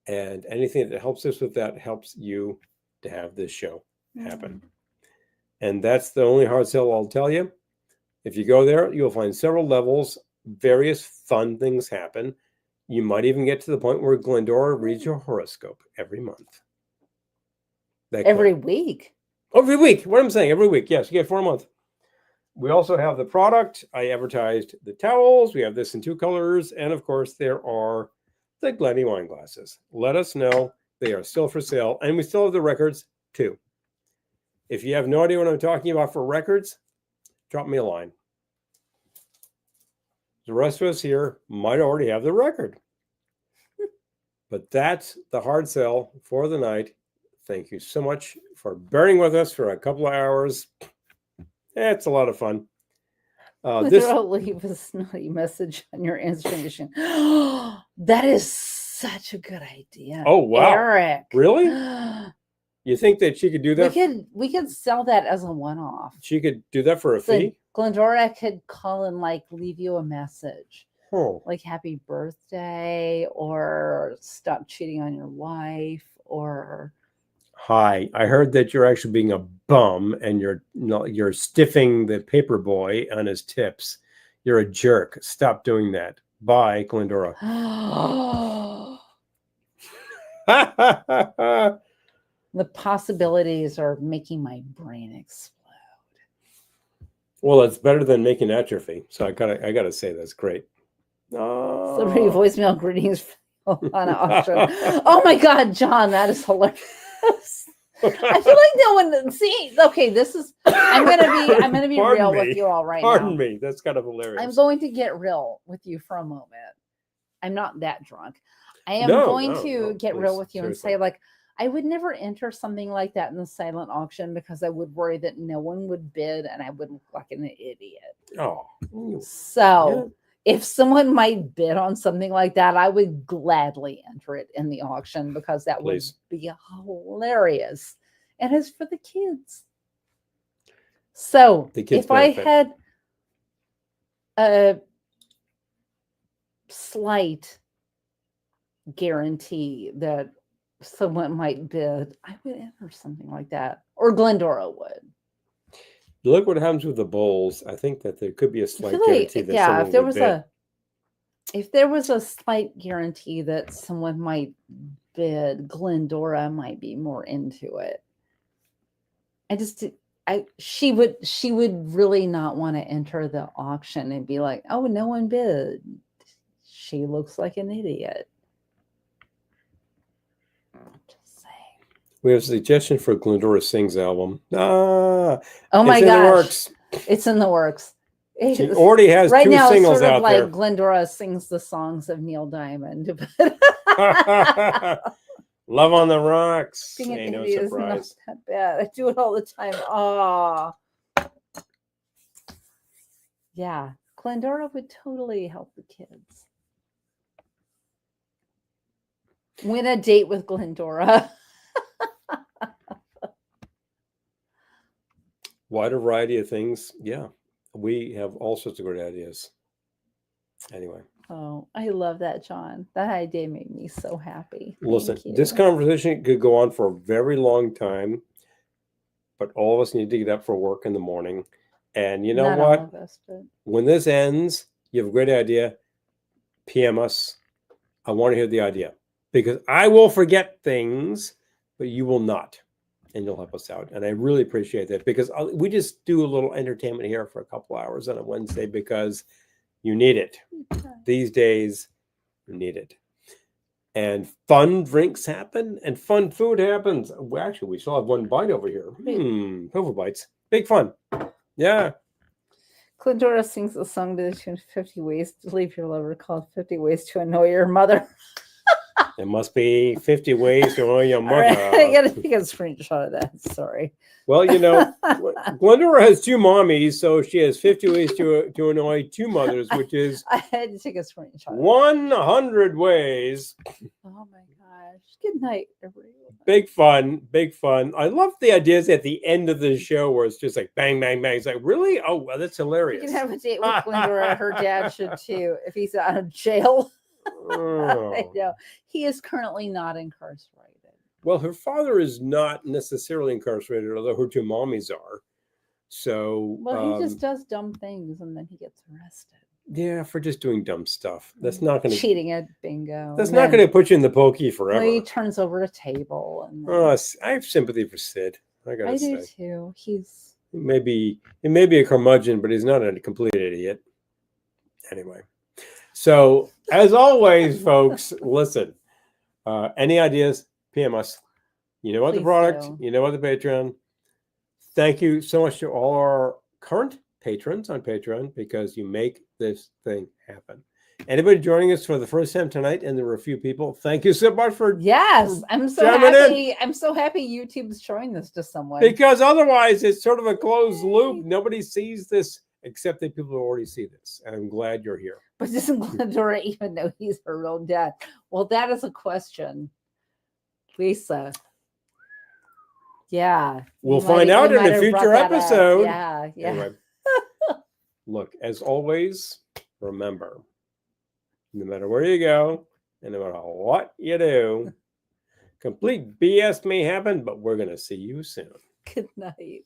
And anything that helps us with that helps you to have this show happen. And that's the only hard sell I'll tell you. If you go there, you'll find several levels, various fun things happen. You might even get to the point where Glendora reads your horoscope every month. Every week? Every week. What I'm saying, every week. Yes, you get 4 a month. We also have the product. I advertised the towels. We have this in 2 colors. And of course, there are the Glenny wine glasses. Let us know. They are still for sale. And we still have the records too. If you have no idea what I'm talking about for records, drop me a line. The rest of us here might already have the record. But that's the hard sell for the night. Thank you so much for bearing with us for a couple of hours. It's a lot of fun. I'll leave a snotty message on your answering machine. That is such a good idea. Oh, wow. Eric. Really? You think that she could do that? We could sell that as a one-off. She could do that for a fee? Glendora could call and leave you a message. Oh. Like happy birthday or stop cheating on your wife or hi, I heard that you're actually being a bum and you're stiffing the paper boy on his tips. You're a jerk. Stop doing that. Bye, Glendora. The possibilities are making my brain explode. Well, it's better than making atrophy. So I gotta say that's great. Somebody voicemail greetings on an auction. Oh my God, John, that is hilarious. I feel like no one see. Okay, this is. I'm gonna be real with you all right now. Pardon me. That's kind of hilarious. I'm going to get real with you for a moment. I'm not that drunk. I am going to get real with you seriously. And say I would never enter something like that in the silent auction because I would worry that no one would bid and I would look like an idiot. Oh, so. Yeah. If someone might bid on something like that, I would gladly enter it in the auction because that would be hilarious. And it's for the kids. So if I had a slight guarantee that someone might bid, I would enter something like that. Or Glendora would. Look what happens with the bowls. I think that there could be a slight feel guarantee like, that yeah, someone would bid. if there was a slight guarantee that someone might bid, Glendora might be more into it. She would really not want to enter the auction and be like, oh, no one bid. She looks like an idiot. Just saying. We have a suggestion for Glendora Sings album. Oh my it's in gosh. the works. It's in the works. She already has right 2 now, singles it's sort of out like there. Glendora sings the songs of Neil Diamond. Love on the Rocks. Being an Ain't no idiot is not surprise. that bad. I do it all the time. Oh, yeah. Glendora would totally help the kids. Win a date with Glendora. Wide variety of things. Yeah. We have all sorts of great ideas. Anyway. Oh, I love that, John. That idea made me so happy. Listen, Thank you. this conversation could go on for a very long time, but all of us need to get up for work in the morning. And you know Not what? all of us, but When this ends, you have a great idea, PM us. I want to hear the idea because I will forget things, but you will not. And you'll help us out. And I really appreciate that because we just do a little entertainment here for a couple hours on a Wednesday because you need it. These days, you need it. And fun drinks happen and fun food happens. Well, actually, we still have one bite over here. Silver bites. Big fun. Yeah. Glendora sings a song to the tune 50 Ways to Leave Your Lover called 50 Ways to Annoy Your Mother. There must be 50 ways to annoy your mother. Right. I gotta take a screenshot of that. Sorry. Well, you know, Glendora has 2 mommies, so she has 50 ways to annoy 2 mothers, which is I had to take a screenshot. 100 ways. Oh my gosh. Good night, everyone. Big fun. Big fun. I love the ideas at the end of the show where it's just like bang, bang, bang. It's like, really? Oh, well, that's hilarious. You can have a date with Glendora. Her dad should too, if he's out of jail. Oh. I know. He is currently not incarcerated. Well, her father is not necessarily incarcerated, although her 2 mommies are. So, well, he just does dumb things and then he gets arrested. Yeah, for just doing dumb stuff. That's not going to cheating at bingo. That's not going to put you in the pokey forever. Well, he turns over a table. And then, I have sympathy for Sid. I do too. He's he may be a curmudgeon, but he's not a complete idiot. Anyway, so as always, folks, listen. Any ideas? PM us. You know what the product. You know what the Patreon. Thank you so much to all our current patrons on Patreon because you make this thing happen. Anybody joining us for the first time tonight, and there were a few people. Thank you so much for I'm so happy. I'm so happy YouTube's showing this to someone because otherwise it's sort of a closed loop. Nobody sees this except the people who already see this. And I'm glad you're here. But doesn't Glendora even know he's her own dad? Well, that is a question, Lisa. Yeah, we'll find out in a future episode. Yeah. Anyway, look, as always, remember, no matter where you go, and no matter what you do, complete BS may happen, but we're going to see you soon. Good night.